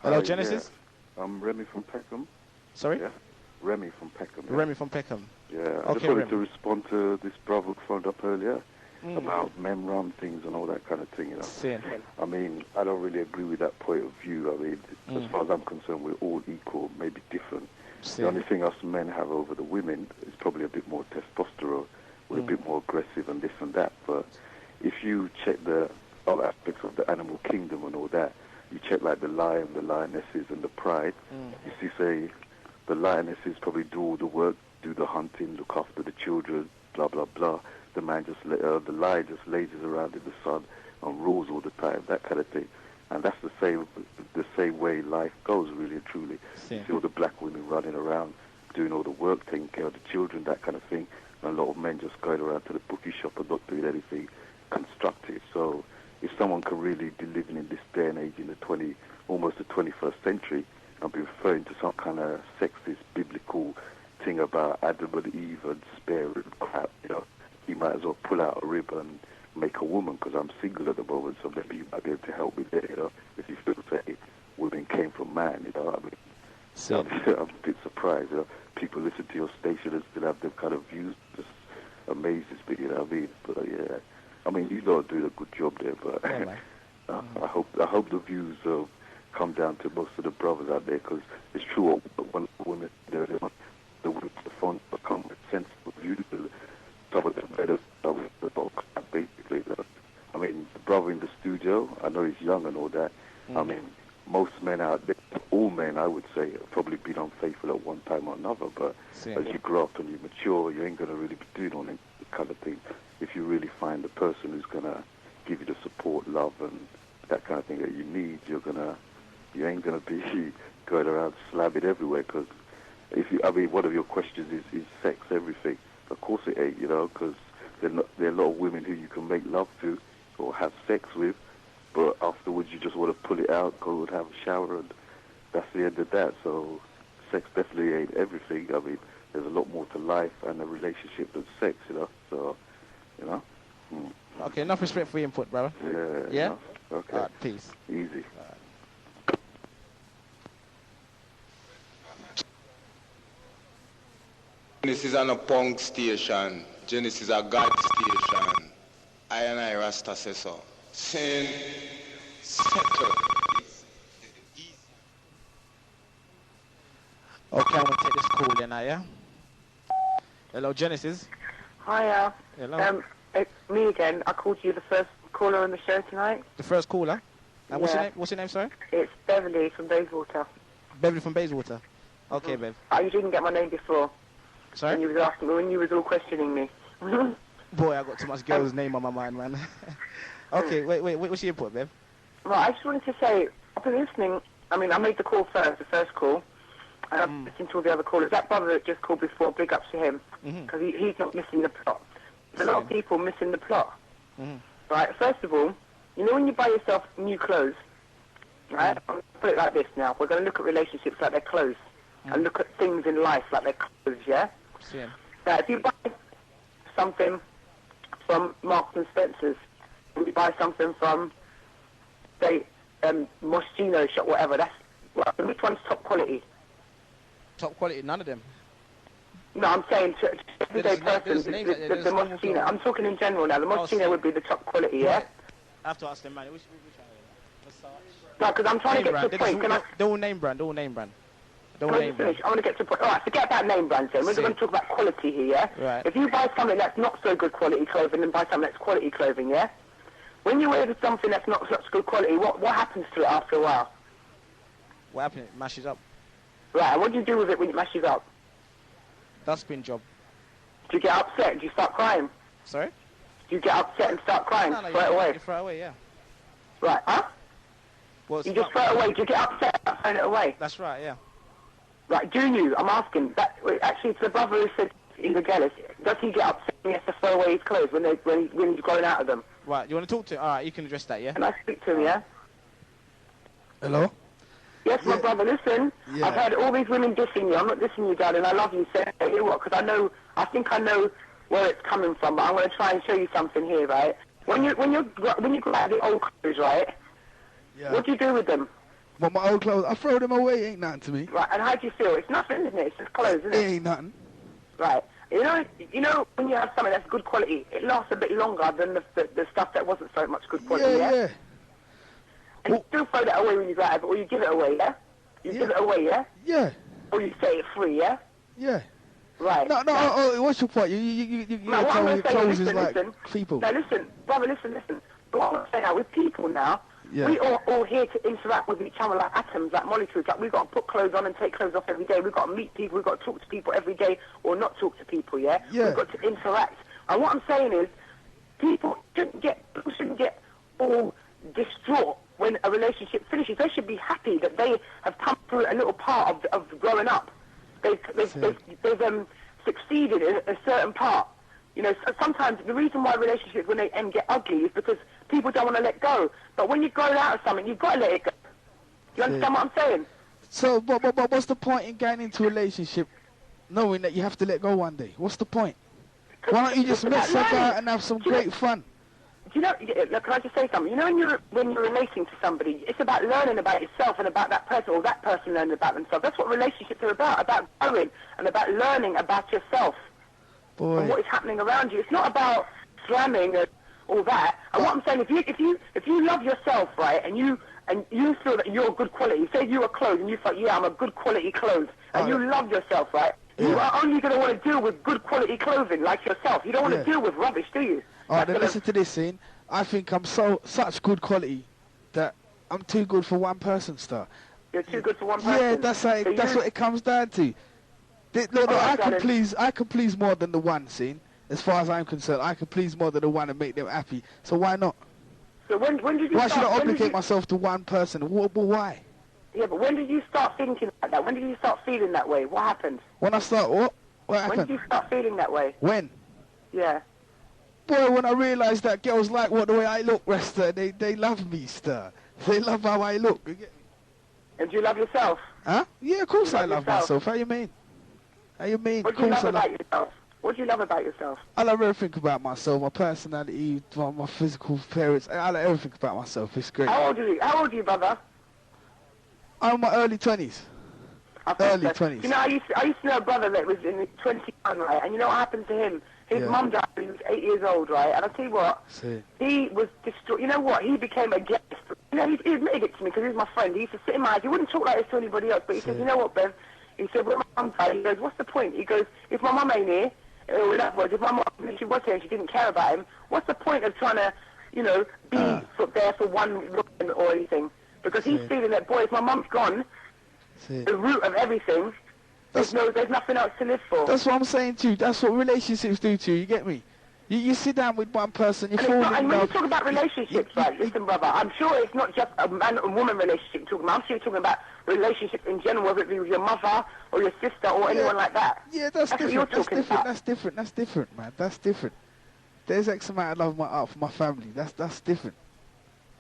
Hello, Genesis? Yeah. I'm Remy from Peckham. Sorry? Yeah. Remy from Peckham. Yeah. Remy from Peckham. Yeah, I Okay, just wanted Remy. to respond to this brother who phoned up earlier Mm. about men run things and all that kind of thing, you know. Sin. I mean, I don't really agree with that point of view. I mean, as Mm. far as I'm concerned, we're all equal, maybe different. Sin. The only thing us men have over the women is probably a bit more testosterone. We're a bit more aggressive and this and that. But if you check the other aspects of the animal kingdom and all that, you check like the lion, the lionesses and the pride, you see, say, the lionesses probably do all the work, do the hunting, look after the children, blah, blah, blah. The man just, the lion just lazes around in the sun and rules all the time, that kind of thing. And that's the same way life goes, really and truly. You see all the black women running around, doing all the work, taking care of the children, that kind of thing. And a lot of men just going around to the bookie shop and not doing anything constructive. So if someone can really be living in this day and age in the almost the 21st century and be referring to some kind of sexist, biblical thing about Adam and Eve and spare and crap, you know, you might as well pull out a rib and make a woman, because I'm single at the moment, so maybe you might be able to help me there, you know, if you still say women came from man, you know, I mean, I'm a bit surprised, you know, people listen to your station and still have them kind of views, just amazes me, you know what I mean, but yeah, I mean, you lot are doing a good job there, but I hope the views come down to most of the brothers out there, because it's true when women, the women, the phone come with sensible views, some of them better, basically. I mean, the brother in the studio, I know he's young and all that. I mean, most men out there, all men, I would say, have probably been unfaithful at one time or another, but as you grow up and you mature, you ain't going to really be doing all that kind of thing if you really find the person who's going to give you the support, love, and that kind of thing that you need. You ain't going to be going around slamming everywhere, because one of your questions is sex everything? Of course it ain't, you know, because there are a lot of women who you can make love to or have sex with, but afterwards you just want to pull it out, go and have a shower, and that's the end of that. So sex definitely ain't everything. I mean, there's a lot more to life and a relationship than sex, you know. So, you know. Okay, enough respect for your input, brother. Yeah. Yeah? Enough. Okay. All right, peace. Easy. Genesis is on a punk station. Genesis is a God station. I and I Rasta say so. Sin, settle. Okay, I'm going to take this call, there now, yeah? Hello, Genesis. Hiya. Hello. It's me again. I called you the first caller on the show tonight. The first caller? And what's Yeah. your name? What's your name, sorry? It's Beverly from Bayswater. Beverly from Bayswater. Okay, Bev. Oh, you didn't get my name before. Sorry? When you was asking me, when you was all questioning me. Boy, I got too much girls' name on my mind, man. Okay, wait, what's your input, Bev? Well, I just wanted to say, I've been listening. I mean, I made the call first, the first call, and I've listened to all the other callers. That brother that just called before, big ups to him, because he's not missing the plot. There's a lot of people missing the plot. Right, first of all, you know when you buy yourself new clothes, right? I'm going to put it like this now. We're going to look at relationships like they're clothes, and look at things in life like they're clothes, yeah? Yeah. Now, if you buy something from Marks and Spencer's, you buy something from, say, Moschino shop, whatever, which one's top quality? Top quality, none of them. No, I'm saying to everyday person, the Moschino. I'm talking in general now. The Moschino would be the top quality, yeah? I have to ask them, man. Which no, because I'm trying to get to the point. They're all name brand, all name brand. Can I just finish? I want to get to the point. All right, forget about name brands then. We're going to talk about quality here, yeah? Right. If you buy something that's not so good quality clothing and buy something that's quality clothing, yeah? When you wear something that's not such good quality, what happens to it after a while? What happens? It mashes up. Right, and what do you do with it when it mashes up? Dustbin job. Do you get upset? Do you start crying? Sorry? Do you get upset and start crying? No, throw it away? You throw it away, yeah. Right, huh? Well, you just throw it away. Do you get upset and throw it away? That's right, yeah. Right, do you? I'm asking. Actually, it's the brother who said he's a gallis. Does he get upset when he has to throw away his clothes when he's growing out of them? Right, you want to talk to him? All right, you can address that, yeah? Can I speak to him, yeah? Hello? Yes, my brother, listen. Yeah. I've heard all these women dissing you. I'm not dissing you, darling. I love you. So, you know what? Because I think I know where it's coming from, but I'm going to try and show you something here, right? When you go out of the old clothes, right? Yeah. What do you do with them? Well, my old clothes, I throw them away. Ain't nothing to me. Right, and how do you feel? It's nothing, isn't it? It's just clothes, isn't it? It ain't nothing. Right. You know, when you have something that's good quality, it lasts a bit longer than the stuff that wasn't so much good quality, yeah? And you still throw that away when you go out of it, or you give it away, yeah? You give it away, yeah? Yeah. Or you say it free, yeah? Yeah. Right. No, what's your point? You no, what tell I'm me saying, clothes is listen, like listen. people. No, listen, brother, listen. But what I'm saying now, with people now, Yeah. we all here to interact with each other like atoms, like molecules. Like we've got to put clothes on and take clothes off every day. We've got to meet people. We've got to talk to people every day or not talk to people, yeah? Yeah. We've got to interact. And what I'm saying is, people shouldn't get all distraught when a relationship finishes. They should be happy that they have come through a little part of growing up. They've succeeded in a certain part. You know, sometimes the reason why relationships, when they end, get ugly is because people don't want to let go. But when you grow out of something, you've got to let it go. You understand what I'm saying? So, but what's the point in getting into a relationship knowing that you have to let go one day? What's the point? Why don't you just mess about and have some great fun? Do you know, look, can I just say something? You know, when you're relating to somebody, it's about learning about yourself and about that person, or that person learning about themselves. That's what relationships are about growing and about learning about yourself. Boy. And what is happening around you. It's not about slamming and all that. And what I'm saying, if you love yourself, right, and you feel that you're good quality, say you are clothes and you feel, yeah, I'm a good quality clothes, and you love yourself, right, you are only going to want to deal with good quality clothing like yourself. You don't want to deal with rubbish, do you? All right, then listen to this, scene. I think I'm such good quality that I'm too good for one person, star. You're too good for one person? Yeah, that's what it comes down to. Look, I can please more than the one, scene. As far as I'm concerned, I can please more than the one and make them happy. So why not? So when did you Why start, should I obligate myself to one person? Why? Yeah, but when did you start thinking like that? When did you start feeling that way? What happened? When I start what? What happened? When did you start feeling that way? When? Yeah. Boy, when I realised that girls like the way I look, Resta, they love me, star. They love how I look. You get me? And do you love yourself? Huh? Yeah, of course I love myself. How you mean? How you mean? What do you love about yourself? What do you love about yourself? I love everything about myself, my personality, my physical appearance. I love everything about myself. It's great. How old are you? How old are you, brother? I'm in my early 20s. Early 20s. You know, I used to know a brother that was in 21, right? And you know what happened to him? His mum died when he was 8 years old, right? And I'll tell you what, he was destroyed. You know what? He became a guest. You know, he admitted it to me because he was my friend. He used to sit in my house. He wouldn't talk like this to anybody else, but he said, you know what, Bev? He said, when my mum died, he goes, what's the point? He goes, if my mum ain't here, in other words, if my mum, if she was here and she didn't care about him, what's the point of trying to, you know, be there for one woman or anything? Because he's feeling that, boy, if my mum's gone, the root of everything, there's nothing else to live for. That's what I'm saying to you. That's what relationships do to you. You get me? You sit down with one person, you fall in love. And when you talk about relationships, right, listen, brother, I'm sure it's not just a man and woman relationship you're talking about. I'm sure you're talking about relationships in general, whether it be with your mother or your sister or anyone like that. Yeah, that's different. What you're talking about. That's different, man. That's different. There's X amount of love in my heart for my family. That's different.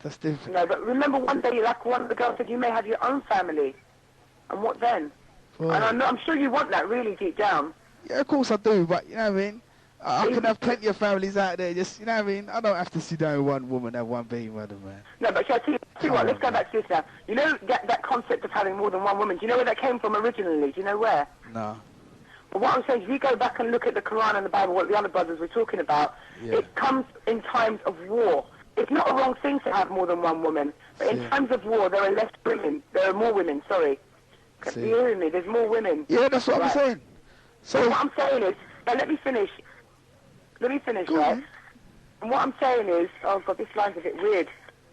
That's different. No, but remember one day, like one of the girls said, you may have your own family. And what then? Well, and I'm sure you want that really deep down. Yeah, of course I do, but you know what I mean? I can have plenty of families out there, just, you know what I mean? I don't have to sit down with one woman, have one baby mother, man. No, but shall I tell you what, let's go back to this now. You know that concept of having more than one woman, do you know where that came from originally? Do you know where? No. But what I'm saying is, if you go back and look at the Quran and the Bible, what the other brothers were talking about, it comes in times of war. It's not a wrong thing to have more than one woman, but in times of war, there are less women. There are more women, sorry. Are you hearing me? There's more women. Yeah, that's what I'm saying. So what I'm saying is, now let me finish. Right? And what I'm saying is, oh God, this line's a bit weird.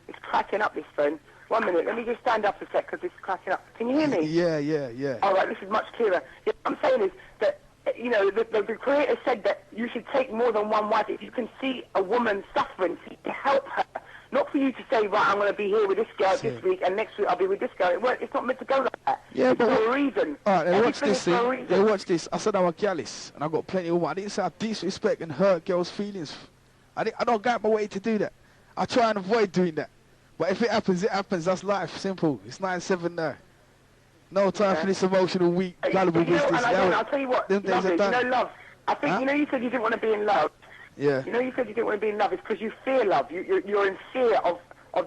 It's cracking up, this phone. 1 minute, let me just stand up a sec, because it's cracking up. Can you hear me? Yeah. All right, this is much clearer. Yeah, what I'm saying is that, you know, the Creator said that you should take more than one wife. If you can see a woman suffering, to help her. Not for you to say, right, I'm going to be here with this girl this week, and next week I'll be with this girl. It's not meant to go like that. Yeah, but for a reason. All right, they watch this thing. They watch this. I said I'm a gallis, and I got plenty of women. I didn't say I disrespect and hurt girls' feelings. I don't go out my way to do that. I try and avoid doing that. But if it happens, it happens. That's life. Simple. It's 9/7 now. No time for this emotional, weak, gullible business. And I'll tell you what, love is, you know, love. I think, you know, you said you didn't want to be in love. Yeah. You know, you said you didn't want to be in love. It's because you fear love. You're in fear of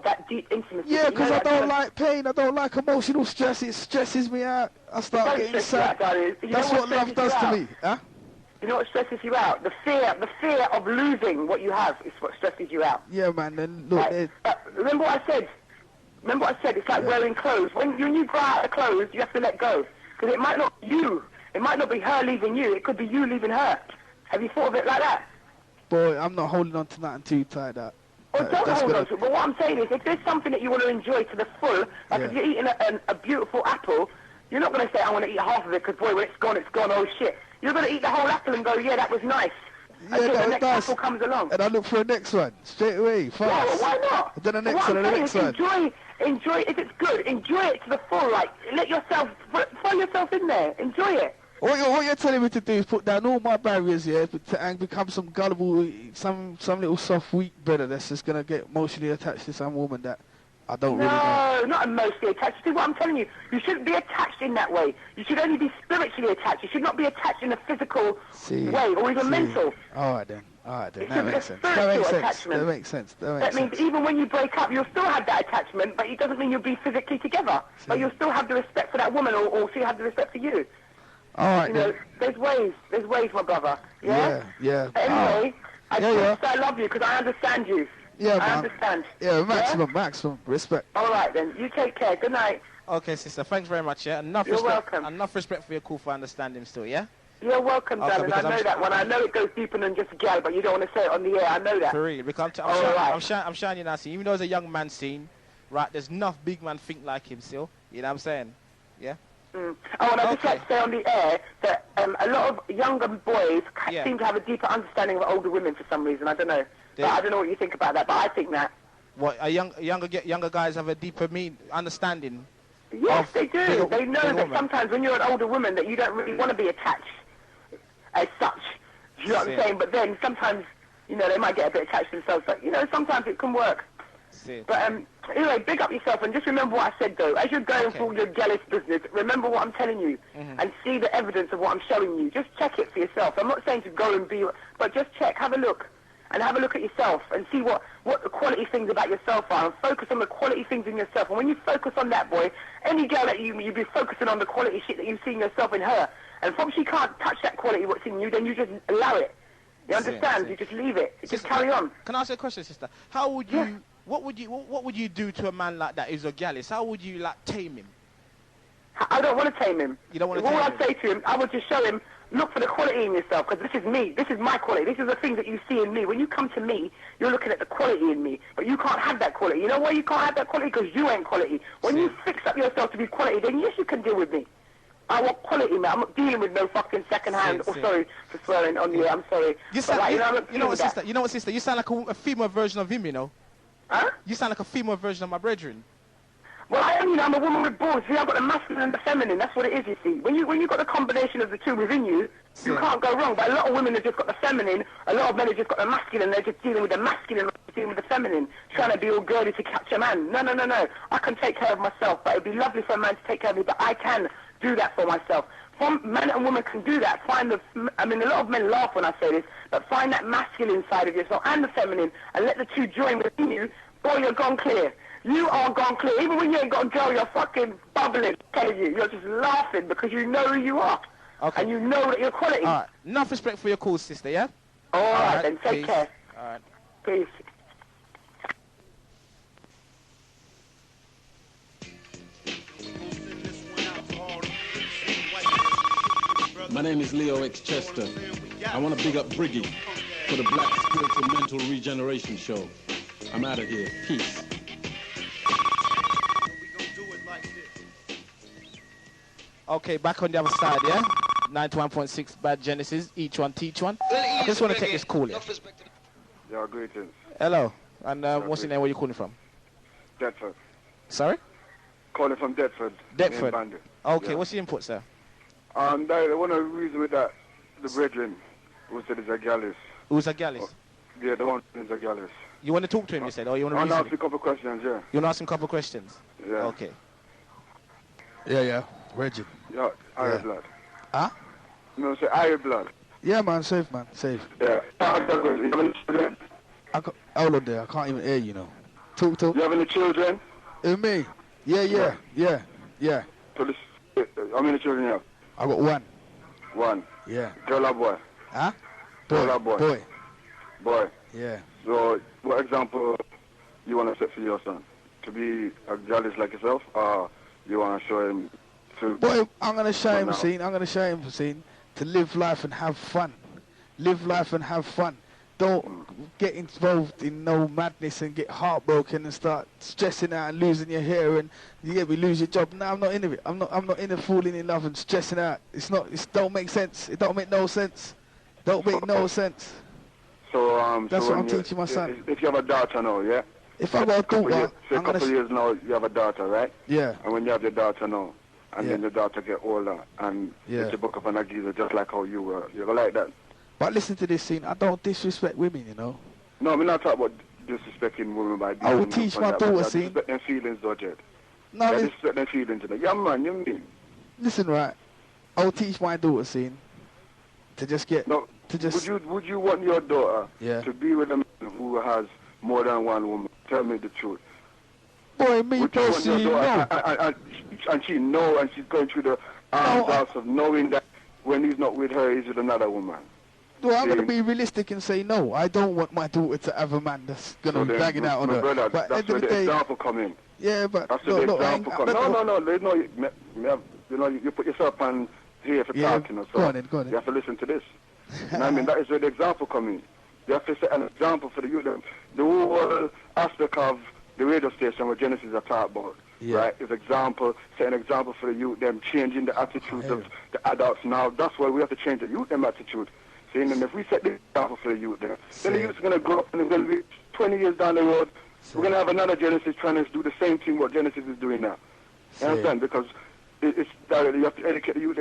that deep intimacy. Yeah, because I don't like pain. I don't like emotional stress. It stresses me out. I start getting sad. That's what love does to me. Huh? You know what stresses you out? The fear of losing what you have is what stresses you out. Yeah, man. Then look. Right. Remember what I said? It's like wearing clothes. When you grow out of clothes, you have to let go. Because it might not be you. It might not be her leaving you. It could be you leaving her. Have you thought of it like that? Boy, I'm not holding on to nothing too tight. That. Well, don't hold on to it. But what I'm saying is, if there's something that you want to enjoy to the full, like if you're eating a beautiful apple, you're not going to say, I want to eat half of it because, boy, when it's gone, oh shit. You're going to eat the whole apple and go, yeah, that was nice. Yeah, until the next apple comes along. And I look for the next one straight away, fast. Yeah, well, why not? And then the next one, and the next one. Enjoy, if it's good, enjoy it to the full. Like, let yourself, throw yourself in there. Enjoy it. What you're telling me to do is put down all my barriers here and become some gullible, some little soft, weak brother that's just going to get emotionally attached to some woman that I don't really know. No, not emotionally attached. See what I'm telling you? You shouldn't be attached in that way. You should only be spiritually attached. You should not be attached in a physical way or even mental. All right then. That makes sense. That means even when you break up, you'll still have that attachment, but it doesn't mean you'll be physically together. But you'll still have the respect for that woman, or she'll have the respect for you. All right, you know, there's ways, my brother. Yeah. But anyway, I love you because I understand you. Yeah, I understand. Yeah, maximum respect. All right then, you take care. Good night. Okay, sister. Thanks very much. Yeah, You're welcome. Enough respect for your call for understanding still. Yeah. You're welcome, darling. I know that one. I know it goes deeper than just a gal, but you don't want to say it on the air. I know that. For real, because I'm shining now. Even though it's a young man scene, right? There's enough big man think like him still. You know what I'm saying? Yeah. Oh, and I just like to say on the air that a lot of younger boys seem to have a deeper understanding of older women for some reason. I don't know. But I don't know what you think about that, but I think that. What, younger guys have a deeper understanding? Yes, they do. They know that sometimes when you're an older woman that you don't really want to be attached as such. You know what I'm saying? But then sometimes, you know, they might get a bit attached themselves. But, you know, sometimes it can work. But anyway, big up yourself and just remember what I said though. As you're going through your gallis business, remember what I'm telling you and see the evidence of what I'm showing you. Just check it for yourself. I'm not saying to go and be, but just check, have a look. And have a look at yourself and see what the quality things about yourself are and focus on the quality things in yourself. And when you focus on that, boy, any girl that you be focusing on the quality shit that you see in yourself in her. And if she can't touch that quality what's in you, then you just allow it. You understand? You just leave it. You just carry on. Can I ask you a question, sister? How would you... What would you do to a man like that who's a gallis? How would you like tame him? I don't want to tame him. You don't want to All tame I'd him? say to him, I would just show him, look for the quality in yourself, because this is me. This is my quality. This is the things that you see in me. When you come to me, you're looking at the quality in me, but you can't have that quality. You know why you can't have that quality? Because you ain't quality. When you fix up yourself to be quality, then yes, you can deal with me. I want quality, man. I'm not dealing with no fucking second-hand. Sorry for swearing on you. I'm sorry. You sound, like, you know what, sister? You know what, sister? You sound like a female version of him, you know. Huh? You sound like a female version of my brethren. Well, I am, you know, I'm a woman with balls. See, I've got the masculine and the feminine. That's what it is, you see. When you got the combination of the two within you, you can't go wrong. But a lot of women have just got the feminine. A lot of men have just got the masculine. They're just dealing with the masculine, dealing with the feminine, trying to be all girly to catch a man. No. I can take care of myself, but it'd be lovely for a man to take care of me, but I can do that for myself. Men and women can do that. A lot of men laugh when I say this, but find that masculine side of yourself and the feminine, and let the two join within you. Boy, you're gone clear. You are gone clear. Even when you ain't got a girl, you're fucking bubbling. I'm telling you, you're just laughing because you know who you are. Okay. And you know that you're quality. All right. Enough respect for your call, sister, yeah? All right, then. Take care. All right. Peace. My name is Leo X. Chester. I want to big up Briggy for the Black Spiritual Mental Regeneration Show. I'm out of here. Peace. Okay, back on the other side, yeah? 91.6 Bad Genesis, each one teach one. I just want to take this call here. Yeah, greetings. Hello, and what's your name? Where you calling from? Deptford. Sorry? Calling from Deptford. Deptford. Okay, Yeah. what's your input, sir? The one of the reason with that, the brethren who said it's a gallis. Who's a gallis? Yeah, the one is a gallis. You want to talk to him, you said, or you want to I reason want to him? ask you a couple of questions, yeah. You want to ask him a couple of questions? Yeah. Okay. Yeah. Reggie. Yeah, Irish blood. Huh? No, say Irish blood. Yeah, man. Safe, man. Safe. Yeah. You have any children? Hold on there. I can't even hear you, know. Talk. You have any children? Me? Yeah. Police. How many children you have? I got one. One. Yeah. Girl or boy? Huh? Girl or boy? Boy. Yeah. So, what example you want to set for your son? To be a gallis like yourself, or you want to show him to... Boy, I'm going to show him, now. scene. I'm going to show him, scene, to live life and have fun. Live life and have fun. Don't get involved in no madness and get heartbroken and start stressing out and losing your hair and we lose your job. No, I'm not into it. I'm not into falling in love and stressing out. It don't make sense. It don't make no sense. Don't make no sense. So that's so what I'm teaching my son. If you have a daughter now, yeah? If I got a daughter, say a couple of years now, you have a daughter, right? Yeah. And when you have your daughter now, and then the daughter get older, and it's a book of an geezer, just like how you were, you go like that. But listen to this scene. I don't disrespect women, you know. No, we're not talking about disrespecting women by I will teach my daughter, see. Disrespect their feelings, though, Jed. No, disrespect their feelings, you know. Yeah, man, you mean. Listen, right. I'll teach my daughter, scene, to just get... No, Would you want your daughter to be with a man who has more than one woman? Tell me the truth. Boy, me personally, no. And she know, and she's going through the arms of knowing that when he's not with her, he's with another woman. Well, I'm going to be realistic and say no. I don't want my daughter to have a man that's going to be banging out on her. Brother, but that's where the example come in. Yeah, but that's where the example come in. No. There's no, you know, you put yourself on here for talking, so go on then. You have to listen to this. You know what I mean? That is where the example come in. You have to set an example for the youth. The whole aspect of the radio station where Genesis are taught about, right? Is set an example for the youth, them changing the attitudes of the adults now. That's why we have to change the youth, them attitude. See, and if we set the example for the youth then the youth's going to grow up and it's going to be 20 years down the road. We're going to have another Genesis trying to do the same thing what Genesis is doing now. You understand? Because it's directly, you have to educate the youth,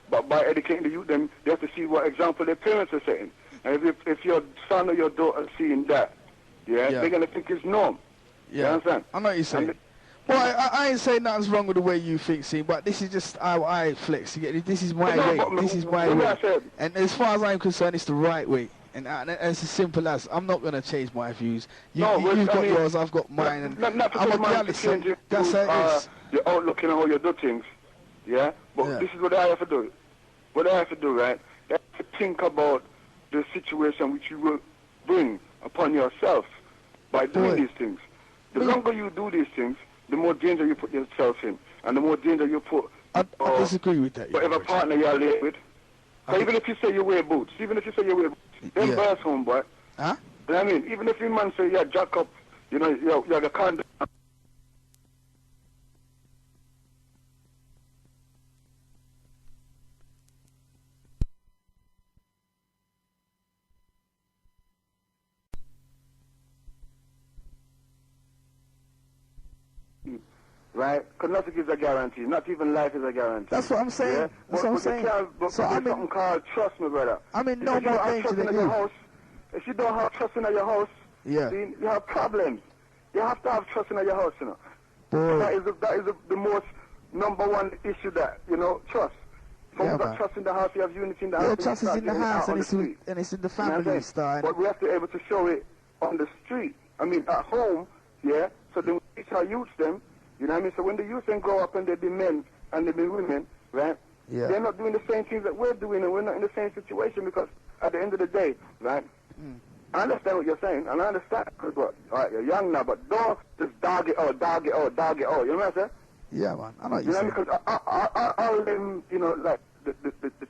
but by educating the youth, they have to see what example their parents are setting. And if your son or your daughter is seeing that, they're going to think it's norm. Yeah. You understand? I know what you're saying. Well, I ain't saying nothing's wrong with the way you think, see, but this is just how I flex. This is my way. This is my way. And as far as I'm concerned, it's the right way. And it's as simple as, I'm not going to change my views. You've got yours, I've got mine. And I'm a realist. That's how it is. Your outlook and how you do things. Yeah? But this is what I have to do. What I have to do, right? I have to think about the situation which you will bring upon yourself by doing these things. The longer you do these things, the more danger you put yourself in, and the more danger you put I disagree with that. Whatever partner you're live with. So even if you say you wear boots, them birds, homeboy. Huh? You know what I mean? Even if your man say, yeah, jack up, you know, you're the condom. Right? Because nothing is a guarantee. Not even life is a guarantee. That's what I'm saying. Yeah? That's what I'm saying. But So there's something called trust, my brother. I'm in no more danger than you. If you don't have trust in your house, yeah, then you have problems. You have to have trust in your house, you know. Boy. That is the most number one issue that, you know, trust. From Yeah, that man. trust in the house, you have unity in the house. Yeah, trust is in the house and it's in the family style. But we have to be able to show it on the street. I mean, at home, yeah. So then we teach our youth them, you know what I mean? So when the youth then grow up and they be men and they be women, right? Yeah. They're not doing the same things that we're doing, and we're not in the same situation because at the end of the day, right? I understand what you're saying, and I understand because what? All right, you're young now, but don't just dog it out. You know what I'm saying? Yeah, man. I know what You you're know, saying. because all them, you know, like the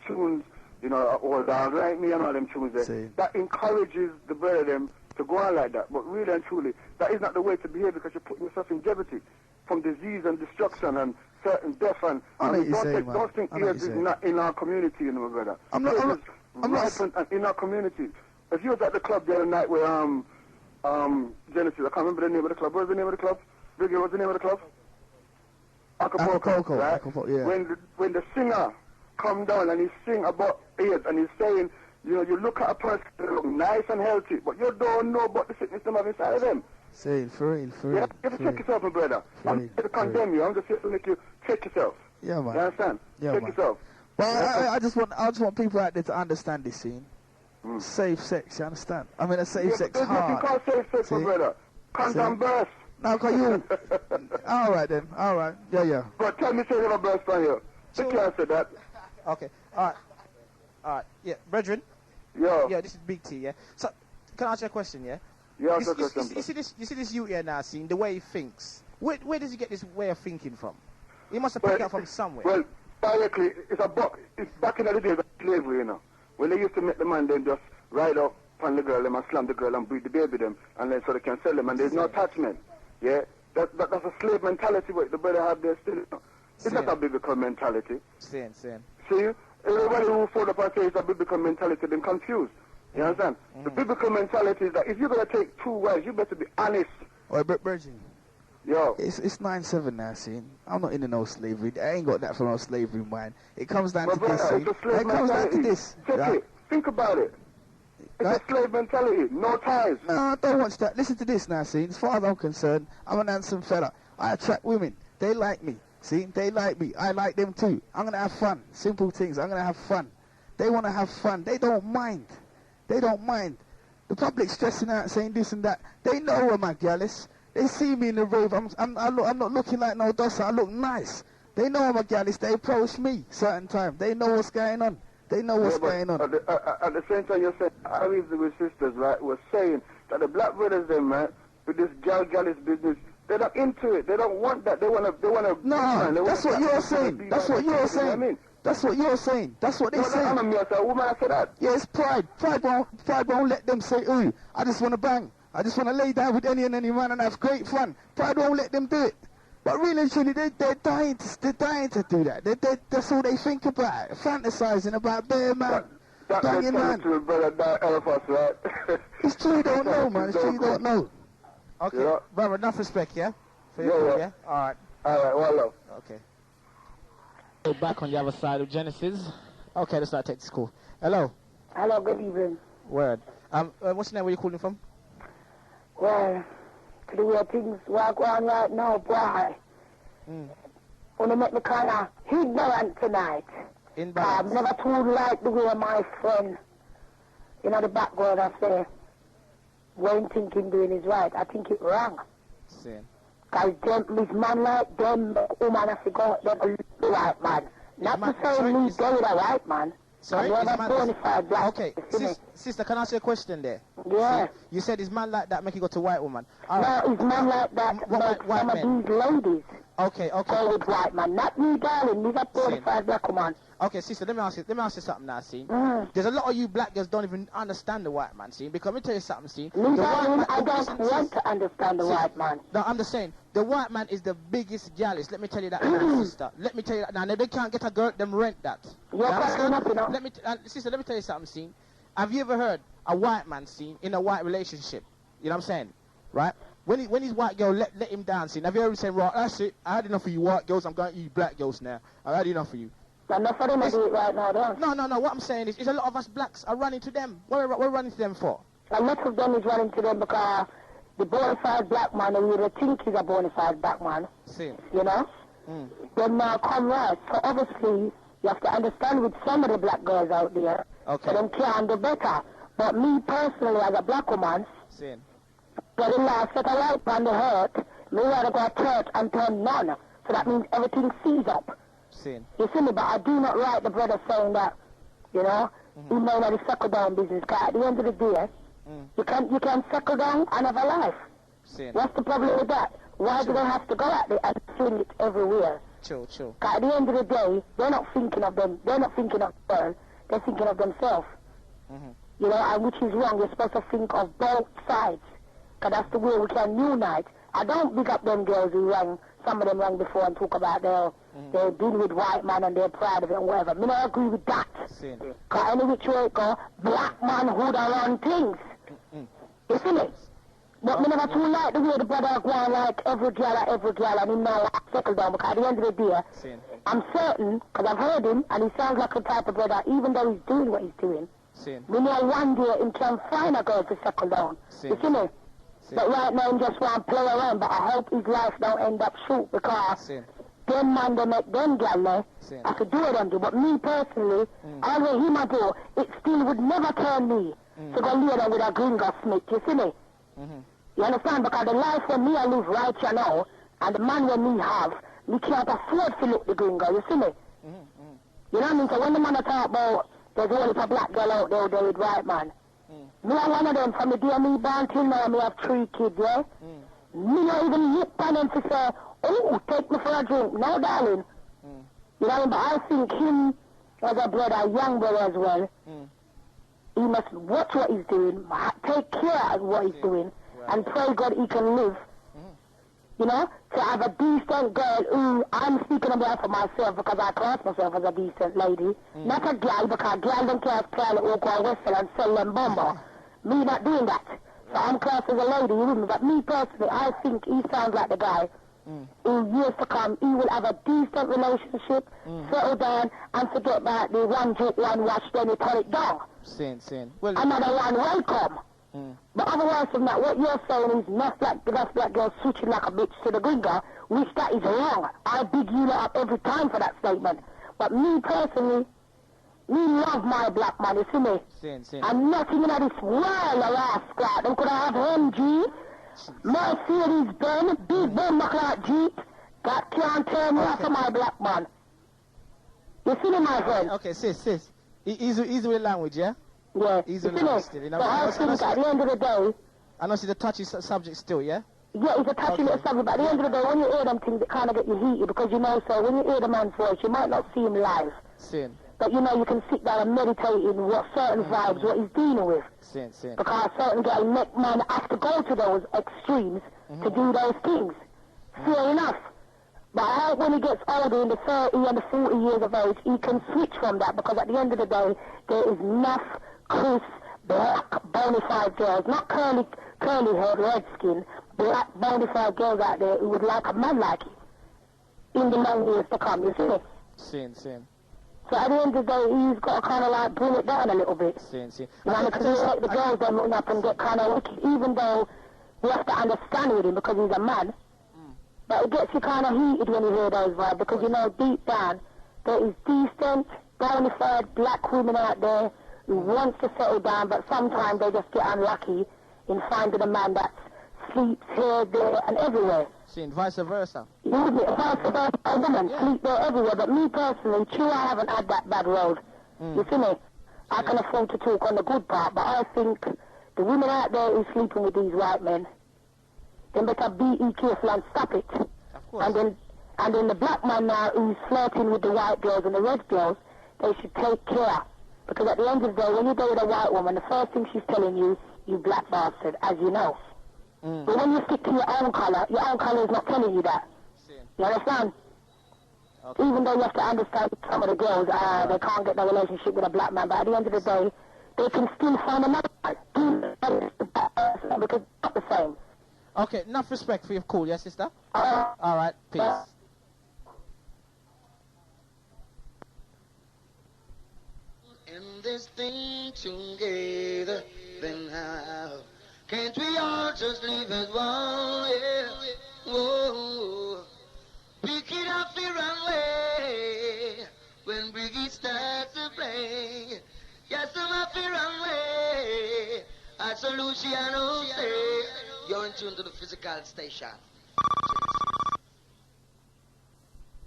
tunes, you know, or dogs like me and all them tunes there, that encourages the brother them to go on like that. But really and truly, that is not the way to behave because you're putting yourself in jeopardy from disease and destruction and certain death and don't think AIDS is not in our community, you know, my brother. I'm not in our community. If you was at the club the other night with Genesis, I can't remember the name of the club. What was the name of the club? Briggy, what's the name of the club? Acapulco, right? Yeah. When the singer come down and he sing about AIDS and he's saying, you know, you look at a person that look nice and healthy, but you don't know about the sickness they have inside of them. Saying for real. You have to check yourself, my brother. I'm not here to condemn you. I'm just here to make you check yourself. Yeah, man. You understand? Yeah, check man. yourself. Well, I just want people out there to understand this scene. Safe sex, you understand? I mean, a safe sex there's nothing hard. called safe sex, my brother. Condom burst. No, cause you. All right then. All right. Yeah. But tell me, say you have a burst from you. You can't say that. Okay. All right. Yeah, brethren. Yo. Yeah, this is Big T. Yeah. So, can I ask you a question? Yeah. Yeah. You see this youth here now, seeing the way he thinks. Where does he get this way of thinking from? He must have picked it up from somewhere. Well, directly, it's back in the days of slavery, you know. When they used to make the man then just ride up on the girl and slam the girl and breed the baby them, and then so they can sell them, and there's no attachment. Yeah, that's a slave mentality. What the brother have there still. You know? It's not a biblical mentality. Saying. See, everybody who fall up and say it's a biblical mentality, then confused. You understand? The biblical mentality is that if you're gonna take two wives, you better be honest. Oh, Virgin. Yo. It's 9/7 now, see. I'm not into no slavery. I ain't got that from no slavery, man. It comes down to this, see. It comes down to this. Check it. Think about it. It's a slave mentality. No ties. No, I don't watch that. Listen to this now, see. As far as I'm concerned, I'm an handsome fella. I attract women. They like me. See? They like me. I like them too. I'm going to have fun. Simple things. I'm going to have fun. They want to have fun. They don't mind. The public stressing out, saying this and that. They know I'm a gallis. They see me in the rave. I'm not looking like no dosser. I look nice. They know I'm a gallis. They approach me certain time. They know what's going on. At the same time, you're saying, I reason with sisters, right, was saying that the black brothers, them, man, with this gallis business, they're not into it. They don't want that. They want to. No, that's what you're saying. That's what you're saying. I mean, that's what you're saying. That's what they're saying. I'm a woman. I said that. Yeah, it's pride. Pride won't let them say, "Ooh, I just want to bang. I just want to lay down with any and any man and have great fun." Pride won't let them do it. But really and truly, they're dying to do that. That's all they think about, fantasizing about bare man, banging man. Right? It's true, you don't know, man. It's true, you don't know. Okay, yeah. Brother, enough respect, yeah? For your yeah? All right. Well, love. Okay. So back on the other side of Genesis. Okay, let's start take this call. Hello. Hello, good evening. Word. What's your name? Where you calling from? Well, to the way things work on right now, boy. Wanna make me kind of ignorant tonight. I've never told like the way my friend, you know, the background I say, when thinking doing is right, I think it wrong. Because this man like them, woman have to go out there and the right man. Not to say me go with a right man. Sorry? Okay, sister, can I ask you a question there? Yeah. See, you said is man like that make you go to white woman? No, is man like that make some of these ladies Okay. Go with white man. Not me, darling. Me's a 45 black woman. Okay, sister, let me ask you something now, see. There's a lot of you black girls don't even understand the white man, see. Because let me tell you something, see. Me, darling, I don't want to understand the white man. No, I'm just saying, the white man is the biggest gallis. Let me tell you that now, sister. Let me tell you that now. They can't get a girl, them rent that. Sister, let me tell you something, see. Have you ever heard a white man, see, in a white relationship? You know what I'm saying? Right? When his white girl let him down, see. Have you ever said, right, that's it. I had enough of you white girls. I'm going to you black girls now. I had enough of you. But not for them to do it right now, don't. No. What I'm saying is a lot of us blacks are running to them. What we're running to them for? A lot of them is running to them because the bona fide black man, and you think he's a bona fide black man. See. You know? Then now come right. So obviously, you have to understand with some of the black girls out there, so them can do better. But me personally, as a black woman, getting last set a light on the hurt, me rather go to church and turn none. So that means everything sees up. You see me, but I do not like the brother saying that, you know, he may not settle down business. Because at the end of the day, you can settle down and have a life. What's the problem with that? Why do they have to go out there and swing it everywhere? True. At the end of the day, they're not thinking of them. They're not thinking of the world. They're thinking of themselves. You know, and which is wrong. You're supposed to think of both sides. Because that's the way we can unite. I don't big up them girls who rang. Some of them rang before and talk about they're dealing with white man and they're proud of it and whatever. Me don't agree with that. Because any which way it go, black man who don't run things. You see me? But me never too like the way the brother go on like every girl and he now settle down. Because at the end of the day, I'm certain, because I've heard him, and he sounds like a type of brother, even though he's doing what he's doing. We know one day he can find a girl to settle down. You see me? But right now he just want to play around, but I hope his life don't end up short because them man they make them gal I could do it them do. But me personally, I will him a do, it still would never turn me to go lay down with a gringo smith, you see me? You understand? Because the life when me I live right you know, and the man when me have, me can't afford to look the gringo, you see me? You know what I mean? So when the man talk about there's only a black girl out there with white man, me are one of them from the day me born till now, me have 3 kids, yeah? Me not even look on them to say, oh, take me for a drink. No, darling. You know, but I think him as a brother, a young brother as well, he must watch what he's doing, take care of what he's doing, and pray God he can live. You know, to have a decent girl who, I'm speaking about for myself because I class myself as a decent lady. Not a girl, because girl don't care if play or go whistle and sell them bomber. Me not doing that. So I'm classed as a lady, you with me. But me personally, I think he sounds like the guy in years to come, he will have a decent relationship, settle down, and forget about the one drink, one wash, then he turn it down. Well, another one will come. But otherwise from that, what you're saying is not black girl switching like a bitch to the gringo, which that is wrong. I big you up every time for that statement. But me personally, me love my black man, you see me? I'm not even at this world of rascal. Them could have MG, Mercedes Benz, big Ben McLeod Jeep. That can't turn me off of my black man. You see me, my friend? Okay, sis. Easy with the language, yeah? Yeah. Easy you know, still, you know? So I think at the end of the day... I know it's a touchy subject still, yeah? Yeah, it's a touchy little subject, but at the end of the day, when you hear them things, it kind of get you heated, because you know, so when you hear the man's voice, you might not see him live. But you know, you can sit down and meditate in what certain vibes, what he's dealing with. Because certain guys make man have to go to those extremes to do those things. Fair enough. But I hope when he gets older, in the 30 and the 40 years of age, he can switch from that, because at the end of the day, there is enough crisp, black, bona fide girls, not curly haired, red skin, black, bona fide girls out there who would like a man like him in the long years to come, you see? So at the end of the day, he's got to kind of like bring it down a little bit. You know, because he let the girls then run up and get kind of wicked, even though we have to understand with him because he's a man. But it gets you kind of heated when you hear those vibes, because you know deep down there is decent, bona fide black women out there who wants to settle down, but sometimes they just get unlucky in finding a man that sleeps here, there, and everywhere. Vice versa. Vice versa, a woman sleep there everywhere, but me personally, true, I haven't had that bad road. You see me? I can afford to talk on the good part, but I think the women out there who sleeping with these white men, they better be careful and stop it. Of course. And then And then the black man now who's flirting with the white girls and the red girls, they should take care. Because at the end of the day, when you go with a white woman, the first thing she's telling you, you black bastard, as you know. But when you stick to your own colour is not telling you that. You understand? Okay. Even though you have to understand some of the girls, they can't get no relationship with a black man, but at the end of the day, they can still find another one. Because it's not the same. Okay, enough respect for your call, yes, sister? Alright, peace. In this thing together, then how can't we all just live as one? Yeah. Whoa. Pick it up the runway when Briggy starts to play. Yes, I'm up the runway. At Luciano say, you're in tune to the physical station.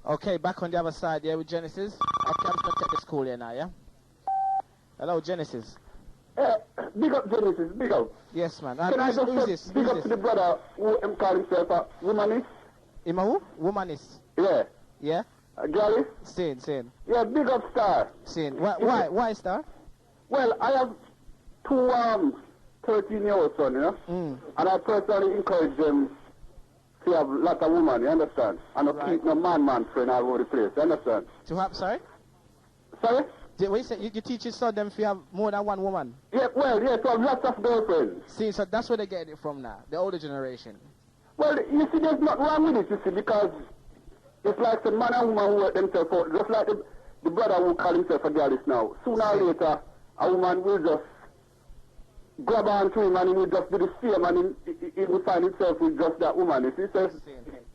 Okay, back on the other side, yeah, with Genesis. Okay, I'm just gonna take this call here now, yeah? Hello, Genesis. Big up, Genesis, big up. Yes, man. Can I just big up to the brother who call himself a womanist? Him a who? Womanist. Yeah. Yeah? Gallis? Same. Yeah, big up, Star. Same. Why, Star? Well, I have two 13-year-old sons, you know? And I personally encourage them to have a lot of women, you understand? And not keep no man friend all over the place, you understand? To have, sorry? Sorry? What you say? You teach your son them if you have more than one woman? Yeah, well, yeah, to have lots of girlfriends. See, so that's where they get it from now, the older generation. Well, you see, there's nothing wrong with it, you see, because it's like the man and woman who work themselves out, just like the brother who call himself a Gallis now. Sooner or later, a woman will just grab on to him and he will just do the same and he will find himself with just that woman. You see, so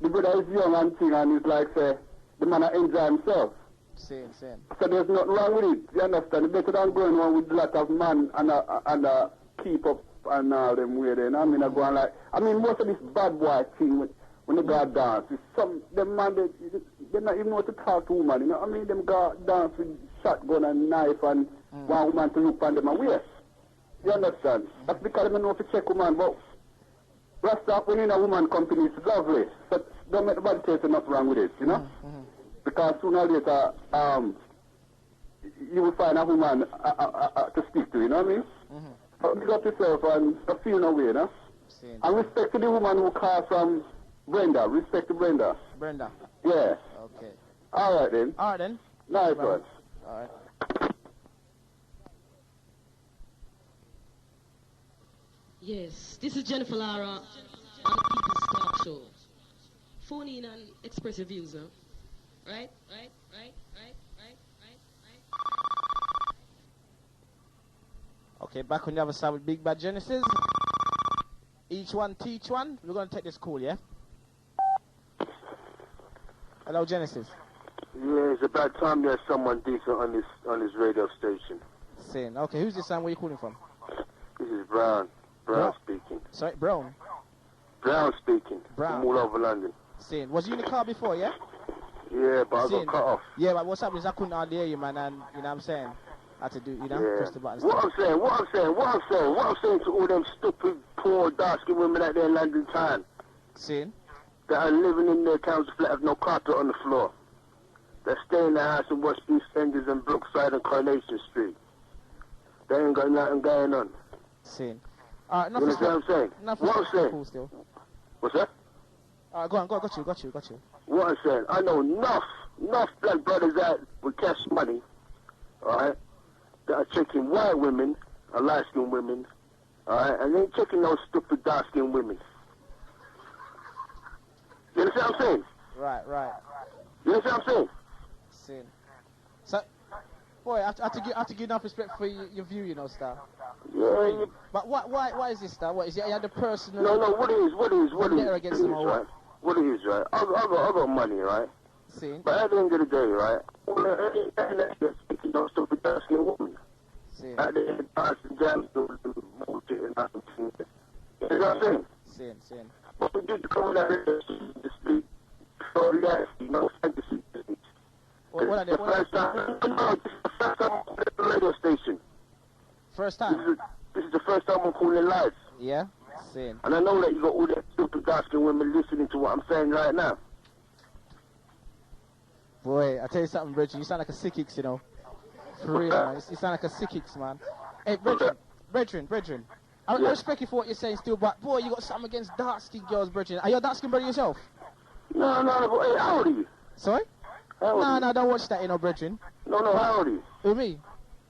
the brother is young and thing and he's like, say, the man enjoy himself. Same. So there's nothing wrong with it, you understand? It's better than going on with a lot of man and keep up and all them way there. I mean, I go on like, I mean, most of this bad boy thing when they go dance, it's some, them man, they not even know how to talk to woman, you know? I mean, them go dance with shotgun and knife and one woman to look on them and wait. You understand? That's because they don't know how to check woman, but Rasta, when in a woman company, it's lovely. But don't make nobody tell you nothing wrong with it, you know? Because sooner or later, you will find a woman to speak to, you know what I mean? So pick up yourself and feel no way, you know? And respect to the woman who called from Brenda. Respect to Brenda. Brenda? Yeah. Okay. All right then. Nice one. All right. Yes, this is Jennifer Lara on the People's Talk Show. Phone in and express your views, huh? Right? Okay, back on the other side with Big Bad Genesis. Each one teach one. We're going to take this call, yeah? Hello, Genesis. Yeah, it's about time there's someone decent on this radio station. Saying, okay, who's this son? Where are you calling from? This is Brown. Brown speaking. Sorry, Brown? Brown speaking. Brown. From all over London. Saying, was you in the car before, yeah? Yeah, but I got cut off. Yeah, but what's up is I couldn't hardly hear you, man, and you know what I'm saying? I had to do, you know, press the buttons. What I'm saying to all them stupid, poor, dark-skinned women out there in London town. Saying? That are living in their council flat have no carpet on the floor. They stay in the house in West East Enders and Brookside and Coronation Street. They ain't got nothing going on. Saying. You understand what I'm saying? What I'm saying? Cool still. What's that? Go on, got you. What I'm saying, I know enough black brothers out with cash money, alright, that are checking white women, or light-skinned women, alright, and they ain't checking those stupid dark-skinned women. You understand what I'm saying? Right. You understand what I'm saying? Saying. So, boy, I have to give enough respect for your view, you know, Star. Yeah. But why is this, Star? What is it? You had the personal... No, what it is, against them or what? What it is, right? I got money, right? See? But at the end of the day, right? That's speaking those stupid dark-skinned women. See? At the end, I and jams to bullshit and nothing. You know what I'm saying? Seeing. But we do come out here to speak for reality, no fantasy business. What are they? No, this is the first time I'm calling the radio station. First time? This is the first time I'm calling live. Yeah? Seeing. And I know that you got all that stupid dark-skinned women listening to what I'm saying right now. Boy, I tell you something, Bridget. You sound like a sickix, you know. For real, man. You sound like a sickix, man. Hey, Brethren. I respect you for what you're saying still, but boy, you got something against dark-skinned girls, Brethren. Are you a dark-skinned brother yourself? No, hey, how old are you? Sorry? No, don't watch that, you know, Brethren. No, how old are you? Who, me?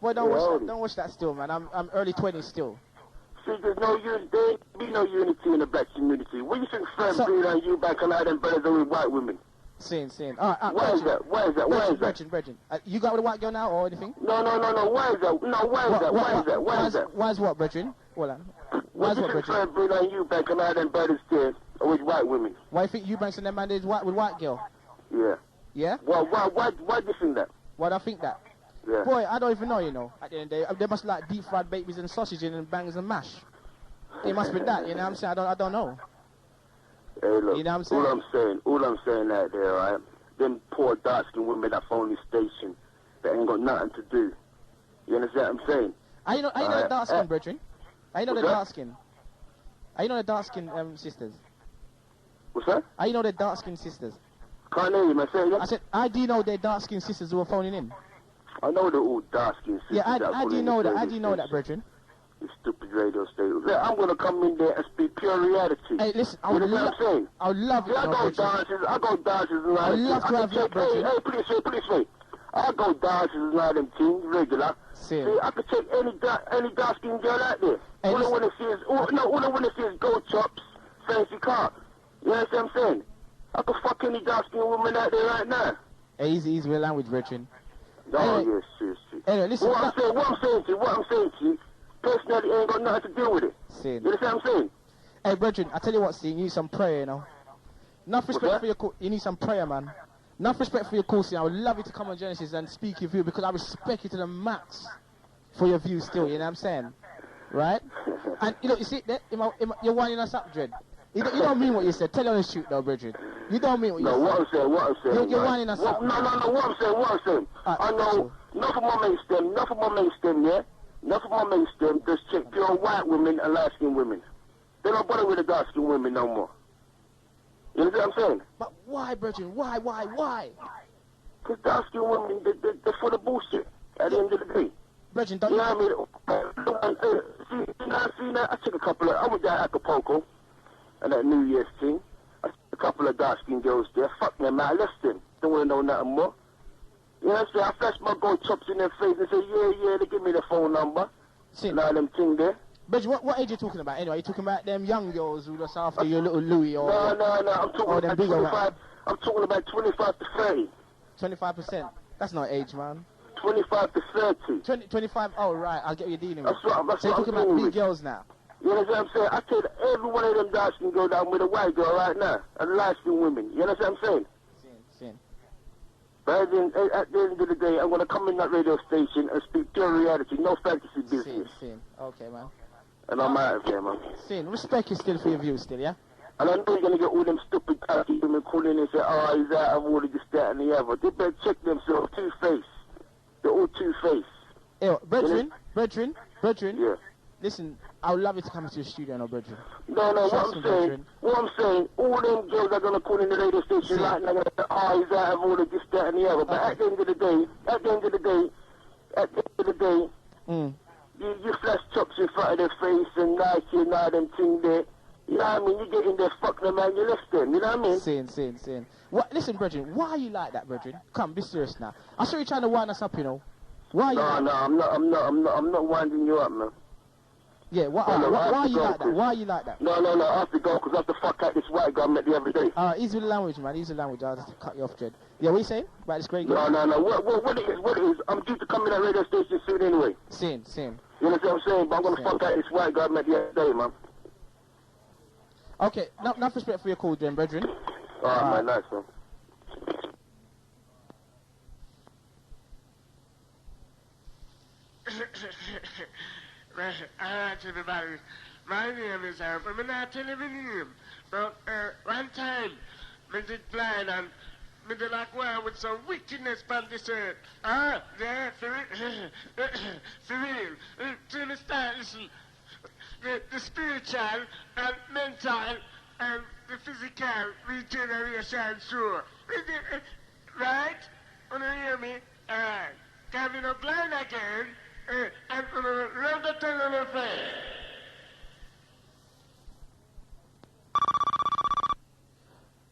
Boy, don't watch that still, man. I'm early 20s still. See, there's no unity, there ain't be no unity in the black community. What do you think friends bring on you back and all them brothers with white women? Sin. All right, Why is that? Brethren. You got with a white girl now or anything? No. Why is that? No, why is that? Why is what, Brethren? Hold on. Why is what, Brethren? Friends bring on you back and all them brothers there with white women? Why you think you banks and them man is white with white girl? Yeah. Yeah? Why do you think that? Why do I think that? Yeah. Boy, I don't even know, you know. At the end of the day, they must like deep fried babies and sausage and bangs and mash. It must be that, you know what I'm saying? I don't know. Hey, look, you know what I'm saying? all I'm saying out there, right? Them poor dark-skinned women that phone the station that ain't got nothing to do. You understand what I'm saying? I know the dark skin, Brethren. I know the dark skin. I know the dark skin sisters. What's that? I know the dark skin sisters. Can't hear you, man. Say again? I said, I do know the dark skin sisters who are phoning in. I know they're all dark-skinned sisters. Yeah, I do know that. I do know that, Brethren. You stupid radio station. Look, I'm gonna come in there and speak pure reality. Hey, listen, I you would know what I'm saying? I would love it. I go dances and all I would love to have you, Brethren. Hey, please wait. I go dances and all them things regular. See, I could take any dark-skinned girl out there. Hey, all I wanna see is gold chops, fancy car. You know what I'm saying? I could fuck any dark-skinned woman out there right now. Hey, easy with language, Brethren. Oh, anyway, yes, seriously. Anyway, listen. What I'm saying to you, personally ain't got nothing to do with it. Sin. You understand what I'm saying? Hey, Brethren, I tell you what, see, you need some prayer, you know. Enough respect for your call. You need some prayer, man. Enough respect for your call, see. I would love you to come on Genesis and speak your view because I respect you to the max for your view still, you know what I'm saying? Right? And, you know, you see, you're winding us up, Dread. You don't mean what you said. Tell you on the shoot, though, Bridget. You don't mean what you said. No, what I'm saying. You're winding us up. No, what I'm saying. I know, enough of my mainstream, yeah? Enough of my mainstream, just check pure white women and light-skinned women. They don't bother with the dark-skinned women no more. You understand what I'm saying? But why, Bridget? Why? Because dark-skinned women, they're full of bullshit at the end of the day. Bridget, don't you know what I mean? See, I took I went down to Acapulco. And that New Year's thing, I see a couple of dark-skinned girls there. Fuck them, man. I left them. Don't want to know nothing more. You know what I'm saying? I flashed my gold chops in their face and said, yeah, they give me the phone number. And all them thing there. But what age are you talking about anyway? Are you talking about them young girls who just after your little Louis or... No. I'm talking about 25. I'm talking about 25 to 30. 25%? That's not age, man. 25 to 30. 25? Oh, right. I'll get what you're dealing with. That's what so you're talking about big girls now? You know what I'm saying? I tell every one of them dark-skinned go down with a white girl right now. And light-skinned women. You know what I'm saying? Sin. But at the end of the day, I'm going to come in that radio station and speak pure reality. No fantasy business. Sin. Okay, man. And I'm out of here, man. Sin. Respect you still for your views still, yeah? And I know you're going to get all them stupid dark-skinned women calling and say, oh, he's out of order, this, that, and the other. They better check themselves. Two-faced. They're all two-faced. Hey, Brethren. Yeah. Listen, I would love you to come into the studio now, Brethren. No, what I'm saying, all them girls are going to call in the radio station right now, and say, oh, he's out of order, this, that, and the other. But at the end of the day, you flash chops in front of their face and Nike and all them things there. You know what I mean? You get in there, fuck them, man, you left them. You know what I mean? Sin. What? Listen, Brethren, why are you like that, Brethren? Come, be serious now. I saw you trying to wind us up, you know. Why are you like that? I'm not winding you up, man. Yeah, why are you like that? Why are you like that? No, I have to go because I have to fuck out this white guy I met the other day. Easy with the language, man. Easy with the language. I'll just cut you off, Jed. Yeah, what are you saying about this great guy? No. What it is, I'm due to come in that radio station soon anyway. Same. You know what I'm saying? But I'm going to fuck out this white guy I met the other day, man. Okay, enough respect for your call, then, Brethren. Alright, man, nice, man. Alright, everybody. My name is Eric. I'm not telling you my name. But one time, I did blind and I did like one with some wickedness on this earth. Yeah, for real. To understand, listen, the spiritual and mental and the physical regeneration show. Right? Wanna hear me? Alright. Can you not blind again? And love the tongue on the face.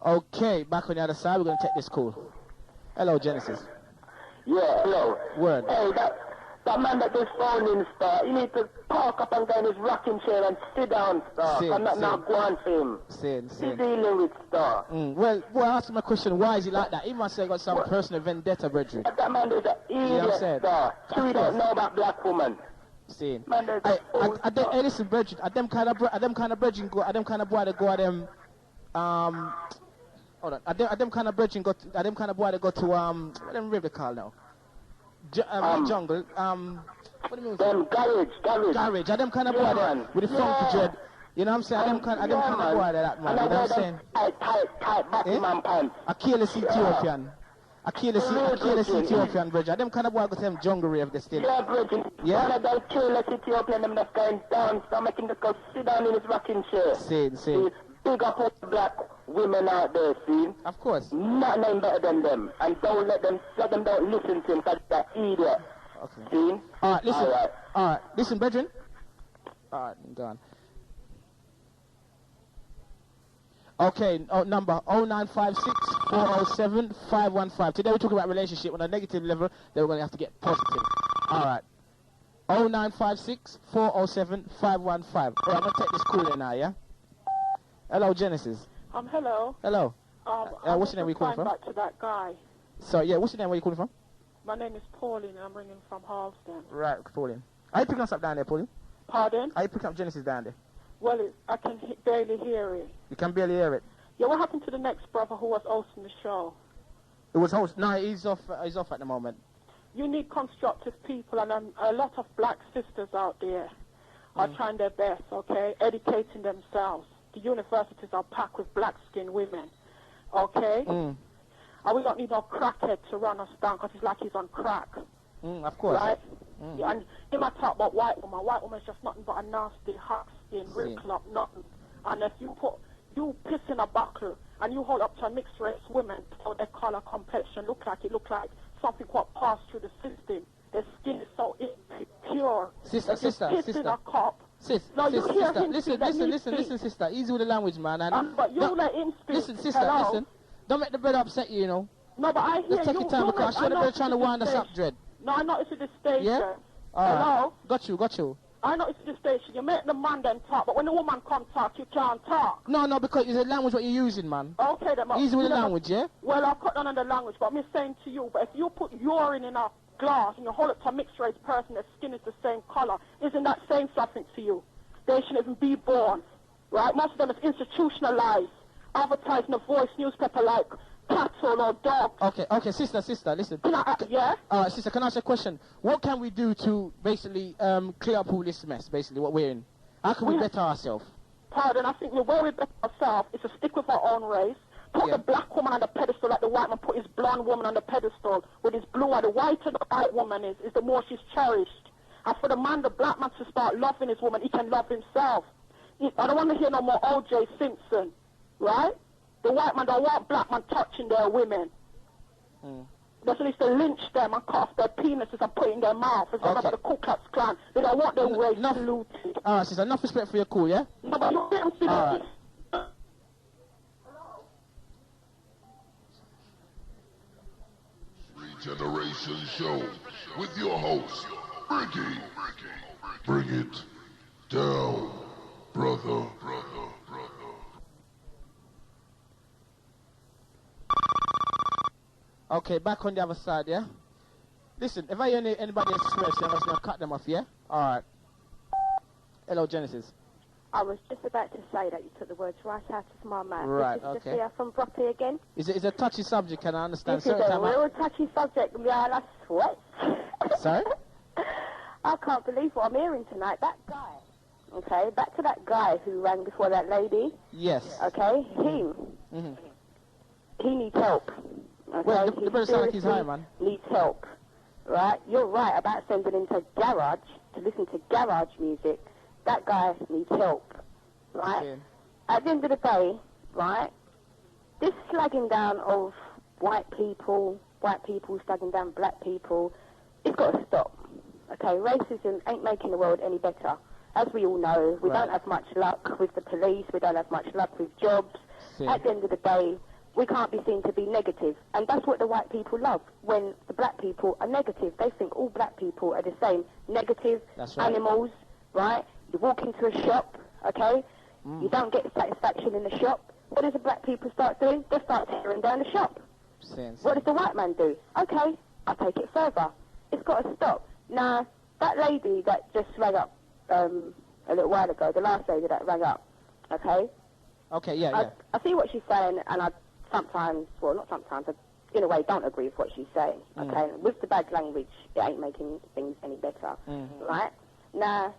Okay, back on the other side, we're going to take this call. Hello, Genesis. Yeah, hello. Word. Hey, that man that just phoned in, star, you need to park up and go in his rocking chair and sit down, star. I'm not now going for him. He's dealing with, star. Well, ask him a question, why is he like that? He must have got some personal vendetta, brethren. That man is an idiot, star. So he don't know about black woman. Man, hey, listen, brethren, are them kind of brethren go, are them kind of boy that go at them, hold on, are them kind of brethren go, are them kind of boy that go to, what them rave they call now? Jungle, what do you mean? Garage, are them kind of boy that, with the funky dread, you know what I'm saying? Are them kind of boy that, man, you know what I'm saying? Tight Batman pants. A careless Ethiopian. A careless Ethiopian, brethren. Are them kind of boy go to them jungle rave they still? Yeah, brethren. Yeah? One of those careless Ethiopian, them that's going down, so making the go sit down in his rocking chair. See. Big up all the black women out there, see? Of course. Nothing better than them. And don't let them don't listen to him, because they're idiot. Okay. See? Alright, listen. Alright, listen, brethren. Alright, I'm gone. Okay, number 0956 407 515. Today we're talking about relationship on a negative level, then we're going to have to get positive. Alright. 0956 407 515. Alright, I'm going to take this call in now, yeah? Hello, Genesis. Hello. Hello. What's your name? Where you calling from? Back to that guy. So, yeah, what's your name? Where you calling from? My name is Pauline. I'm ringing from Harlesden. Right, Pauline. Are you picking us up down there, Pauline? Pardon? Are you picking up Genesis down there? Well, I can barely hear it. You can barely hear it? Yeah, what happened to the next brother who was hosting the show? It was host. No, he's off at the moment. You need constructive people, and a lot of black sisters out there are trying their best, okay, educating themselves. The universities are packed with black-skinned women, okay? And we don't need no crackhead to run us down because it's like he's on crack. Of course. Right? Yeah, and he might talk about white woman. White woman's just nothing but a nasty, hot skin, rip club, nothing. And if you piss in a buckle and you hold up to a mixed race women, so their color complexion look like something what passed through the system. Their skin is so impure. Sister. In a cup. Listen, sister. Easy with the language, man. But you let him speak. Listen, sister, listen. Don't make the brother upset you, you know. No, but I hear Let's take your time because I'm sure the brother trying to wind us up, Dread. No, I know it's a the station. Yeah? Hello? Got you. I know it's the station. You make the man then talk, but when the woman come talk, you can't talk. No, because it's a language what you're using, man. Okay, then. Easy with the language, yeah? Well, I'll cut down on the language, but I'm saying to you, but if you put urine in a glass and you hold it to a mixed race person, their skin is the same color, isn't that saying something to you? They shouldn't even be born, right? Most of them is institutionalized, advertising a voice newspaper like cattle or dogs. Okay, sister, listen. Yeah? Sister, can I ask a question? What can we do to basically clear up all this mess, basically, what we're in? How can we better ourselves? Pardon, I think the way we better ourselves is to stick with our own race. Put the black woman on the pedestal like the white man put his blonde woman on the pedestal with his blue eye. The whiter the white woman is the more she's cherished. And for the black man to start loving his woman, he can love himself. I don't want to hear no more O.J. Simpson, right? The white man don't want black man touching their women. That's at least to lynch them and cut off their penises and put it in their mouth. It's about the Ku Klux Klan. They don't want their race polluted. Alright, sister, enough respect for your call, yeah? No, but you can't see that. Regeneration Show with your host, Briggy. Bring it down, brother. Okay, back on the other side, yeah? Listen, if I hear anybody express, I'm just going to cut them off, yeah? Alright. Hello, Genesis. I was just about to say that you took the words right out of my mouth. Right, this is okay. Sophia from Broccoli again. It's a touchy subject, can I understand? This is a real touchy subject, and I sweat. Sorry? I can't believe what I'm hearing tonight. That guy, okay, back to that guy who rang before that lady. Yes. Okay, he needs help. Okay? Well, the brother sounds like he's high, man. Needs help, right? You're right about sending him to garage, to listen to garage music. That guy needs help, right? Okay. At the end of the day, right, this slagging down of white people, white people slagging down black people. It's got to stop. Okay, racism ain't making the world any better. As we all know, we don't have much luck with the police, we don't have much luck with jobs. At the end of the day, we can't be seen to be negative. And that's what the white people love, when the black people are negative. They think all black people are the same. Negative, animals, right? You walk into a shop, okay? You don't get satisfaction in the shop. What does the black people start doing? They start tearing down the shop. What does the white man do? Okay, I'll take it further. It's got to stop. Now, that lady that just rang up a little while ago, the last lady that rang up, okay? Okay, yeah. I see what she's saying, and I sometimes, well, not sometimes, I, in a way, don't agree with what she's saying, okay? With the bad language, it ain't making things any better, right? Now,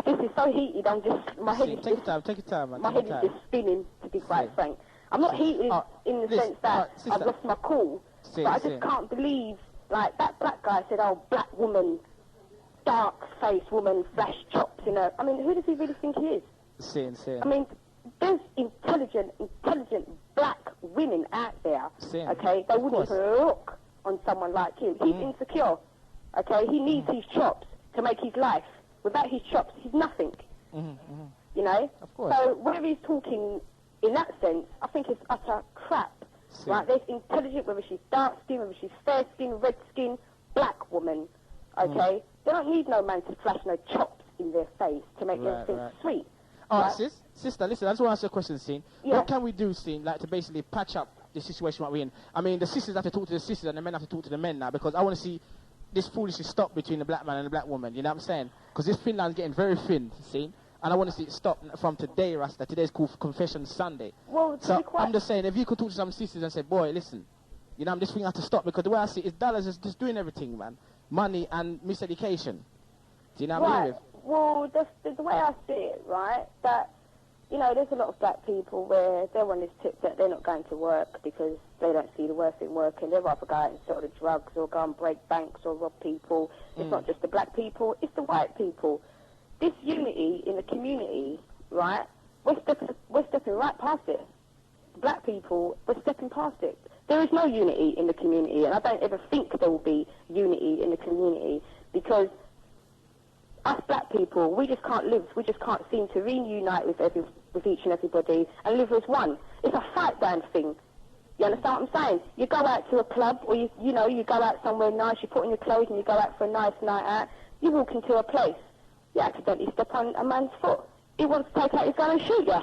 this is so heated, I'm just, my head is Take your time, man. My head is just spinning, to be quite frank. I'm not heated in the sense that I've lost my cool, but I just can't believe, like, that black guy said, oh, black woman, dark-faced woman, flash chops, you know. I mean, who does he really think he is? I mean, there's intelligent black women out there, okay? They wouldn't look on someone like him. He's insecure, okay? He needs his chops to make his life. Without his chops, he's nothing, you know? Of course. So whenever he's talking in that sense, I think it's utter crap, right? There's intelligent, whether she's dark skin, whether she's fair skin, red skin, black woman, okay? They don't need no man to flash no chops in their face to make them think sweet. All right, sister, listen, I just want to ask you a question, Scene. What can we do, Scene, like to basically patch up the situation what we're in? I mean, the sisters have to talk to the sisters and the men have to talk to the men now, because I want to see this foolishness stop between the black man and the black woman, you know what I'm saying? Because this thin line's getting very thin, see? And I want to see it stop from today, Rasta. Today's called Confession Sunday. Well, so I'm just saying, if you could talk to some sisters and say, boy, listen, you know, this thing has to stop, because the way I see it is dollars is just doing everything, man. Money and miseducation. Do you know what I mean? Well, the way I see it, right, that, you know, there's a lot of black people where they're on this tip that they're not going to work because they don't see the worth in working. They'd rather go out and sell the drugs or go and break banks or rob people. It's not just the black people, it's the white people. This unity in the community, right, we're stepping right past it. Black people, we're stepping past it. There is no unity in the community, and I don't ever think there will be unity in the community, because us black people, we just can't live, we just can't seem to reunite with each and everybody and live as one. It's a fight down thing. You understand what I'm saying? You go out to a club, or you go out somewhere nice, you put on your clothes and you go out for a nice night out, you walk into a place, you accidentally step on a man's foot. He wants to take out his gun and shoot you.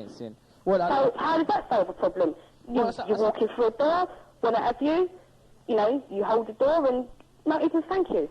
Sin. So how does that solve a problem? You're walking through a door, want to have you, you know, you hold the door and not even thank you.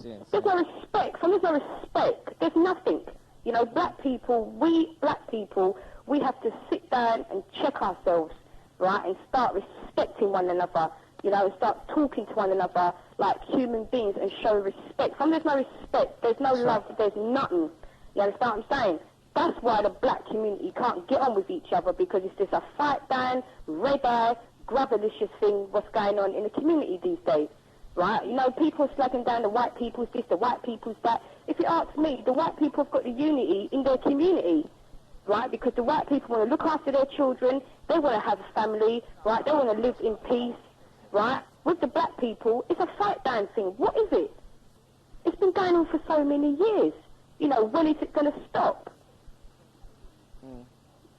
There's no respect. There's no respect. There's nothing. You know, we black people, we have to sit down and check ourselves, right, and start respecting one another, you know, and start talking to one another like human beings and show respect. There's no respect, there's no love, there's nothing. You understand what I'm saying? That's why the black community can't get on with each other, because it's just a fight down, red eye, gravelicious thing what's going on in the community these days. Right? You know, people slagging down the white people's this, the white people's that. If you ask me, the white people have got the unity in their community, right? Because the white people want to look after their children, they want to have a family, right? They want to live in peace, right? With the black people, it's a fight down thing. What is it? It's been going on for so many years. You know, when is it going to stop?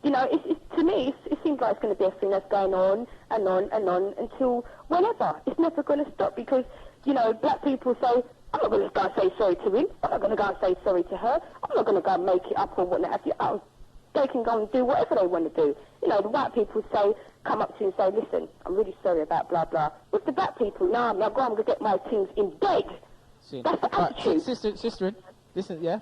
You know, to me, it seems like it's going to be a thing that's going on and on and on until whenever. It's never going to stop, because, you know, black people say, I'm not going to go and say sorry to him. I'm not going to go and say sorry to her. I'm not going to go and make it up or what have you. Oh, they can go and do whatever they want to do. You know, the white people say, come up to you and say, listen, I'm really sorry about blah, blah. With the black people, no, I'm going to get my things in bed. That's the attitude. Sister, listen, yeah?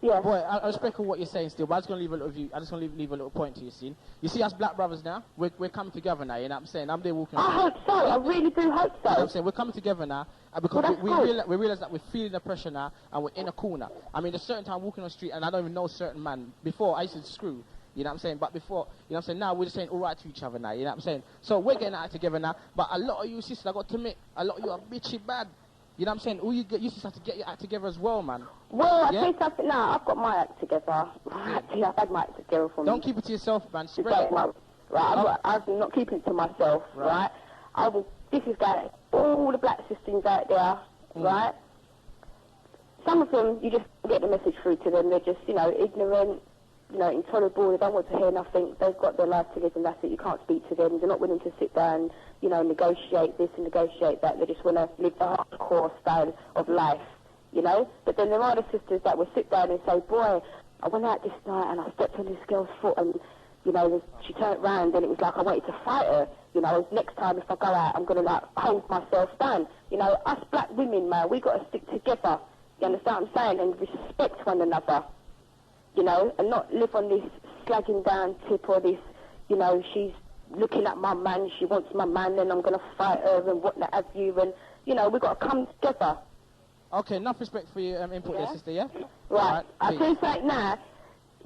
Yeah. Boy, I respect what you're saying still, but I'm just going to leave a little point to you, see? You see us black brothers now? We're coming together now, you know what I'm saying? I'm there walking. I hope so. I really do hope so. You know what I'm saying? We're coming together now, because we realize that we're feeling the pressure now, and we're in a corner. I mean, there's certain time walking on the street, and I don't even know certain man. Before, I used to screw, you know what I'm saying? But before, you know what I'm saying? Now we're just saying all right to each other now, you know what I'm saying? So we're getting out together now, but a lot of you sisters, I got to admit, a lot of you are bitchy bad. You know what I'm saying? All you just have to get your act together as well, man. Well, I think something now. I've got my act together. I've had my act together for me. Don't keep it to yourself, man. Spread it. right? I'm not keeping it to myself, right? This is going all the black systems out there, right? Some of them, you just get the message through to them. They're just, ignorant, intolerable. They don't want to hear nothing. They've got their life to live and that's it. You can't speak to them. They're not willing to sit down, negotiate this and negotiate that. They just want to live the hardcore style of life, But then there are the sisters that will sit down and say, boy, I went out this night and I stepped on this girl's foot and, she turned round and it was like I wanted to fight her. Next time if I go out, I'm going to, hold myself down. Us black women, man, we got to stick together. You understand what I'm saying? And respect one another, and not live on this slagging down tip or this, she's looking at my man, she wants my man, and I'm going to fight her and what have you. And, we've got to come together. Okay, enough respect for your input there, sister, yeah? Right. I tell you right now,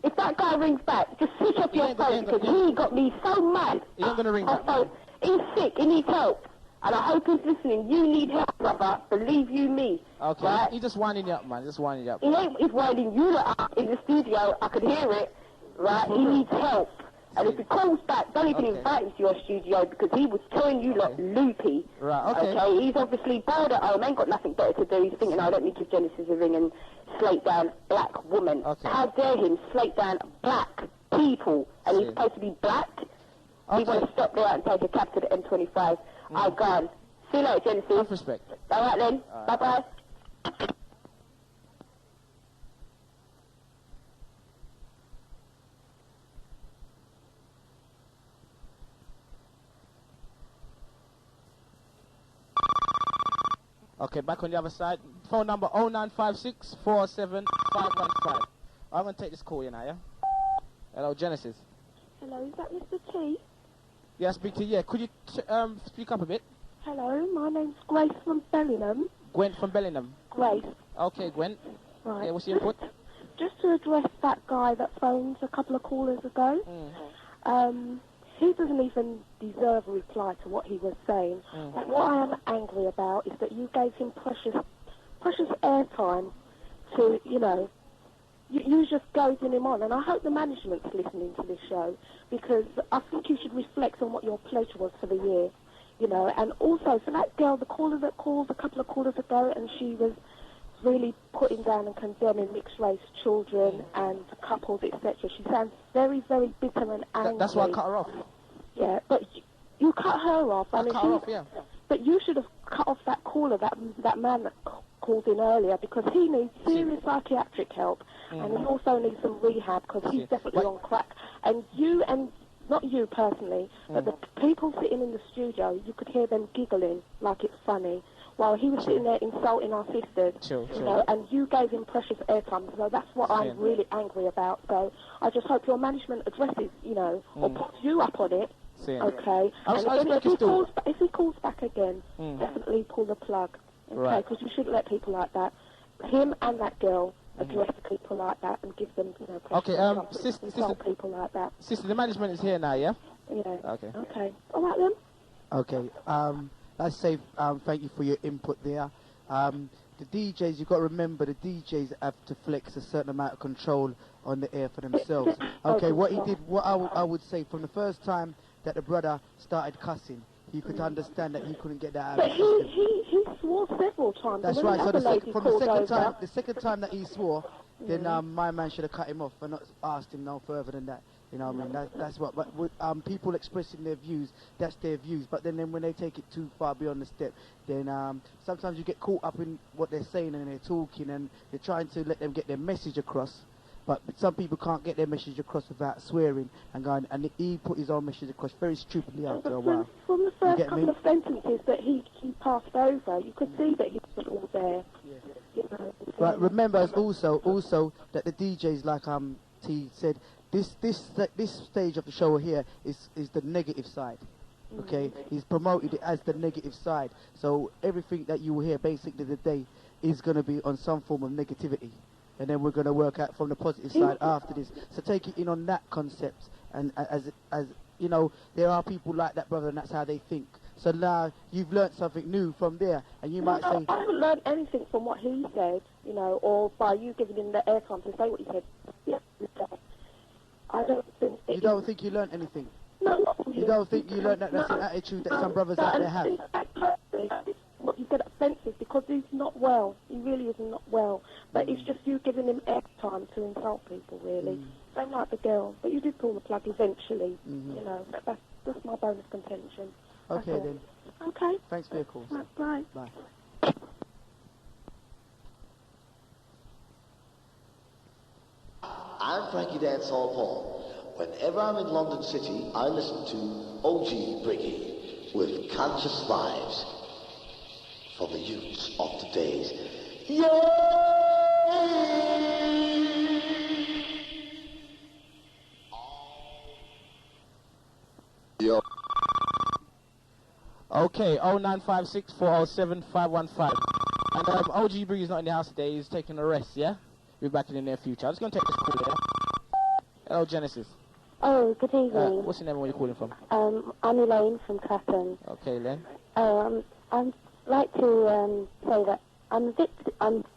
if that guy rings back, just switch off your phone because he got me so mad. He ain't going to ring back. He's sick, he needs help. And I hope he's listening. You need help, brother. Believe you me. Okay, right? He's just winding you up, man. Just winding you up. He's winding you up in the studio. I could hear it, right? He needs help. And if he calls back, don't even invite him to your studio because he was telling you like loopy. Right, okay. Okay, he's obviously bored at home, ain't got nothing better to do. He's thinking, I don't need to give Genesis a ring and slate down black woman. Okay. How dare him slate down black people? And he's supposed to be black? Okay. He wants to stop there and take a cab to the M25. I've gone. See you later, Genesis. Enough respect. All right then. Bye-bye. Okay, back on the other side. Phone number 0956 47515. I'm going to take this call now, yeah? Hello, Genesis. Hello, is that Mr. T? Yeah, speak to you. Yeah, could you speak up a bit? Hello, my name's Grace from Bellingham. Gwen from Bellingham. Grace. Okay, Gwen. Right. Yeah, what's your input? Just to address that guy that phoned a couple of callers ago. He doesn't even deserve a reply to what he was saying. But what I am angry about is that you gave him precious airtime to, you just goading him on. And I hope the management's listening to this show because I think you should reflect on what your pledge was for the year. And also for that girl, the caller that called a couple of callers ago, and she was really putting down and condemning mixed-race children and couples, etc. She sounds very, very bitter and angry. That's why I cut her off. Yeah, but you cut her off. I cut her off, yeah. But you should have cut off that caller, that man that called in earlier, because he needs serious psychiatric help, and he also needs some rehab because he's definitely on crack. And you and not you personally, but the people sitting in the studio, you could hear them giggling like it's funny, while he was sitting there insulting our sisters, and you gave him precious airtime. So that's what I'm really angry about. So I just hope your management addresses, or puts you up on it. Okay. And if he calls back again, definitely pull the plug. Okay, because you shouldn't let people like that. Him and that girl address people like that and give them, okay, sister, people like that. Sister, the management is here now, yeah? Yeah. Okay. Okay. All right then. Okay. Let's say thank you for your input there. The DJs, you've got to remember, the DJs have to flex a certain amount of control on the air for themselves. Okay, what he did, what I would say, from the first time that the brother started cussing, you could understand that he couldn't get that out of his system. He swore several times. That's right. So the second time that he swore, then my man should have cut him off and not asked him no further than that. You know what I mean? That's what. But people expressing their views, that's their views. But then when they take it too far beyond the step, then sometimes you get caught up in what they're saying and they're talking and they're trying to let them get their message across. But some people can't get their message across without swearing and going. And he put his own message across very stupidly after a while. From the first couple of sentences that he passed over, you could see that he was all there. But remember also that the DJs, like T said, this stage of the show here is the negative side. Okay, he's promoted it as the negative side. So everything that you will hear basically today is going to be on some form of negativity. And then we're going to work out from the positive side after this. So take it in on that concept. And as you know, there are people like that, brother, and that's how they think. So now you've learnt something new from there, and you might say... I haven't learned anything from what he said, or by you giving him the airtime to say what he said. Yeah, I don't think... You don't think you learnt anything? No, not from You don't think you learned that that's the attitude that some brothers out there have? What you get offensive because he's not well. He really is not well. But it's just you giving him airtime to insult people, really. Same like the girl. But you did pull the plug eventually. You know, that's my bonus contention. Okay, then. Okay. Thanks for your call. Bye. Bye. I'm Frankie Dancehall Paul. Whenever I'm in London City, I listen to Og Briggy with Conscious Vibes for the youths of today's. Yo. Okay, 0956 407 515. And OG Briggy's not in the house today. He's taking a rest, yeah? We'll be back in the near future. I'm just going to take this call there. Hello, Genesis. Oh, good evening. What's your name and where you're calling from? I'm Elaine from Clapham. Okay, Len. I'd like to say that I'm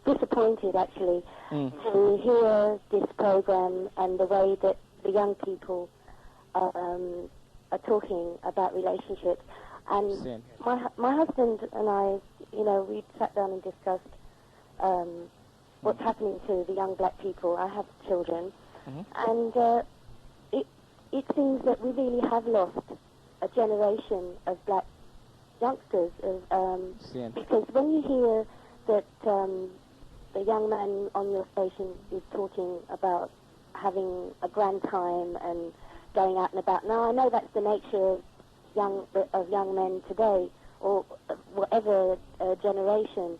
disappointed, actually, to hear this program and the way that the young people are talking about relationships. And my husband and I, you know, we sat down and discussed what's happening to the young black people. I have children, and it seems that we really have lost a generation of black youngsters. Because when you hear that the young man on your station is talking about having a grand time and going out and about, now I know that's the nature of young men today, or whatever generation.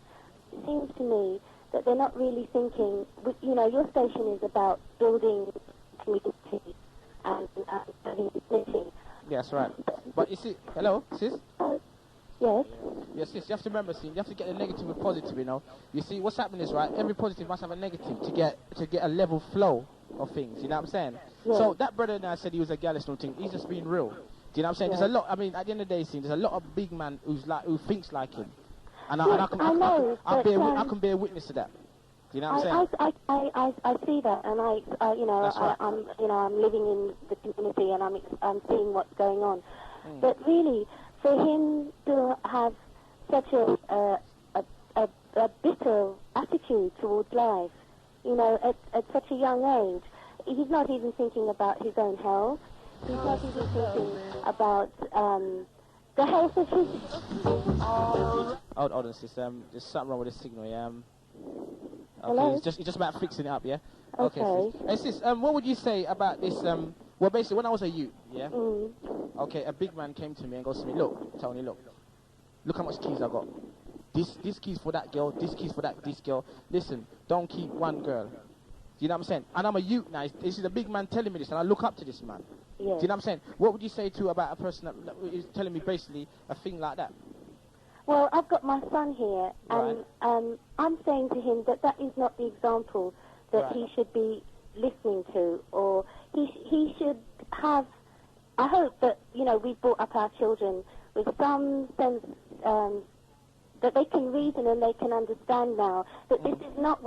It seems to me that they're not really thinking. You know, your station is about building community and unity. Yes, right. But you see, hello, sis? Yes? Yes, sis, you have to remember, see, you have to get the negative with positive, you know. You see, what's happening is, right, every positive must have a negative to get a level flow of things, you know what I'm saying? Yes. So that brother now said he was a gallis and thing, he's just being real. Do you know what I'm saying? Yes. There's a lot, I mean, at the end of the day, see, there's a lot of big man who thinks like him. And Yes, I can bear witness to that. Do you know what I'm saying? I see that, and I'm living in the community, and I'm seeing what's going on. But really, for him to have such a bitter attitude towards life, you know, at such a young age, he's not even thinking about his own health. He's not even thinking about the health of his. Hold on, sis. There's something wrong with the signal. Yeah. Hello? It's just about fixing it up, yeah? Okay. Sis. Hey, sis, what would you say about this, well, basically, when I was a youth, yeah? Okay, a big man came to me and goes to me, look, Tony, look how much keys I got. This key's for that girl, this key's for this girl. Listen, don't keep one girl. Do you know what I'm saying? And I'm a youth now. This is a big man telling me this, and I look up to this man. Yes. Do you know what I'm saying? What would you say to about a person that is telling me basically a thing like that? Well, I've got my son here, and I'm saying to him that is not the example that he should be listening to, or he should have. I hope that, you know, we brought up our children with some sense that they can reason and they can understand now that this is not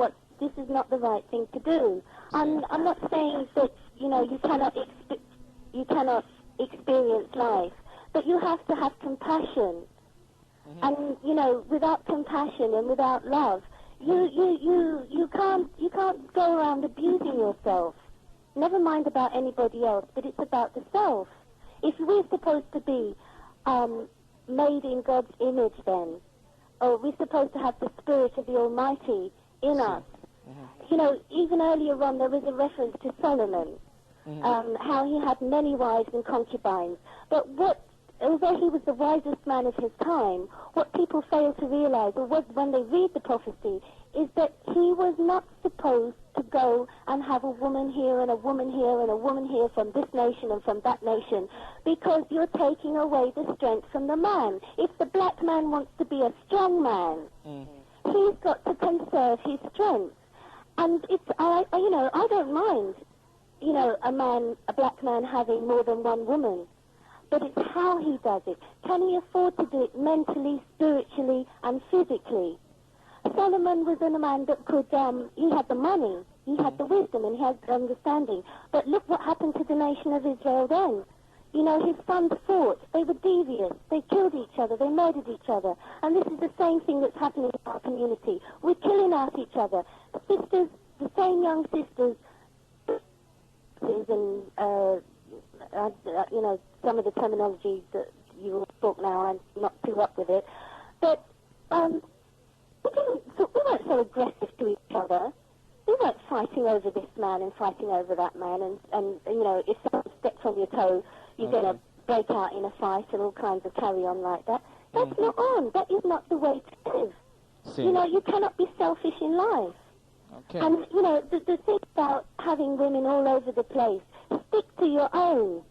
the right thing to do. I'm not saying that, you know, you cannot experience life, but you have to have compassion. And, you know, without compassion and without love, you can't go around abusing yourself. Never mind about anybody else, but it's about the self. If we're supposed to be made in God's image, then, or we're supposed to have the Spirit of the Almighty in us. You know, even earlier on there was a reference to Solomon, how he had many wives and concubines. But although he was the wisest man of his time, what people fail to realize, or when they read the prophecy, is that he was not supposed to go and have a woman here and a woman here and a woman here from this nation and from that nation, because you're taking away the strength from the man. If the black man wants to be a strong man, he's got to conserve his strength. And I don't mind, you know, a black man having more than one woman. But it's how he does it. Can he afford to do it mentally, spiritually, and physically? Solomon was a man that could, he had the money, he had the wisdom, and he had the understanding. But look what happened to the nation of Israel then. you know, his sons fought. They were devious. They killed each other. They murdered each other. And this is the same thing that's happening in our community. We're killing out each other. Sisters, the same young sisters, and, you know, some of the terminology that you all talk now, I'm not too up with it. But we weren't so aggressive to each other. We weren't fighting over this man and fighting over that man. And you know, if someone steps on your toe, you're going to break out in a fight and all kinds of carry on like that. That's not on. That is not the way to live. You know, you cannot be selfish in life. Okay. And, you know, the thing about having women all over the place, stick to your own.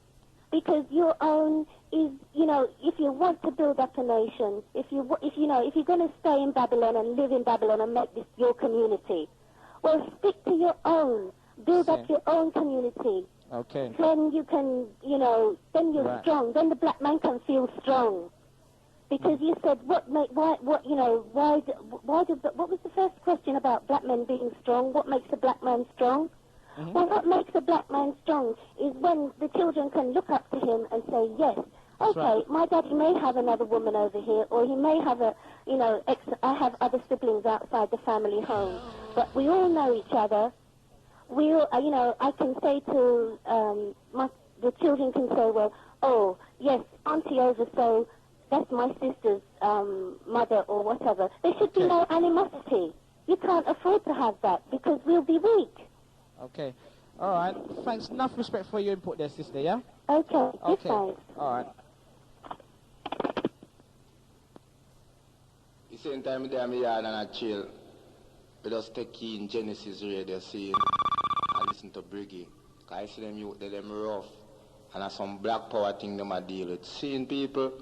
Because your own is, you know, if you want to build up a nation, if you're going to stay in Babylon and live in Babylon and make this your community, well, stick to your own. Build up your own community. Okay. Then you can, you know, then you're strong. Then the black man can feel strong. Because you said, what was the first question about black men being strong? What makes a black man strong? Well, what makes a black man strong is when the children can look up to him and say, yes, okay, my daddy may have another woman over here, or he may have I have other siblings outside the family home, but we all know each other. We all, you know, I can say to, the children can say, well, oh, yes, auntie over, so that's my sister's mother or whatever. There should be no animosity. You can't afford to have that because we'll be weak. Okay. All right. Thanks. Enough respect for your input there, sister, yeah? Okay. Okay. All right. The same time there I'm yard and I chill. We just take in Genesis radio scene and listen to Briggy. Cause I see them youth, them rough. And that's some black power thing them I deal with. Seeing people,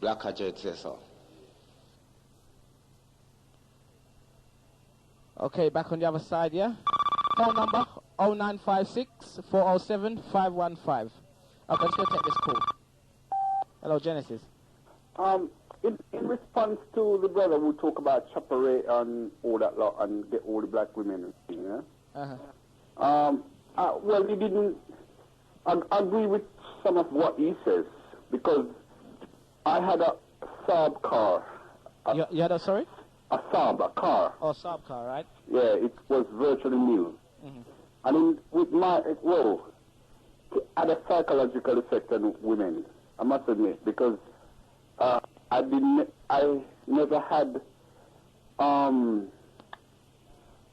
black jet say so. Okay, back on the other side, yeah? Phone number 0956 407 515. Okay, let's go take this call. Hello, Genesis. In response to the brother who talk about chopper and all that lot and get all the black women and thing, yeah? Well, he didn't agree with some of what he says because I had a Saab car. You had a, sorry? A Saab, a car. Oh, Saab car, right? Yeah, it was virtually new. And with my, it had a psychological effect on women, I must admit, because I never had, well,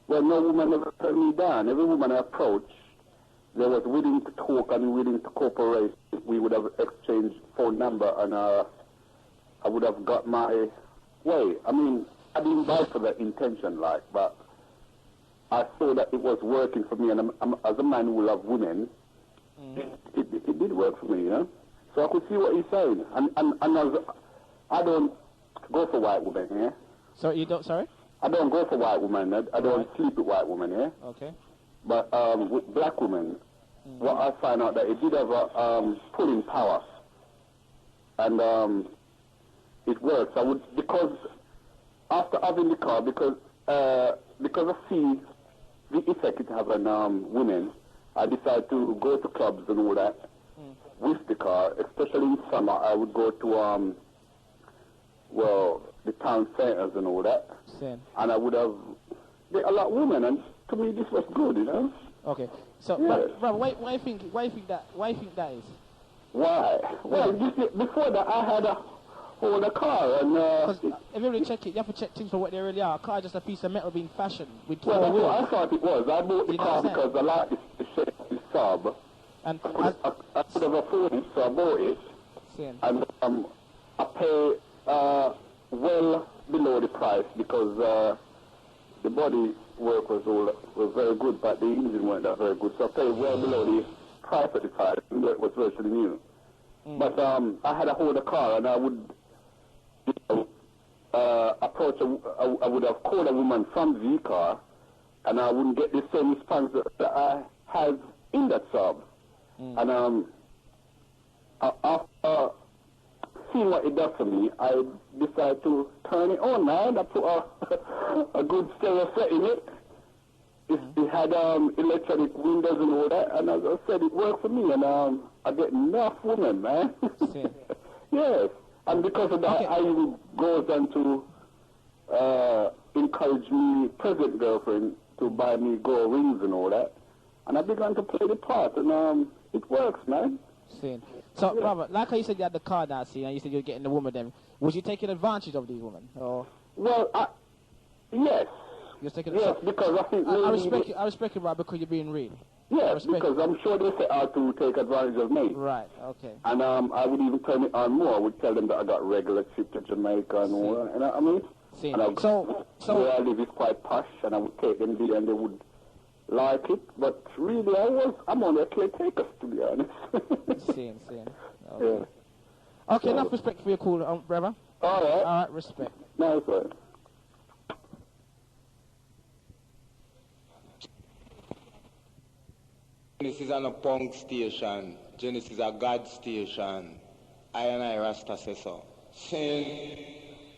no woman ever turned me down. Every woman I approached, they was willing to talk and willing to cooperate. We would have exchanged phone number and I would have got my way. I mean, I didn't buy for that intention, like, but I saw that it was working for me, and as a man who loves women, it did work for me, you know? So I could see what he's saying. And I don't go for white women, yeah? So you don't, sorry? I don't go for white women. I don't sleep with white women, yeah? Okay. But with black women, what I find out that it did have a pulling power. And it works. I would, because after having the car, because I see the effect it has on women, I decided to go to clubs and all that with the car. Especially in summer, I would go to the town centers and all that. Same. And I would have a lot of women, and to me this was good, you know. Okay. So, yeah. But why you think that is? Why? Well, before that I had a car, and if you really check it, you have to check things for what they really are. A car is just a piece of metal being fashioned with four wheels. Well, I thought it was. I bought the car because I like the shape of the Saab. And I could have afforded it, so I bought it. Same. And I pay well below the price because the body work was very good, but the engine weren't that very good. So I paid well below the price at the time. It was virtually new. But I had a holder car, and I would approach I would have called a woman from the car, and I wouldn't get the same response that I had in that Saab. And after seeing what it does for me, I decided to turn it on, man. I put a good stereo set in it. It had electronic windows and all that, and as I said, it worked for me, and I get enough women, man. Yes, and because of that, I even goes on to encourage me present girlfriend to buy me gold rings and all that, and I began to play the part, and it works, man. So, Robert, like how you said you had the car now, and you said you were getting the woman then, was you taking advantage of these women? Or? Well, yes. You're taking yes, because I think I respect it, Robert, because you're being real. Yes, because I'm sure they set out to take advantage of me. Right, okay. And I would even turn it on more. I would tell them that I got regular trip to Jamaica and all that. And I mean, so where I live is quite posh, and I would take them there and they would like it. But really, I'm only a caretaker, to be honest. Okay. Yeah. Okay, enough respect for your call, brother. All right. All right, respect. No, sir. Genesis is a punk station. Genesis is a God station. I and I Rasta say so. Saying,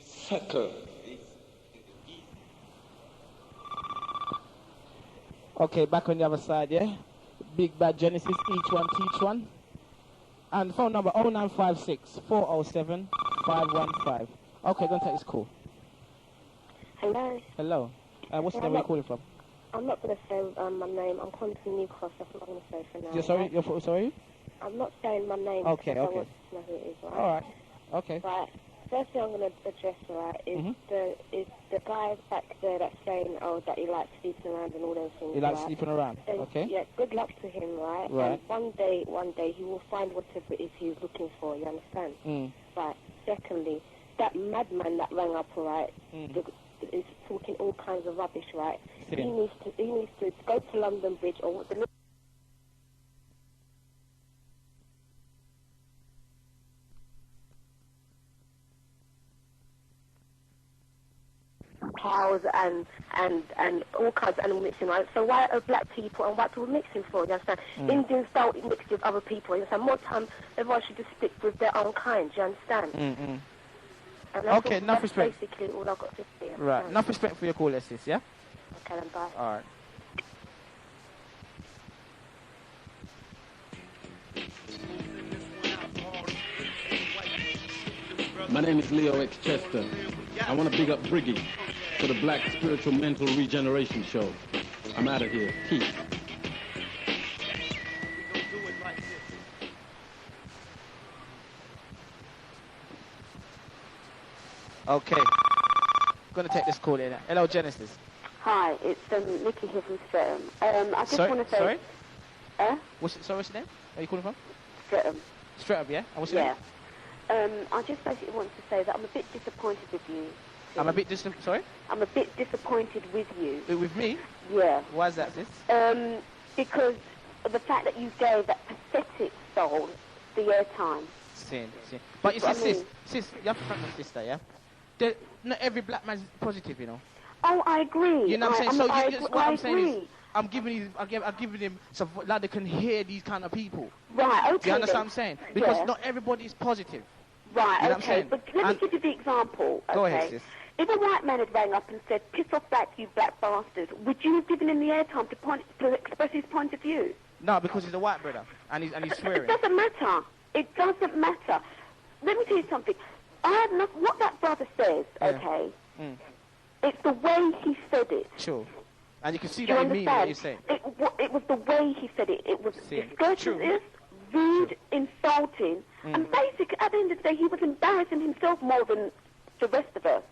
settle. Okay, back on the other side, yeah? Big Bad Genesis, each one teach one. And phone number 0956 407 515. Okay, don't take this call. Hello. Hello. What's the name you're calling from? I'm not going to say my name. I'm calling from Newcastle. That's what I'm going to say for now. You're sorry? You're sorry? I'm not saying my name. Okay, because okay. I want to know who it is, right? All right. Okay. Right. First thing I'm going to address, right, is the guy back there that's saying, that he likes sleeping around and all those things. He likes sleeping around. And, okay. Yeah. Good luck to him, right? Right. And one day he will find whatever it is he's looking for. You understand? Right. Secondly, that madman that rang up, right, is talking all kinds of rubbish, right? He needs to go to London Bridge or the cows and all kinds of animal mixing, right? So why are black people and white people mixing for? You understand? Indians don't mix with other people. You understand? More time, everyone should just stick with their own kind. You understand? Okay, enough respect. Basically, all I've got to say. Right, enough respect for your call, sis, yeah? Okay, then bye. All right. My name is Leo X. Chester. I want to big up Briggy for the Black Spiritual Mental Regeneration Show. I'm out of here. Peace. Okay. Going to take this call in. Hello, Genesis. Hi, it's Nikki here from Streatham. I just want to say... Sorry? What's your name? Where are you calling from? Streatham. Streatham, yeah? And what's your name? I just basically want to say that I'm a bit disappointed with you. I'm a bit sorry? I'm a bit disappointed with you. With me? Yeah. Why is that, sis? Because of the fact that you gave that pathetic soul the airtime. Sin. But you see, sis, you have to thank my sister, yeah? Not every black man is positive, you know. Oh, I agree. You know what I'm saying? What I'm saying agree. is, I'm giving him so that they can hear these kind of people. Right, okay. Do you understand what I'm saying? Because not everybody is positive. Right, you know okay. But let me give you the example, okay? Go ahead, sis. If a white man had rang up and said, piss off back, you black bastard, would you have given him the airtime to express his point of view? No, because he's a white brother, and he's swearing. It doesn't matter. It doesn't matter. Let me tell you something. What that brother says, okay, it's the way he said it. Sure. And you can see that in me what you're saying. It was the way he said it. It was discourteous, rude, insulting, and basically, at the end of the day, he was embarrassing himself more than the rest of us.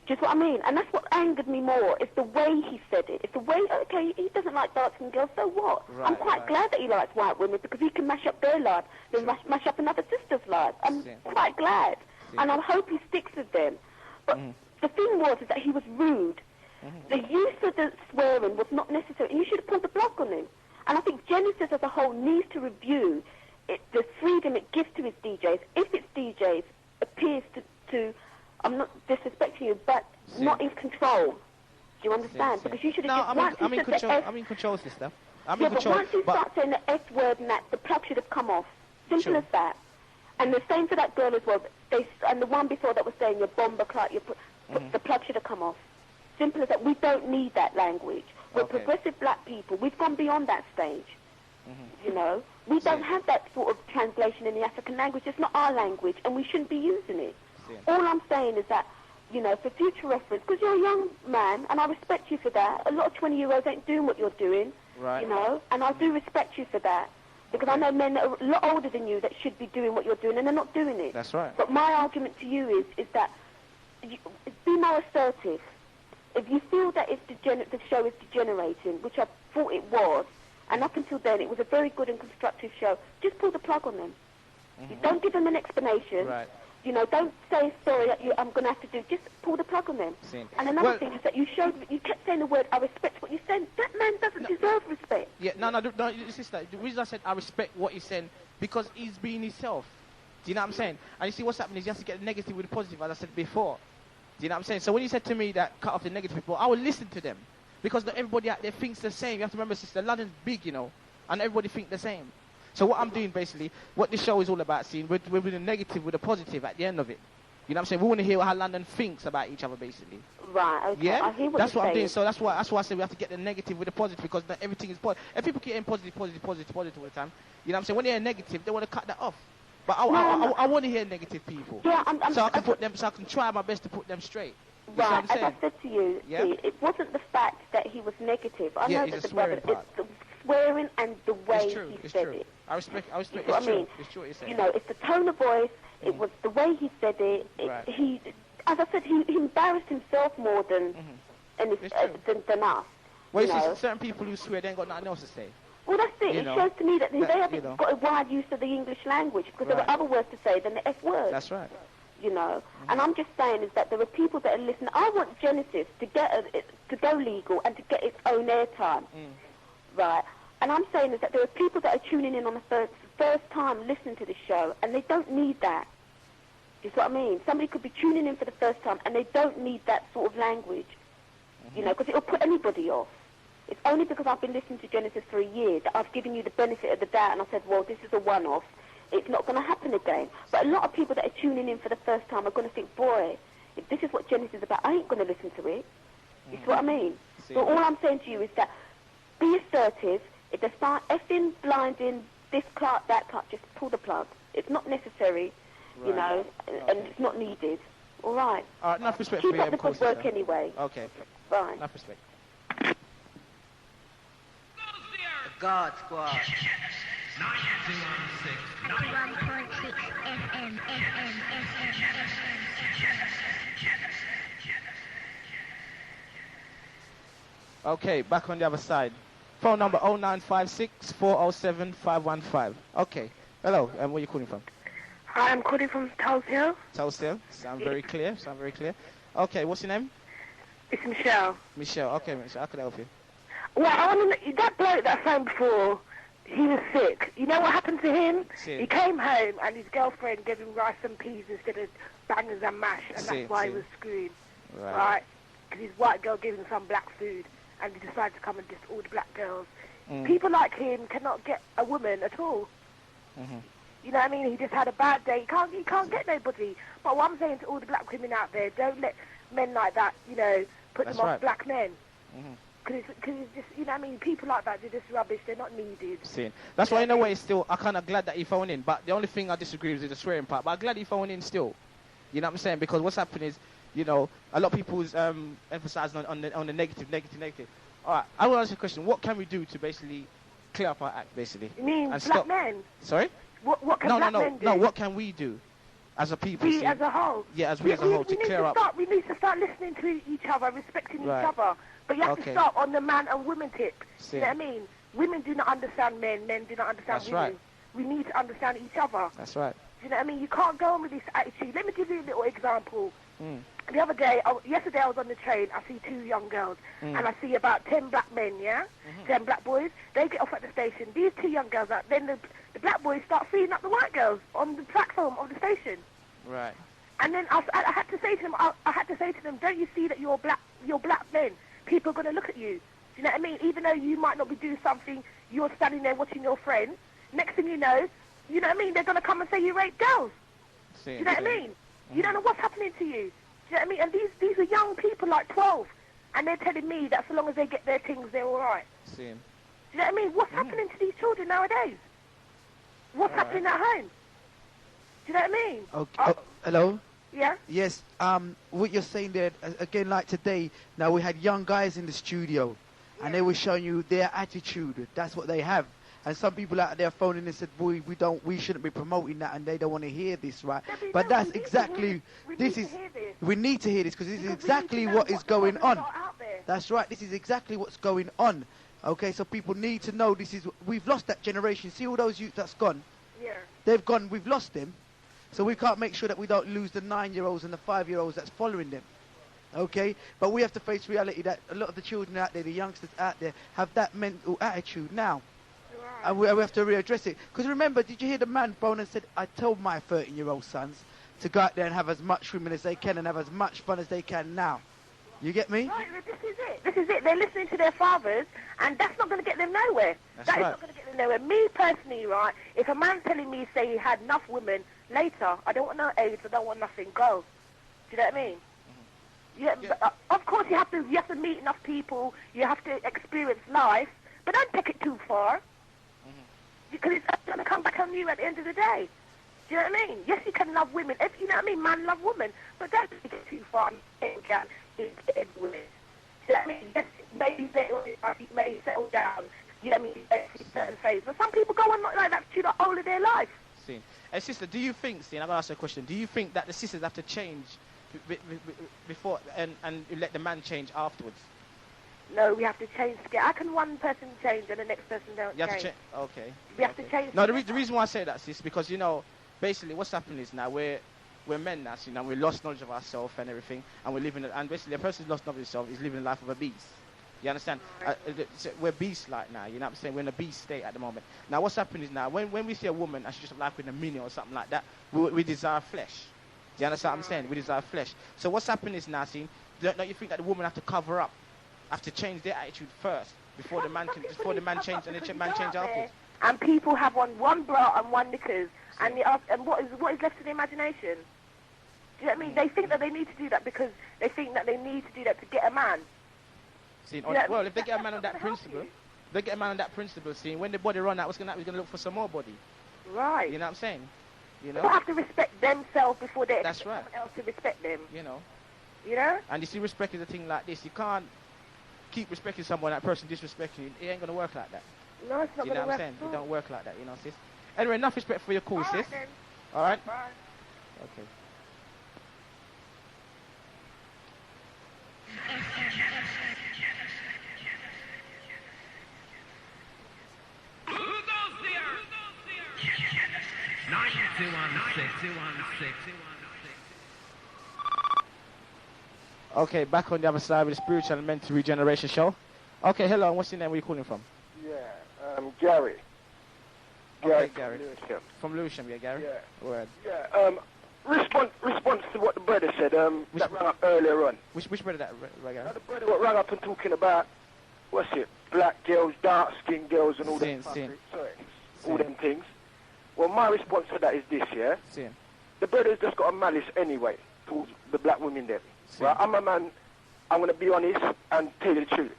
Just what I mean? And that's what angered me more. It's the way he said it. It's the way, okay, he doesn't like dark-skinned girls, so what? Right, I'm quite glad that he likes white women because he can mash up their lives, then mash up another sister's life. I'm quite glad. And I hope he sticks with them. But the thing was is that he was rude. The use of the swearing was not necessary, and you should have pulled the plug on him. And I think Genesis as a whole needs to review the freedom it gives to his DJs. If its DJs appears to I'm not disrespecting you, but not in control. Do you understand? Because you should have I'm in control, sister. I'm in But control. once you start saying the F word and that, the plug should have come off. Simple as that. And the same for that girl as well. And the one before that was saying your bomber clock, the plug should have come off. Simple as that. We don't need that language. We're progressive people. We've gone beyond that stage. You know, we don't have that sort of translation in the African language. It's not our language, and we shouldn't be using it. All I'm saying is that, you know, for future reference, because you're a young man, and I respect you for that. A lot of 20-year-olds ain't doing what you're doing, you know, and I do respect you for that. Because I know men that are a lot older than you that should be doing what you're doing, and they're not doing it. That's right. But my argument to you is that be more assertive. If you feel that the show is degenerating, which I thought it was, and up until then it was a very good and constructive show, just pull the plug on them. You don't give them an explanation. Right. You know, don't say, sorry, I'm going to have to do, just pull the plug on them. And another thing is that you kept saying the word, I respect what you're saying. That man doesn't deserve respect. Yeah, no, sister, the reason I said I respect what he's saying, because he's being himself. Do you know what I'm saying? And you see what's happening is you have to get the negative with the positive, as I said before. Do you know what I'm saying? So when you said to me that cut off the negative people, I will listen to them. Because not everybody out there thinks the same. You have to remember, sister, London's big, you know, and everybody think the same. So what I'm doing, basically, what this show is all about, seeing, we're with the negative with the positive at the end of it. You know what I'm saying? We want to hear how London thinks about each other, basically. Right, okay. Yeah? I hear what that's you're what I'm doing. saying. So that's why I say we have to get the negative with the positive, because not everything is positive. If people keep in positive all the time, you know what I'm saying? When they're negative, they want to cut that off. But I want to hear negative people. Yeah, so I can try my best to put them straight. You Right, see what I'm as I said to you, see, it wasn't the fact that he was negative. I know that the brother, it's the swearing and the way he said it. I respect You it's know what I mean? It's true what you're saying. You know, it's the tone of voice, it was the way he said it. He, as I said, he embarrassed himself more than than us. Well, you you know? see, certain people who swear, they ain't got nothing else to say. Well, that's it. You It know, shows to me that they haven't you know. got a wide use of the English language, because there were other words to say than the F word. That's right. You know, and I'm just saying is that there are people that are listening. I want Genesis to to go legal and to get its own airtime, right? And I'm saying is that there are people that are tuning in on the first time listening to the show, and they don't need that. You see what I mean? Somebody could be tuning in for the first time, and they don't need that sort of language, you know, because it'll put anybody off. It's only because I've been listening to Genesis for a year that I've given you the benefit of the doubt, and I said, well, this is a one-off. It's not going to happen again. But a lot of people that are tuning in for the first time are going to think, boy, if this is what Genesis is about, I ain't going to listen to it. You see what I mean? So all I'm saying to you is that be assertive. If they start effing, blinding, this clerk, that clerk, just pull the plug. It's not necessary, you know, and it's not needed. All right? All right, enough respect Keep for up the good work anyway. Okay. Bye. Enough respect. God Squad. 91.6 FM. Okay, back on the other side. Phone number 0956 407 515. Okay. Hello, and where are you calling from? Hi, I'm calling from Tulse Hill. Tulse Hill. Sound very clear. Okay, what's your name? It's Michelle. Michelle. Okay, Michelle, how can I help you? Well, I want to know, that bloke that I phoned before, he was sick. You know what happened to him? He came home and his girlfriend gave him rice and peas instead of bangers and mash, and that's why he was screwed. Right? Because his white girl gave him some black food, and he decided to come and diss all the black girls. People like him cannot get a woman at all. You know what I mean? He just had a bad day. He can't get nobody. But what I'm saying to all the black women out there, don't let men like that, you know, put them off black men. Because it's just, you know what I mean? People like that, they're just rubbish. They're not needed. That's why in a way still, I'm kind of glad that he phoned in. But the only thing I disagree with is the swearing part. But I'm glad he phoned in still. You know what I'm saying? Because what's happening is, you know, a lot of people's emphasizing on the negative. All right, I want to ask you a question. What can we do to basically clear up our act, basically? You mean and black men? Sorry? What can black men do? No, what can we do as a people? We as a whole? Yeah, as we as a whole, to clear up. We need to start listening to each other, respecting each other. But you have to start on the man and woman tip. You know what I mean? Women do not understand men. Men do not understand women. Right. We need to understand each other. That's right. You know what I mean? You can't go on with this attitude. Let me give you a little example. The other day, yesterday I was on the train. I see two young girls, and I see about 10 black men, 10 black boys. They get off at the station. These two young girls, then the black boys start feeding up the white girls on the platform of the station. Right. And then I had to say to them, don't you see that you're black men? People are going to look at you. Do you know what I mean? Even though you might not be doing something, you're standing there watching your friend. Next thing you know what I mean? They're going to come and say you rape girls. Do you know what I mean? You don't know what's happening to you. Do you know what I mean? And these are young people, like 12. and they're telling me that so long as they get their things, they're all right. See. Do you know what I mean? What's happening to these children nowadays? What's happening at home? Do you know what I mean? Okay. Hello? Yeah? Yes, what you're saying there, again, like today, now we had young guys in the studio, and they were showing you their attitude. That's what they have. And some people out there phoning and said, boy, we shouldn't be promoting that, and they don't want to hear this, right? But that's exactly, we need to hear this, because this is exactly what is going on. That's right, this is exactly what's going on. Okay, so people need to know we've lost that generation. See all those youth that's gone? Yeah. They've gone, we've lost them. So we can't make sure that we don't lose the 9-year-olds and the 5-year-olds that's following them. Okay? But we have to face reality that a lot of the children out there, the youngsters out there, have that mental attitude now. Right. And we have to readdress it. Because remember, did you hear the man phone and said, I told my 13-year-old sons to go out there and have as much women as they can and have as much fun as they can now. You get me? Right, this is it. This is it. They're listening to their fathers, and that's not going to get them nowhere. That is not going to get them nowhere. Me personally, right, if a man's telling me, say, he had enough women, later, I don't want no AIDS, I don't want nothing, go. Do you know what I mean? Yeah. Of course, you have to meet enough people, you have to experience life, but don't take it too far. Because it's going to come back on you at the end of the day. Do you know what I mean? Yes, you can love women. You know what I mean? Man love women. But don't take it too far. Women. Do you know what I mean? Yes, maybe they may settle down. You know what I mean? At a certain phase. But some people go on like that to the whole of their life. See. Hey, sister, do you think, I'm going to ask you a question. Do you think that the sisters have to change before and let the man change afterwards? No, we have to change together. How can one person change and the next person don't change? Okay. We have to change. No, the reason why I say that, sis, because, you know, basically what's happening is now we're men now, so, you know, we lost knowledge of ourselves and everything, and we're living, and basically a person who's lost knowledge of himself is living the life of a beast. You understand? We're beast-like now, you know what I'm saying? We're in a beast state at the moment. Now what's happening is now, when we see a woman and she's just like with a mini or something like that, we desire flesh. Do you understand what I'm saying? We desire flesh. So what's happening is now, see, don't you think that the woman have to cover up, have to change their attitude first before the man change and the man change afterwards? And people have on one bra and one knickers, and what is left to the imagination? Do you know what I mean? They think that they need to do that because they think that they need to do that to get a man. See, well, if they get a man on that principle, see, when the body run out, what's going to happen? He's going to look for some more body. Right. You know what I'm saying? You know? People have to respect themselves before they expect someone else to respect them. You know? You know? And you see, respect is a thing like this. You can't keep respecting someone, that person disrespecting you. It ain't going to work like that. No, it's not going to work. You know what I'm saying? It don't work like that, you know, sis. Anyway, enough respect for your call, sis. Then. All right? Bye. Okay. Who goes there? 9216. Okay, back on the other side with the Spiritual and Mental Regeneration Show. Okay, hello, what's your name? Where are you calling from? Yeah, Gary. Okay, Gary. From Lewisham, yeah, Gary? Yeah. Word. Yeah, response to what the brother said, that rang up earlier on. Which brother that rang up? The brother what rang up and talking about, what's it, black girls, dark-skinned girls and all them all them things. Well, my response to that is this, yeah? The brother's just got a malice anyway towards the black women there. Right? I'm a man, I'm going to be honest and tell you the truth.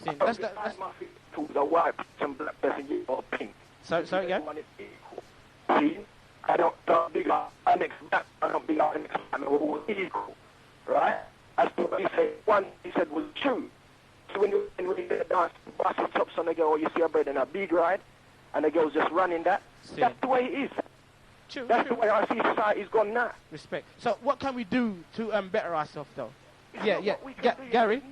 That's my feet towards a white person, black person, or pink. Sorry, again? See? I don't big up an next black, I don't big up an next man, we're all equal. Right? As to what he said, one he said was true. So when you dance, boss his chops on the girl, you see a bird in a big ride, and the girl's just running that. That's the way it is. True, That's the way I see society's gone now. Respect. So what can we do to better ourselves, though? Gary. There's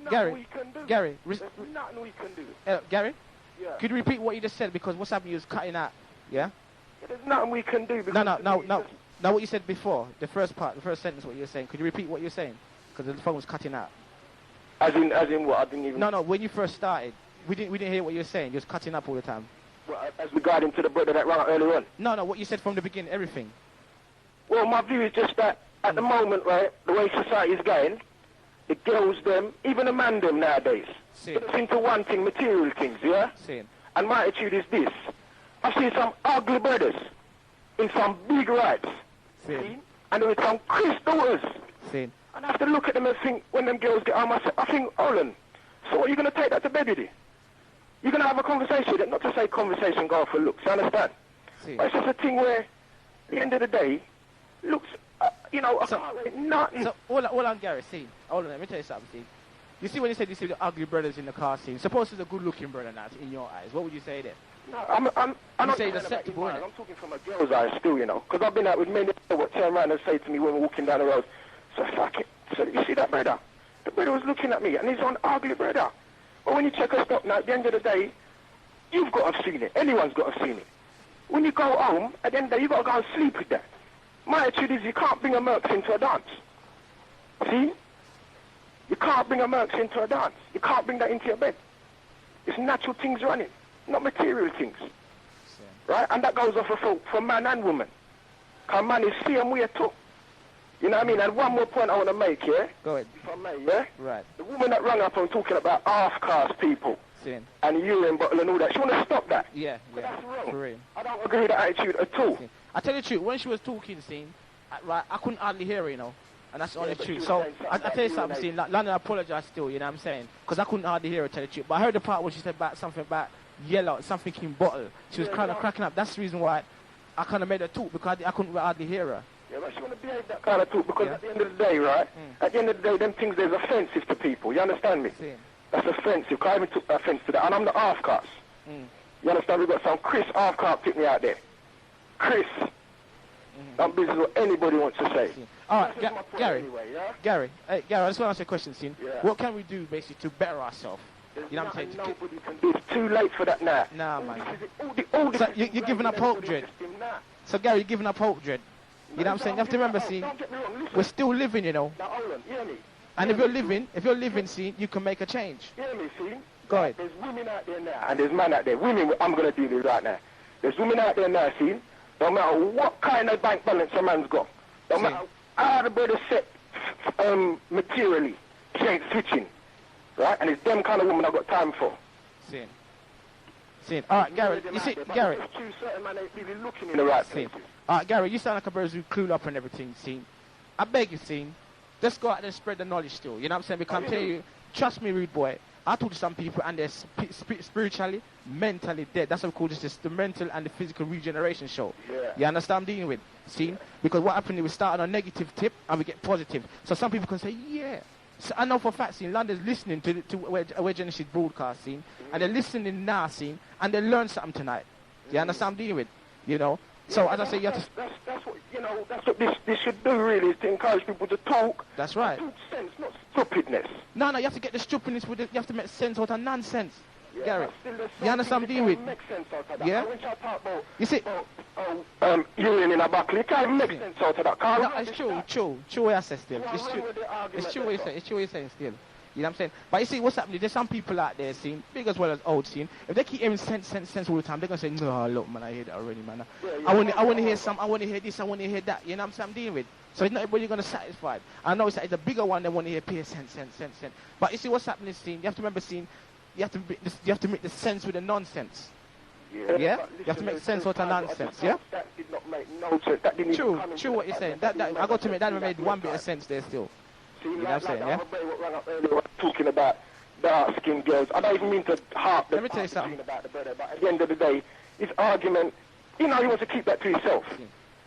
nothing we can do. Gary. Yeah. Could you repeat what you just said? Because what's happening is cutting out. Yeah? There's nothing we can do. No. Now what you said before, the first sentence, what you were saying. Could you repeat what you were saying? Because the phone was cutting out. As in what? I didn't even... No, when you first started, we didn't hear what you were saying. You was cutting up all the time. Well, as regarding to the brother that rang out earlier on? No, what you said from the beginning, everything. Well, my view is just that at the moment, right, the way society is going, the girls them, even the man them nowadays, it's into one thing, material things, yeah? And my attitude is this. I've seen some ugly brothers in some big rides, and with some Chris daughters. And I have to look at them and think, when them girls get on, I think, hold on, So what, you're going to take that to bed with you? You're going to have a conversation with it, not to say conversation go for looks, you understand? But it's just a thing where, at the end of the day, looks, you know, nothing. So, all on Gary, see, hold on, let me tell you something, see. You see when you said you see the ugly brothers in the car scene, suppose it's a good-looking brother now, in your eyes, what would you say then? No, I'm not saying saying acceptable, I'm talking from a girl's eyes still, you know, because I've been out with many people that turn around and say to me when we're walking down the road, so fuck it. So you see that brother? The brother was looking at me, and he's an ugly brother. But when you check us up now, at the end of the day, you've got to have seen it. Anyone's got to have seen it. When you go home, at the end of the day, you've got to go and sleep with that. My attitude is you can't bring a Mercs into a dance. See? You can't bring a Mercs into a dance. You can't bring that into your bed. It's natural things running, not material things. Right? And that goes off for man and woman. Because man is same way too. You know what I mean? And one more point I want to make, yeah? Go ahead. If I may, yeah? Right. The woman that rang up and talking about half-caste people and urine bottle and all that, she want to stop that. Yeah. That's wrong. For real. I don't agree with that attitude at all. I tell you the truth, when she was talking, right, I couldn't hardly hear her, you know. And that's the only truth. So, I tell you something, London, I apologize still, you know what I'm saying? Because I couldn't hardly hear her tell the truth. But I heard the part where she said about something about yellow, something in bottle. She was kind of cracking up. That's the reason why I kind of made her talk, because I couldn't hardly hear her. Yeah, but she want to behave that kind of talk, because at the end of the day, right, at the end of the day, them things, there's offensive to people. You understand me? That's offensive, because I even took offense to that. And I'm the half-caste. You understand? We've got some Chris half-caste pick me out there. Chris. I'm busy with what anybody wants to say. All right, Gary, Gary, I just want to ask you a question, What can we do, basically, to better ourselves? You know what I'm saying? Nobody can do. It's too late for that now. Nah, man. So you're giving up hope, Dread. So, Gary, you're giving up hope, Dread. You know what I'm saying? You have to remember, we're still living, you know. Now, hold on, hear me. And if you're living, you can make a change. Hear me, see? Go ahead. There's women out there now, and there's men out there. Women, I'm going to deal with right now. There's women out there now, see? No matter what kind of bank balance a man's got, no matter how the brother set materially, she ain't switching. Right? And it's them kind of woman I've got time for. All right, Gary, you see, Gary. Certain man ain't really looking in the right places. All right, Gary, you sound like a person who's clued up and everything, I beg you, let's go out there and spread the knowledge still. You know what I'm saying? Because I'm telling you, trust me, rude boy, I talk to some people and they're spiritually, mentally dead. That's what we call this, the mental and the physical regeneration show. Yeah. You understand what I'm dealing with? Because what happened is we start on a negative tip and we get positive. So some people can say, yeah. So I know for a fact, London's listening to where Genesis broadcast, and they're listening now, and they learn something tonight. You understand what I'm dealing with? You know? So as I say, you have to... That's what, you know, that's what this should do, really, is to encourage people to talk. That's right. Talk sense, not stupidness. No, you have to get the stupidness with it. You have to make sense out of nonsense. Gary, you understand what I'm dealing with? Make sense out of that. Yeah? When I talk about, you see... urine in a buckle, you can't make sense out of that. No, it's true what I say still. It's true what you're saying still. You know what I'm saying? But you see, what's happening? There's some people out there, big as well as old, if they keep hearing sense all the time, they're going to say, no, look, man, I hear that already, man. I want to hear some, I want to hear this, I want to hear that. You know what I'm saying? I'm dealing with. So it's not everybody going to satisfy. I know it's a bigger one, they want to hear pure sense. But you see, what's happening, you have to remember, you have to make the sense with the nonsense. Yeah? You have to make sense out of nonsense, yeah? That did not make no sense. That didn't True what you're saying. I got to admit, that made one bit of sense there still. You know what I'm saying, yeah? Talking about dark-skinned girls. I don't even mean to harp Let me tell you something about the brother, but at the end of the day, his argument, he wants to keep that to himself.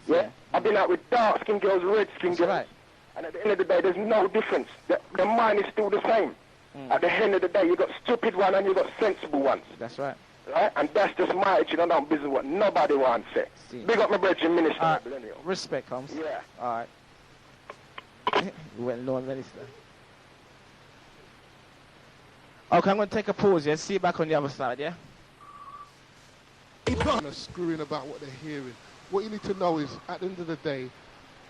Yeah? I've been out with dark-skinned girls, red-skinned girls, right. And at the end of the day, there's no difference. The mind is still the same. At the end of the day, you've got stupid ones and you've got sensible ones. That's right. Right? And that's just my attitude. I don't business what nobody wants to say. Big up my brethren, minister. Respect comes. Yeah. All right. Well-known minister. Okay, I'm going to take a pause here. See you back on the other side, yeah? They're screwing about what they're hearing. What you need to know is, at the end of the day,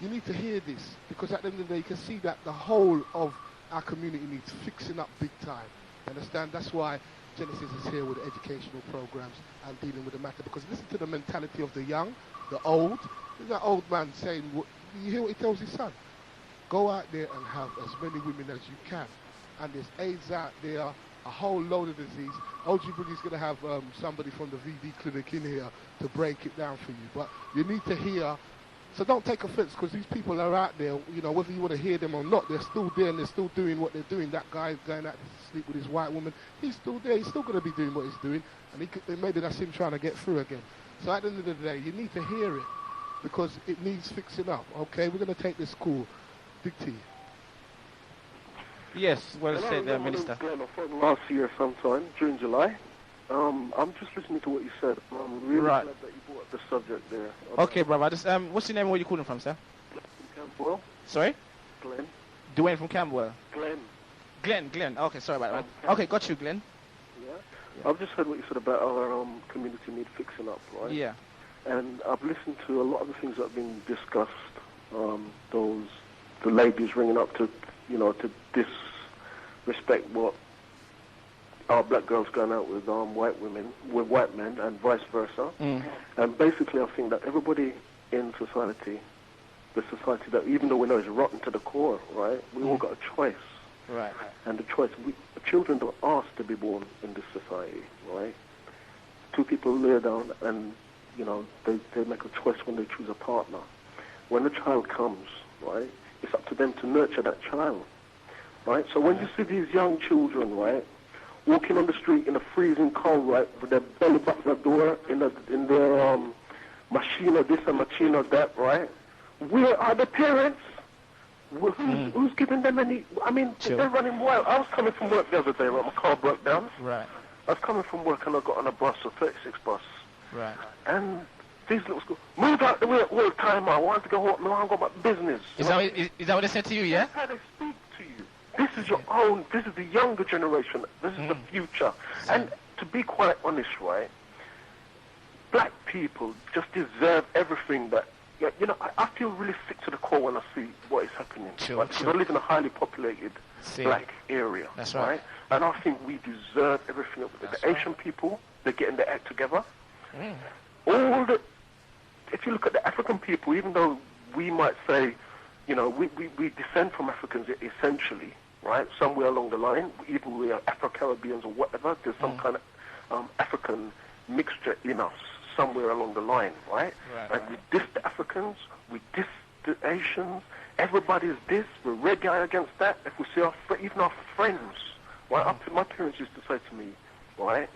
you need to hear this, because at the end of the day, you can see that the whole of our community needs fixing up big time. Understand? That's why Genesis is here with educational programs and dealing with the matter, because listen to the mentality of the young, the old. There's that old man saying, you hear what he tells his son? Go out there and have as many women as you can. And there's AIDS out there, a whole load of disease. Og Briggy's going to have somebody from the VD clinic in here to break it down for you. But you need to hear So don't take offense, because these people are out there, you know, whether you want to hear them or not, they're still there and they're still doing what they're doing. That guy going out to sleep with his white woman, he's still there, he's still going to be doing what he's doing, and maybe that's him trying to get through again. So at the end of the day, you need to hear it, because it needs fixing up, okay? We're going to take this call. Big T. Yes, well said, Minister. Last year sometime, June, July. I'm just listening to what you said. I'm really glad that you brought up the subject there. Okay, brother. Just, what's your name and where you calling from, sir? Campbell. Sorry? Glenn. Dwayne from Camberwell. Glenn. Okay, sorry about that, man. Okay, got you, Glenn. Yeah. I've just heard what you said about our community need fixing up, right? Yeah. And I've listened to a lot of the things that have been discussed. The ladies ringing up to, you know, to disrespect what our black girls going out with white women, with white men, and vice versa. And basically, I think that everybody in society, the society that, even though we know is rotten to the core, right, we all got a choice. Right. And the choice, children don't ask to be born in this society, right? Two people lay down and, you know, they make a choice when they choose a partner. When the child comes, right, it's up to them to nurture that child, right? So when you see these young children, right, walking on the street in the freezing cold, right, with their belly button the door, in their machine or this and machine or that, right? Where are the parents? Who's giving them any? I mean, they're running wild. I was coming from work the other day, right? My car broke down. Right. I was coming from work and I got on a bus, a 36 bus. Right. And these little schools, move out the way at work time. I want to go home. I got my business. Is that what they said to you? Yeah. That's how they speak to you. This is your own. This is the younger generation. This is the future. And to be quite honest, right, black people just deserve everything that. Yeah, you know, I feel really sick to the core when I see what is happening. Right? Because I live in a highly populated black area. That's right. And I think we deserve everything. The Asian people, they're getting their act together. If you look at the African people, even though we might say, you know, we descend from Africans essentially, right? Somewhere along the line, even we are Afro-Caribbeans or whatever, there's some kind of African mixture in us somewhere along the line, right? And we diss the Africans, we diss the Asians, everybody's this, we're red guy against that. If we see even our friends, right? My parents used to say to me, right,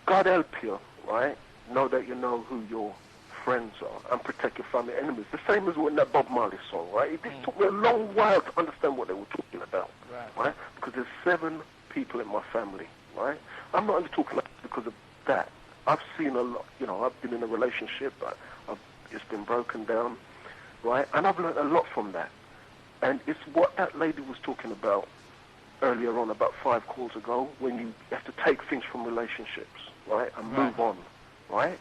God help you, right? Know that you know who your friends are and protect your family enemies. The same as in that Bob Marley song, right? It took me a long while to understand what they were talking about, right? Because there's 7 people in my family, right? I'm not only talking about because of that. I've seen a lot, you know, I've been in a relationship, it's been broken down, right? And I've learned a lot from that. And it's what that lady was talking about earlier on, about 5 calls ago, when you have to take things from relationships, right? And move on, right?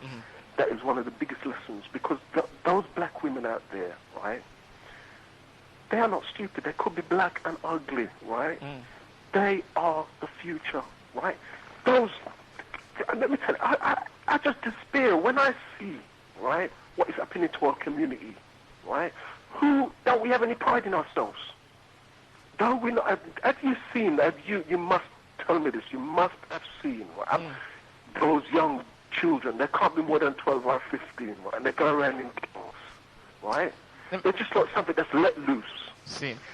That is one of the biggest lessons, because those black women out there, right? They are not stupid. They could be black and ugly, right? They are the future, right? Let me tell you, I just despair when I see, right, what is happening to our community, right? Don't we have any pride in ourselves? Don't we not have you seen, you must tell me this, you must have seen, right? Those young children, they can't be more than 12 or 15, right? And they go around in gangs, right? They're just like something that's let loose.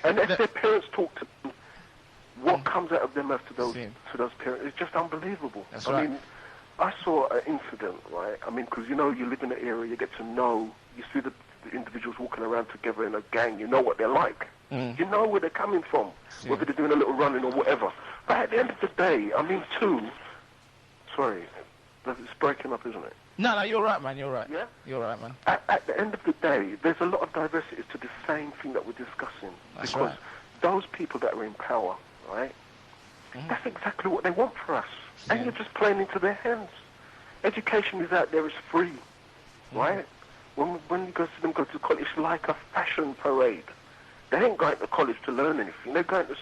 And if their parents talk to them, what comes out of them after those parents is just unbelievable. I mean, I saw an incident, right? I mean, because, you know, you live in an area, you get to know, you see the individuals walking around together in a gang, you know what they're like. You know where they're coming from, whether they're doing a little running or whatever. But at the end of the day, I mean, sorry, it's breaking up, isn't it? No, you're right, man, you're right. Yeah? You're right, man. At the end of the day, there's a lot of diversity to the same thing that we're discussing. Because those people that are in power, right, that's exactly what they want for us. And you're just playing into their hands. Education is out there, it's free, right? When you go to them, go to college, it's like a fashion parade. They ain't going to college to learn anything. They're going to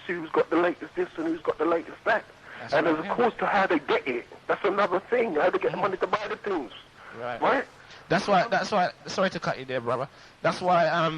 see who's got the latest this and who's got the latest that. And as opposed to how they get it, that's another thing, how they get the money to buy the things. Right? That's why, sorry to cut you there, brother. That's why,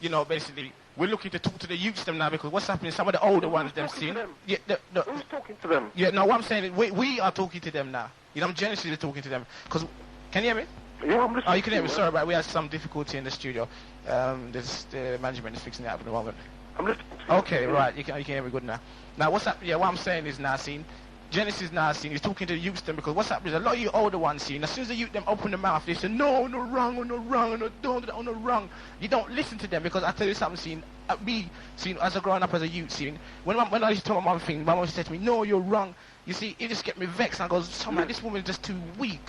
you know, basically, we're looking to talk to the youths them now, because what's happening, some of the older ones, them seeing. Who's talking to them? Yeah, no, what I'm saying is we are talking to them now. You know, I'm genuinely talking to them. Because, can you hear me? Yeah, I'm listening. Oh, you can hear me. Sorry, but we had some difficulty in the studio. The management is fixing it up at the moment. I'm listening. Okay, right. You can hear me good now. Now, what's up? Yeah, what I'm saying is now, seen. Genesis now, seen. He's talking to the youths then, because what's up is a lot of you older ones, seen. As soon as the youth them open their mouth, they say no, no wrong, no wrong, no don't, no wrong. You don't listen to them, because I tell you something, seen. Me, seen, as a growing up as a youth, seen. When I used to tell my mum things, my mum said to me, no, you're wrong. You see, it just get me vexed. And I goes, somehow this woman's just too weak.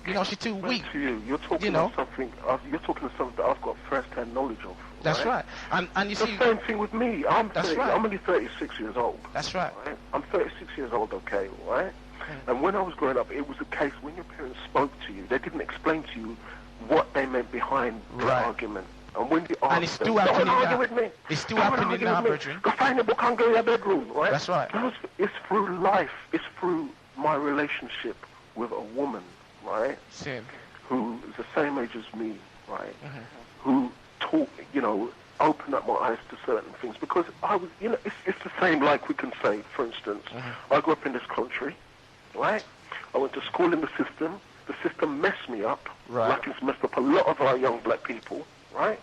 You know, she's too weak. You're talking about something. You're talking about something that I've got first-hand knowledge of. That's right. And you see, the same thing with me. I'm only 36 years old. That's right. I'm 36 years old. Okay, right. And when I was growing up, it was a case when your parents spoke to you, they didn't explain to you what they meant behind the argument. And when they asked, and it's still happening now. It's still happening now, brethren. Go find a book and go in your bedroom, right? That's right. It's through life. It's through my relationship with a woman, right? Same. Who is the same age as me, right? Who taught, opened up my eyes to certain things, because I was, it's the same. Like we can say, for instance, I grew up in this country, right? I went to school in the system. The system messed me up, like it's messed up a lot of our young black people, right?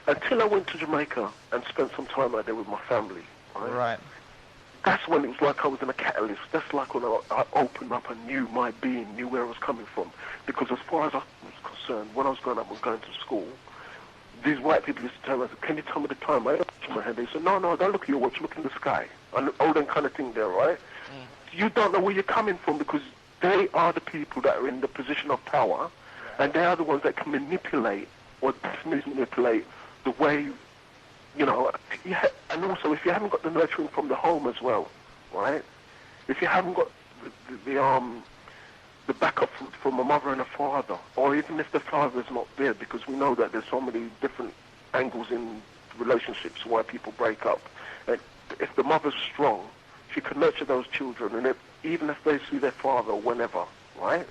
Until I went to Jamaica and spent some time out there with my family, right? That's when it was like I was in a catalyst. That's like when I opened up and knew my being, knew where I was coming from. Because as far as I was concerned, when I was growing up and going to school, these white people used to tell me, can you tell me the time? I looked at my head. They said, no, don't look at your watch, look in the sky. And all that kind of thing there, right? You don't know where you're coming from, because they are the people that are in the position of power, and they are the ones that can manipulate or manipulate the way, and also if you haven't got the nurturing from the home as well, right? If you haven't got the backup from a mother and a father, or even if the father is not there, because we know that there's so many different angles in relationships why people break up. And if the mother's strong, she can nurture those children, and even if they see their father whenever, right?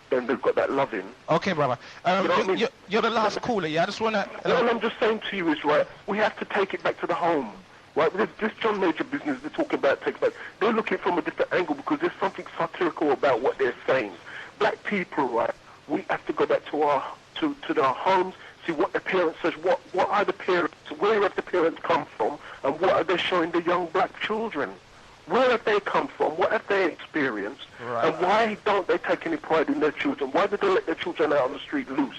Then they've got that loving. Okay, brother. You're the last caller, yeah? I just want to... All I'm just saying to you is, right, we have to take it back to the home. Right, this John Major business they're talking about, they're looking from a different angle, because there's something satirical about what they're saying. Black people, right, we have to go back to our homes, see what the parents says, what are the parents, where have the parents come from, and what are they showing the young black children? Where have they come from? What have they experienced? Right. And why don't they take any pride in their children? Why do they let their children out on the street loose?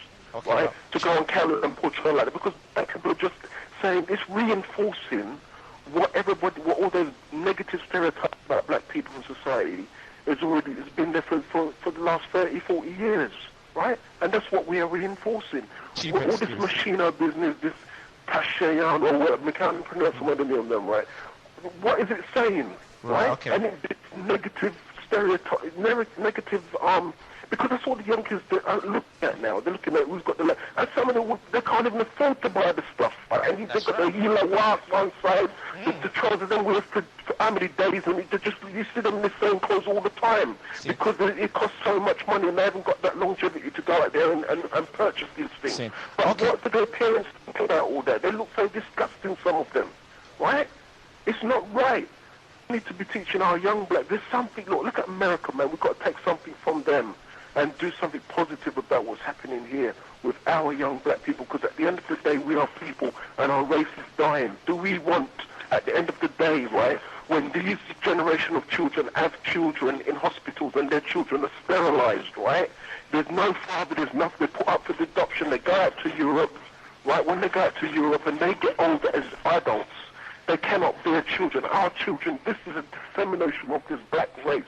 Right? To go and carry and portray like that? Because black people are just saying, it's reinforcing what all those negative stereotypes about black people in society it's been there for the last 30, 40 years, right? And that's what we are reinforcing. All this machino business, this Pashayan, or what, I can't pronounce some of the name of them, right? What is it saying, right? Okay. And it's negative stereotype, negative, because that's what the young kids are looking at now. They're looking at who's got the... And some of them, they can't even afford to buy the stuff. Right? And they've got the yellow wasp on side, the trousers and wear for how many days, and you see them in the same clothes all the time. Because it costs so much money, and they haven't got that longevity to go out there and purchase these things. But what do their parents think about all that? They look so disgusting, some of them. Right? It's not right. We need to be teaching our young black... There's something... Look at America, man. We've got to take something from them and do something positive about what's happening here with our young black people, because at the end of the day, we are people and our race is dying. Do we want, at the end of the day, right, when these generation of children have children in hospitals and their children are sterilized, right, there's no father, there's nothing, they put up for the adoption, they go out to Europe, right, when they go out to Europe and they get older as adults, they cannot bear children. Our children, this is a dissemination of this black race.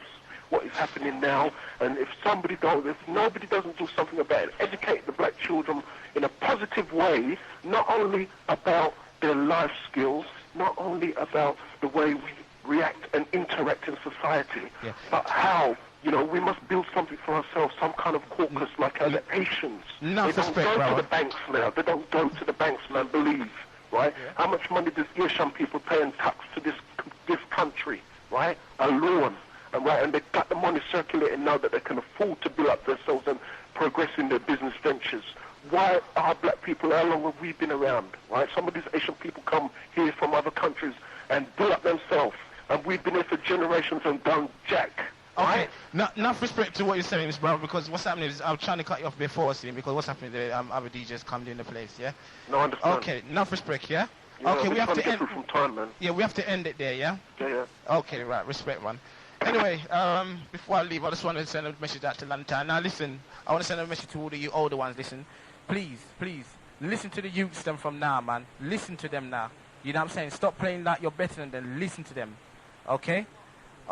What is happening now, and if nobody doesn't do something about it, educate the black children in a positive way, not only about their life skills, not only about the way we react and interact in society, but how, we must build something for ourselves, some kind of caucus like our Haitians. They don't go to the banks now. They don't go to the banks now, believe, right? How much money does Isham people pay in tax to this country, right? A loan. And they've got the money circulating now that they can afford to build up themselves and progress in their business ventures. Why are black people, how long have we been around, right? Some of these Asian people come here from other countries and build up themselves. And we've been here for generations and done jack, Okay, enough respect to what you're saying, Mr. Brown, because what's happening is I'm trying to cut you off before, see, because what's happening there, other DJs come in the place, yeah? No, I understand. Okay, enough respect, yeah? Yeah, okay, we have to end. From time, man. Yeah, we have to end it there, yeah? Yeah. Okay, right, respect, man. Anyway, before I leave, I just want to send a message out to Lantern. Now, listen, I want to send a message to all of you older ones. Listen, please, listen to the youths them from now, man. Listen to them now. You know what I'm saying? Stop playing like you're better than them. Listen to them, okay?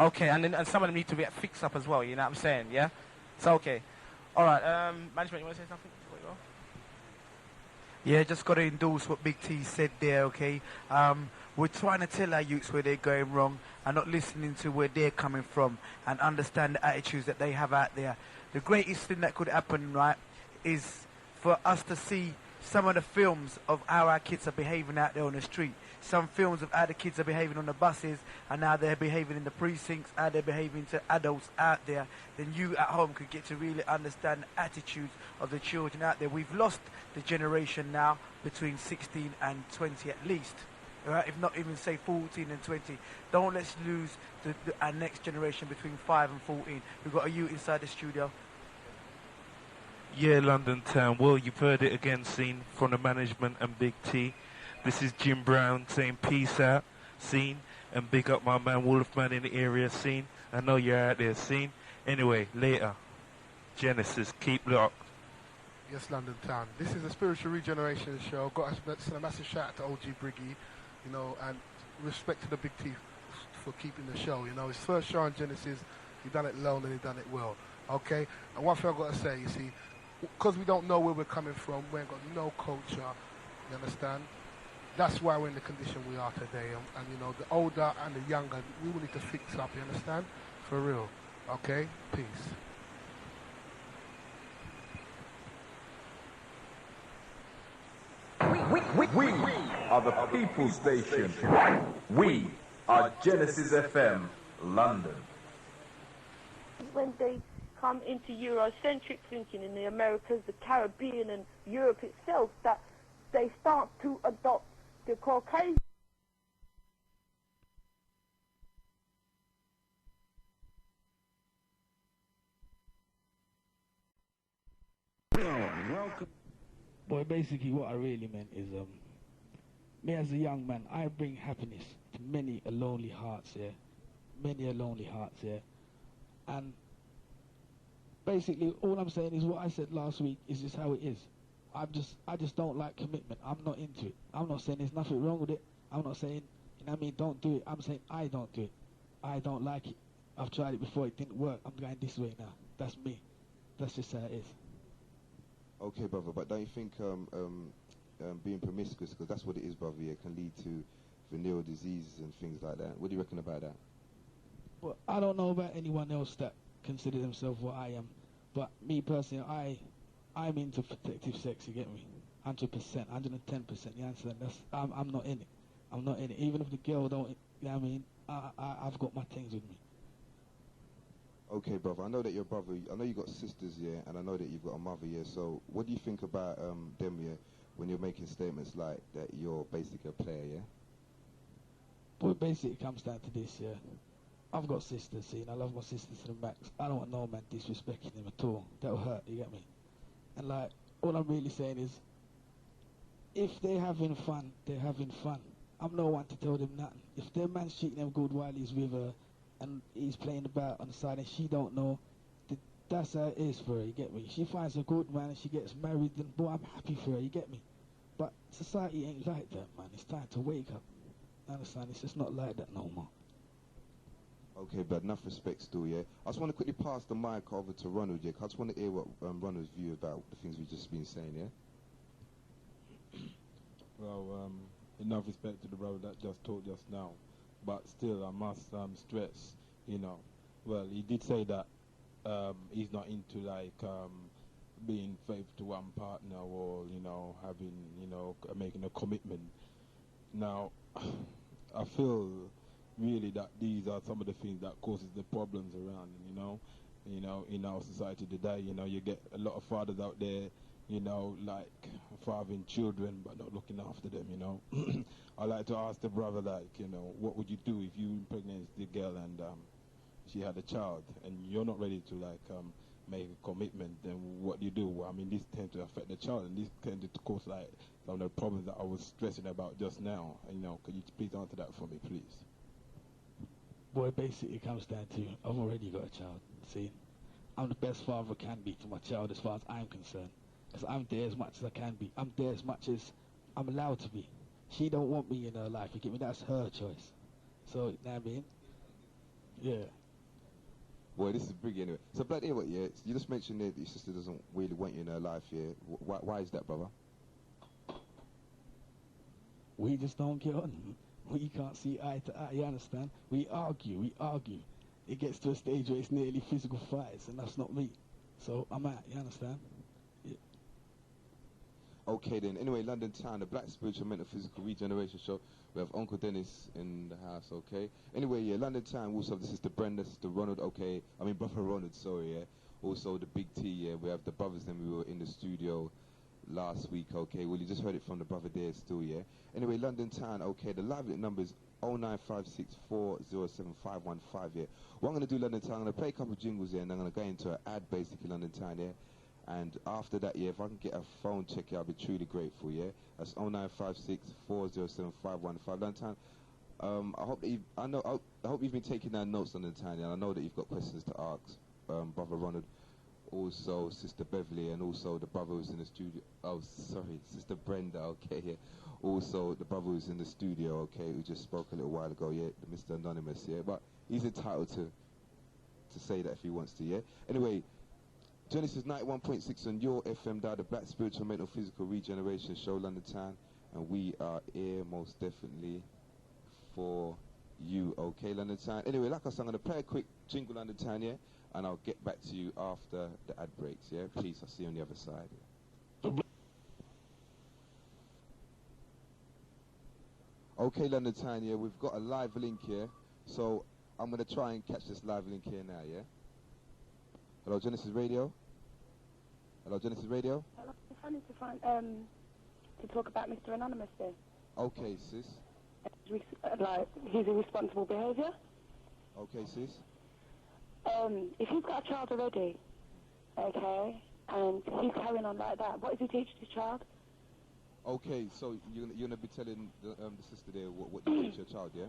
Okay, and some of them need to be fixed up as well. You know what I'm saying? Yeah. So okay. All right. Management, you want to say something before you go? Yeah, just got to endorse what Big T said there, okay? We're trying to tell our youths where they're going wrong and not listening to where they're coming from and understand the attitudes that they have out there. The greatest thing that could happen, right, is for us to see some of the films of how our kids are behaving out there on the street. Some films of how the kids are behaving on the buses and how they're behaving in the precincts, how they're behaving to adults out there. Then you at home could get to really understand the attitudes of the children out there. We've lost the generation now between 16 and 20 at least. Right? If not even say 14 and 20. Don't let's lose our next generation between 5 and 14. We've got a youth inside the studio. Yeah, London Town. Well, you've heard it again, seen from the management and Big T. This is Jim Brown saying peace out, seen, and big up my man Wolfman in the area, seen. I know you're out there, seen. Anyway, later. Genesis, keep locked. Yes, London Town. This is a Spiritual Regeneration Show. Got to send a massive shout out to Og Briggy, you know, and respect to the Big T for keeping the show. You know, his first show on Genesis, he done it alone and he done it well. Okay? And one thing I've got to say, you see, because we don't know where we're coming from, we ain't got no culture, you understand? That's why we're in the condition we are today. And you know, the older and the younger, we will need to fix up, you understand? For real. Okay? Peace. We are the People Station. We are Genesis FM, London. When they come into Eurocentric thinking in the Americas, the Caribbean and Europe itself, that they start to adopt the Caucasian. Welcome. Boy, basically what I really meant is, me as a young man, I bring happiness to many a lonely hearts here. Many a lonely hearts here. And basically all I'm saying is what I said last week is just how it is. I just don't like commitment. I'm not into it. I'm not saying there's nothing wrong with it. I'm not saying, you know what I mean, don't do it. I'm saying I don't do it. I don't like it. I've tried it before, it didn't work. I'm going this way now. That's me. That's just how it is. Okay, brother, but don't you think being promiscuous, because that's what it is, brother, yeah, can lead to venereal diseases and things like that? What do you reckon about that? Well, I don't know about anyone else that consider themselves what I am, but me personally, I'm into protective sex, you get me? 100%, 110%, you understand? I'm not in it. I'm not in it. Even if the girl don't, you know what I mean? I've got my things with me. Okay, brother, I know that your brother, I know you got sisters, yeah, and I know that you've got a mother, yeah, so what do you think about them, yeah, when you're making statements like that you're basically a player, yeah? Well, basically it comes down to this, yeah. I've got sisters, see, and I love my sisters to the max. I don't want no man disrespecting them at all. That'll hurt, you get me? And like, all I'm really saying is, if they're having fun, they're having fun. I'm no one to tell them nothing. If their man's treating them good while he's with her, and he's playing about on the side and she don't know, that's how it is for her, you get me? She finds a good man and she gets married, then boy, I'm happy for her, you get me? But society ain't like that, man. It's time to wake up. Understand? It's just not like that no more. Okay, but enough respect still, yeah? I just want to quickly pass the mic over to Ronald, yeah? 'Cause I just want to hear what Ronald's view about the things we've just been saying, yeah? Well, enough respect to the brother that just talked just now. But still, I must stress, you know, well, he did say that he's not into, like, being faithful to one partner or, you know, having, you know, making a commitment. Now, I feel really that these are some of the things that causes the problems around, you know, in our society today. You know, you get a lot of fathers out there, you know, like fathering children but not looking after them, you know. I like to ask the brother, like, you know, what would you do if you impregnate the girl and she had a child, and you're not ready to like make a commitment, then what do you do? I mean, this tend to affect the child, and this tend to cause like some of the problems that I was stressing about just now. And, you know, could you please answer that for me, please? Boy, basically it comes down to I've already got a child. See, I'm the best father I can be to my child as far as I'm concerned, because I'm there as much as I can be. I'm there as much as I'm allowed to be. She don't want me in her life. You get me? That's her choice. So, you know what I mean? Yeah. Boy, this is Briggy anyway. So, but anyway, yeah, you just mentioned there that your sister doesn't really want you in her life, yeah. Why is that, brother? We just don't get on. We can't see eye to eye, you understand? We argue. It gets to a stage where it's nearly physical fights, and that's not me. So, I'm out, you understand? Yeah. Okay then, anyway, London Town, the Black Spiritual Mental Physical Regeneration Show. We have Uncle Dennis in the house, okay? Anyway, yeah, London Town, also this is the Brenda, Sister Ronald, okay? I mean, Brother Ronald, sorry, yeah? Also the Big T, yeah? We have the brothers, then we were in the studio last week, okay? Well, you just heard it from the brother there still, yeah? Anyway, London Town, okay, the live number is 09564075515, yeah? What I'm going to do, London Town, I'm going to play a couple of jingles here, and I'm going to go into an ad, basically, London Town, yeah? And after that, yeah, if I can get a phone check, yeah, I'll be truly grateful, yeah? That's 09564075515. London Town, I hope that I hope you've been taking down notes, London Town, yeah? I know that you've got questions to ask, Brother Ronald, also Sister Beverly, and also the brother who's in the studio. Oh, sorry, Sister Brenda, okay, yeah. Also the brother who's in the studio, okay, who just spoke a little while ago, yeah, Mr. Anonymous, yeah. But he's entitled to say that if he wants to, yeah. Anyway, Genesis 91.6 on your FM dial, the Black Spiritual Mental Physical Regeneration Show, London Town, and we are here most definitely for you, okay, London Town. Anyway, like I said, I'm going to play a quick jingle, London Town, yeah, and I'll get back to you after the ad breaks, yeah. Peace, I'll see you on the other side. Okay, London Town, yeah, we've got a live link here, so I'm going to try and catch this live link here now, yeah. Hello, Genesis Radio. Hello, Genesis Radio. Hello, I need to find to talk about Mr. Anonymous there. Okay, sis. Like his irresponsible behaviour. Okay, sis. If he's got a child already, okay, and he's carrying on like that, what does he teach his child? Okay, so you're gonna be telling the sister there what you teach your child, yeah?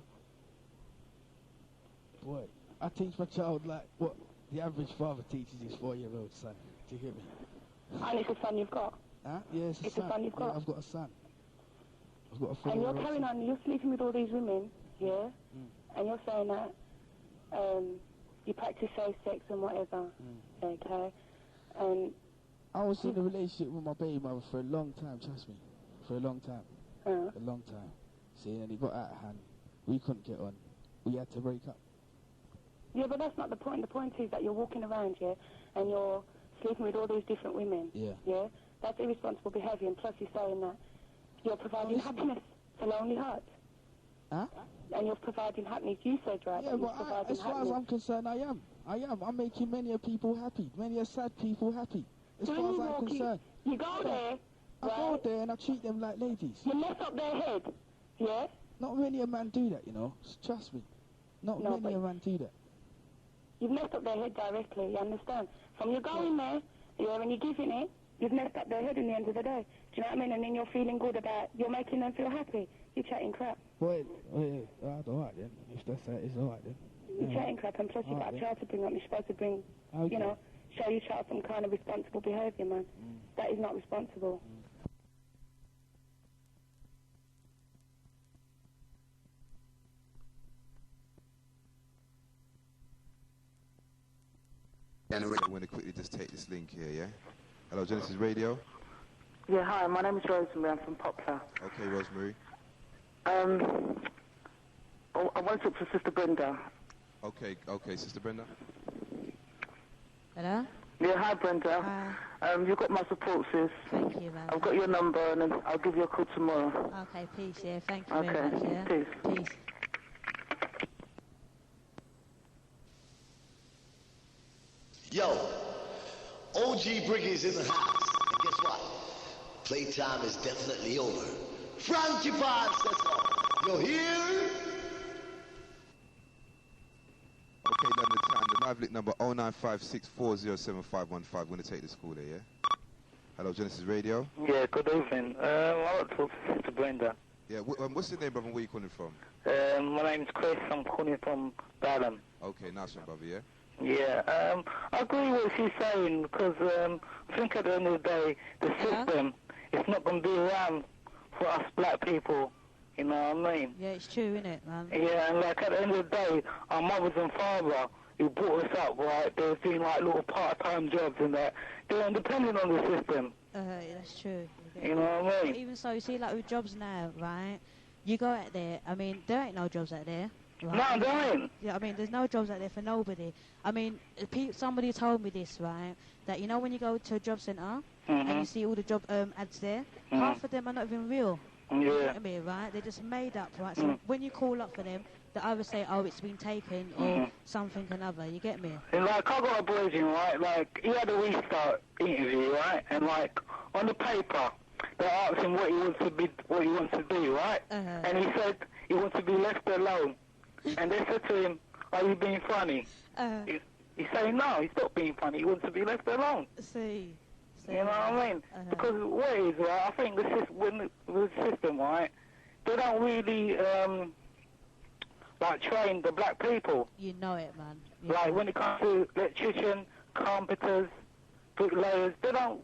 Boy, I teach my child like what the average father teaches his 4-year-old son. Do you hear me? And it's a son you've got? Huh? Yeah, it's a son you've got? Yeah, I've got a son. I've got a 4-year-old And you're carrying on, you're sleeping with all these women, yeah? And you're saying that you practice safe sex and whatever, okay? And I was in a relationship with my baby mother for a long time, trust me. For a long time. A long time. See, and it got out of hand. We couldn't get on. We had to break up. Yeah, but that's not the point. The point is that you're walking around, yeah, and you're sleeping with all these different women. Yeah. Yeah? That's irresponsible behaviour, and plus you're saying that you're providing happiness to lonely hearts. Huh? And you're providing happiness. You said, right? Yeah, but as far as I'm concerned, I am. I'm making many people happy. Many sad people happy. As far as I'm concerned. You go there, I go there and I treat them like ladies. You mess up their head, yeah? Not many a man do that, you know. Trust me. Not many a man do that. You've messed up their head directly, you understand? From you going there, yeah, when you're giving it, you've messed up their head in the end of the day. Do you know what I mean? And then you're feeling good about, you're making them feel happy. You're chatting crap. Wait, alright then. If that's that, it's alright then. You're chatting crap, and plus you've got a child to bring up. You're supposed to bring, you know, show your child some kind of responsible behaviour, man. That is not responsible. I'm going to quickly just take this link here, yeah? Hello, Genesis Radio. Yeah, hi, my name is Rosemary, I'm from Poplar. Okay, Rosemary. I want to talk to Sister Brenda. Okay, Sister Brenda. Hello? Yeah, hi Brenda. Hi. You've got my support, sis. Thank you, man. I've got your number and then I'll give you a call tomorrow. Okay, peace, yeah. Thank you very much, yeah. Peace. Yo, Og Briggy's in the house. And guess what? Playtime is definitely over. Frankie Pants, that's all. You're here? Okay, London live link number 0956407515. We're going to take this call there, yeah? Hello, Genesis Radio. Yeah, good evening. I want to talk to Sister Brenda. Yeah, what's your name, brother, and where you calling from? My name's Chris. I'm calling from Balham. Okay, nice one, brother, yeah? Yeah, I agree with what she's saying, because I think at the end of the day, the system is not going to be around for us black people, you know what I mean? Yeah, it's true, isn't it, man? Yeah, and like at the end of the day, our mothers and father who brought us up, right, they were doing like little part-time jobs and that. They weren't dependent on the system. That's true. You know what I mean? But even so, you see, like with jobs now, right? You go out there, I mean, there ain't no jobs out there. Right? No, there ain't. Yeah, I mean, there's no jobs out there for nobody. I mean, somebody told me this, right? That, you know, when you go to a job centre and you see all the job ads there, half of them are not even real. Yeah. You know what I mean, right? They're just made up, right? So when you call up for them, they either say, oh, it's been taken or something another. You get me? And like, I got a boyfriend, right? Like, he had a restart interview, right? And like, on the paper, they asked him what he wants to do, right? And he said he wants to be left alone. And they said to him, are you being funny? He said no, he's not being funny. He wants to be left alone. See. You know what I mean? Because what it is, right, I think the system, right, they don't really, like, train the black people. You know it, man. Like, when it comes to electricians, carpenters, bricklayers, they don't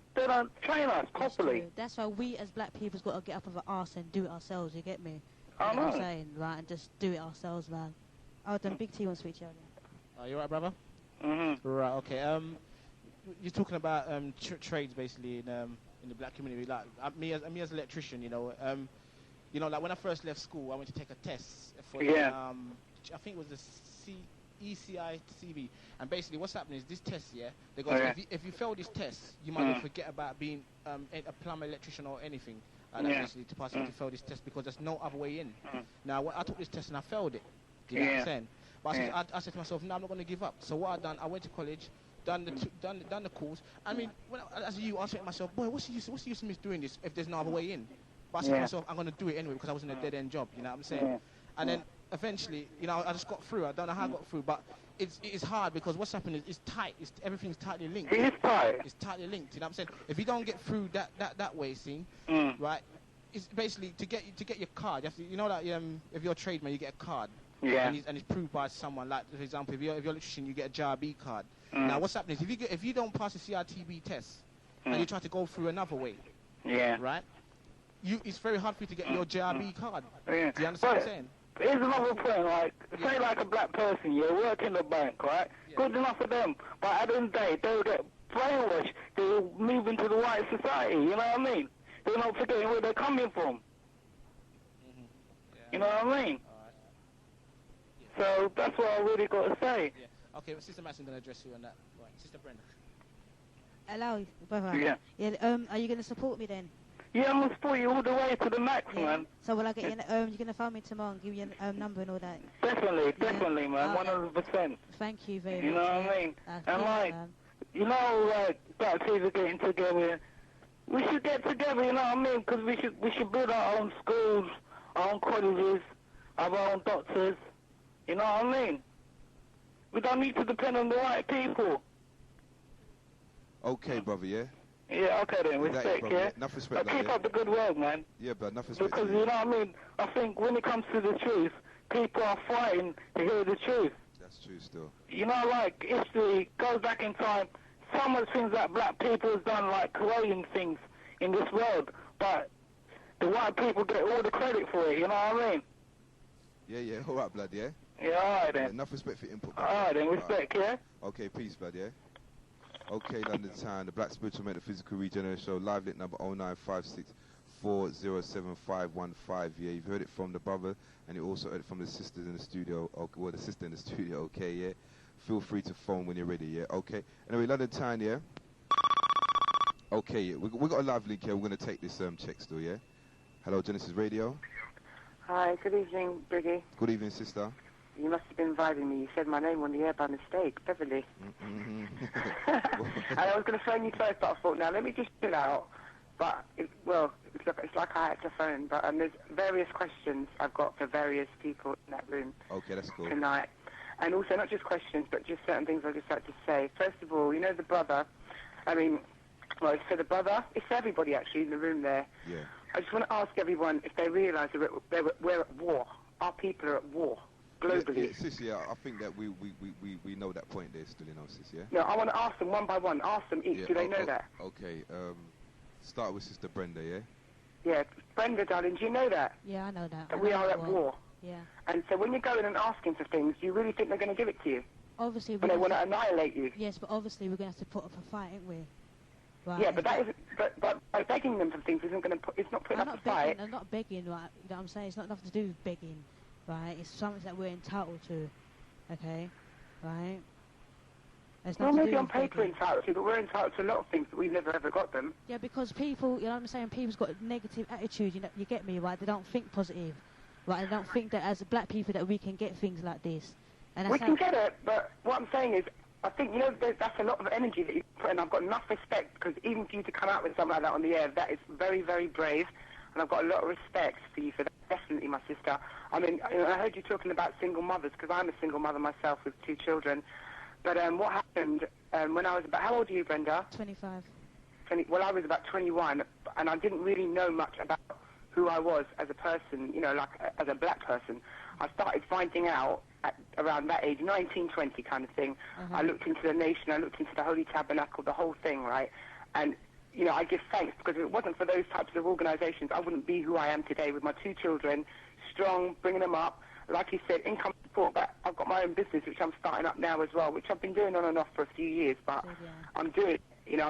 train us properly. That's why we as black people's got to get up of our arse and do it ourselves, you get me? I know. What I'm saying, right, and just do it ourselves, man. Oh, then Big T wants to speak to you. You right, brother? Right, okay. You're talking about trades basically in the black community. Like me as an electrician, you know, like when I first left school, I went to take a test for I think it was the ECICB, and basically what's happening is this test, they go, if you fail this test, you might forget about being a plumber, electrician, or anything. Basically to pass to fail this test, because there's no other way in. Now, I took this test and I failed it. Do you know what I'm saying? But I said to myself, no, I'm not going to give up. So what I done, I went to college, done the course. I mean, as a youth, I said to myself, boy, what's the use of me doing this if there's no other way in? But I said to myself, I'm going to do it anyway, because I was in a dead-end job. You know what I'm saying? And then eventually, you know, I just got through. I don't know how I got through, but it is hard, because what's happening is it's tight. Everything's tightly linked. It is tight. It's tightly linked. You know what I'm saying? If you don't get through that way, right? It's basically to get your card. You have to, you know, like if you're a tradesman, you get a card. Yeah. And it's proved by someone. Like, for example, if you're an electrician, you get a JRB card. Now, what's happening is if you don't pass the CRTB test and you try to go through another way, right? It's very hard for you to get your JRB card. Do you understand what I'm saying? Here's another point, like, say like a black person, work in the bank, right? Good enough for them. But at the end of the day, they'll get brainwashed. They'll move into the white society, you know what I mean? They're not forgetting where they're coming from. You know what I mean? So that's what I really got to say. Okay, well, Sister Matt's going to address you on that. Right, Sister Brenda. Hello, brother. Yeah. Are you going to support me then? Yeah, I'm going to support you all the way to the max, man. So will I get you're going to phone me tomorrow and give you a number and all that? Definitely, man, 100%. Thank you very much. You know what I mean? And like, you know, like, black people are getting together. We should get together, you know what I mean? Because we should build our own schools, our own colleges, our own doctors. You know what I mean? We don't need to depend on the white people. Okay, brother, yeah? Yeah, okay then, respect, yeah? Enough respect, but keep up the good work, man. Yeah, but enough respect. Because, you know what I mean, I think when it comes to the truth, people are fighting to hear the truth. That's true still. You know, like, history goes back in time. Some of the things that black people have done, like creating things in this world, but the white people get all the credit for it, you know what I mean? Yeah, all right, blood, yeah? Yeah, all right then. Yeah, enough respect for input. All right then, respect, yeah? Okay, peace, blood, yeah? Okay, London Town, the Black Spiritual Mental Physical Regeneration Show, live link number 0956407515. Yeah, you've heard it from the brother, and you also heard it from the sisters in the studio, the sister in the studio, okay, yeah? Feel free to phone when you're ready, yeah? Okay. Anyway, London Town, yeah? Okay, yeah, we got a live link here. We're going to take this check still, yeah? Hello, Genesis Radio. Hi, good evening, Briggy. Good evening, sister. You must have been inviting me. You said my name on the air by mistake, Beverly. And I was going to phone you first, but I thought, now let me just chill out. But, it's like I had to phone. But there's various questions I've got for various people in that room okay, that's cool. tonight. And also, not just questions, but just certain things I'd just like to say. First of all, you know, the brother, well, it's for the brother, it's for everybody, actually, in the room there. Yeah. I just want to ask everyone if they realise that we're at war. Our people are at war, globally. Sis, I think that we know that point there still, sis, yeah? No, I want to ask them one by one. Ask them each. Do they know that? Okay, start with Sister Brenda, yeah? Yeah, Brenda, darling, do you know that? Yeah, I know that. That we are at war. Yeah. And so when you're going and asking for things, do you really think they're going to give it to you? Obviously, when they want to annihilate you. Yes, but obviously we're going to have to put up a fight, aren't we? Right. Yeah, but that isn't. But by begging them for things isn't going to. It's not putting up a fight. I'm not begging, right? You know what I'm saying? It's not enough to do with begging, right? It's something that we're entitled to, okay? Right? Well, maybe on paper entitled to, but we're entitled to a lot of things that we've never ever got them. Yeah, because people, you know what I'm saying? People's got a negative attitude. You get me, right? They don't think positive, right? They don't think that as black people that we can get things like this. And that's we can get it, but what I'm saying is, I think, you know, that's a lot of energy that you put in. I've got enough respect, because even for you to come out with something like that on the air, that is very, very brave, and I've got a lot of respect for you for that, definitely, my sister. I mean, I heard you talking about single mothers, because I'm a single mother myself with 2 children, but what happened when I was about, how old are you, Brenda? 25. Well, I was about 21, and I didn't really know much about who I was as a person, you know, like as a black person. I started finding out at around that age, 19, 20 kind of thing. I looked into the nation, I looked into the Holy Tabernacle, the whole thing, right? And, you know, I give thanks, because if it wasn't for those types of organisations, I wouldn't be who I am today with my 2 children, strong, bringing them up. Like you said, income support, but I've got my own business, which I'm starting up now as well, which I've been doing on and off for a few years, but I'm doing it. You know,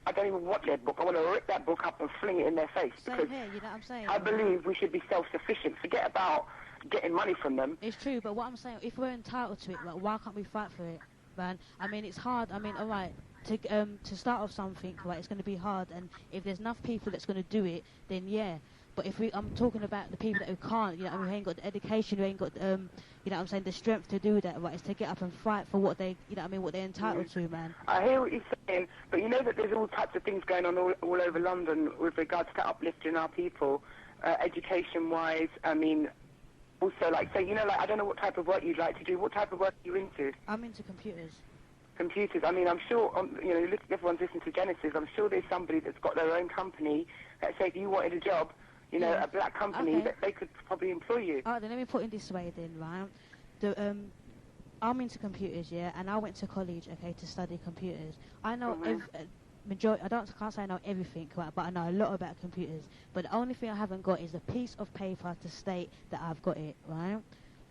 I don't even watch their book. I want to rip that book up and fling it in their face. Because here, you know what I'm saying? I believe we should be self-sufficient. Forget about getting money from them. It's true, but what I'm saying, if we're entitled to it, like, why can't we fight for it, man? I mean, it's hard. I mean, all right, to start off something, right, it's going to be hard, and if there's enough people that's going to do it, then yeah. But if I'm talking about the people who can't, you know, who ain't got the education, who ain't got, you know what I'm saying, the strength to do that, right, is to get up and fight for what they, you know what I mean, what they're entitled to, man. I hear what you're saying, but you know that there's all types of things going on all over London with regards to uplifting our people, education-wise. I mean, also, like, say, you know, like, I don't know what type of work you'd like to do. What type of work are you into? I'm into computers. Computers. I mean, I'm sure, you know, everyone's listening to Genesis. I'm sure there's somebody that's got their own company that, say, if you wanted a job, you know, a black company, that they could probably employ you. All right, then let me put it this way then, right? I'm into computers, yeah, and I went to college, okay, to study computers. I know majority. Can't say I know everything, right, but I know a lot about computers. But the only thing I haven't got is a piece of paper to state that I've got it, right?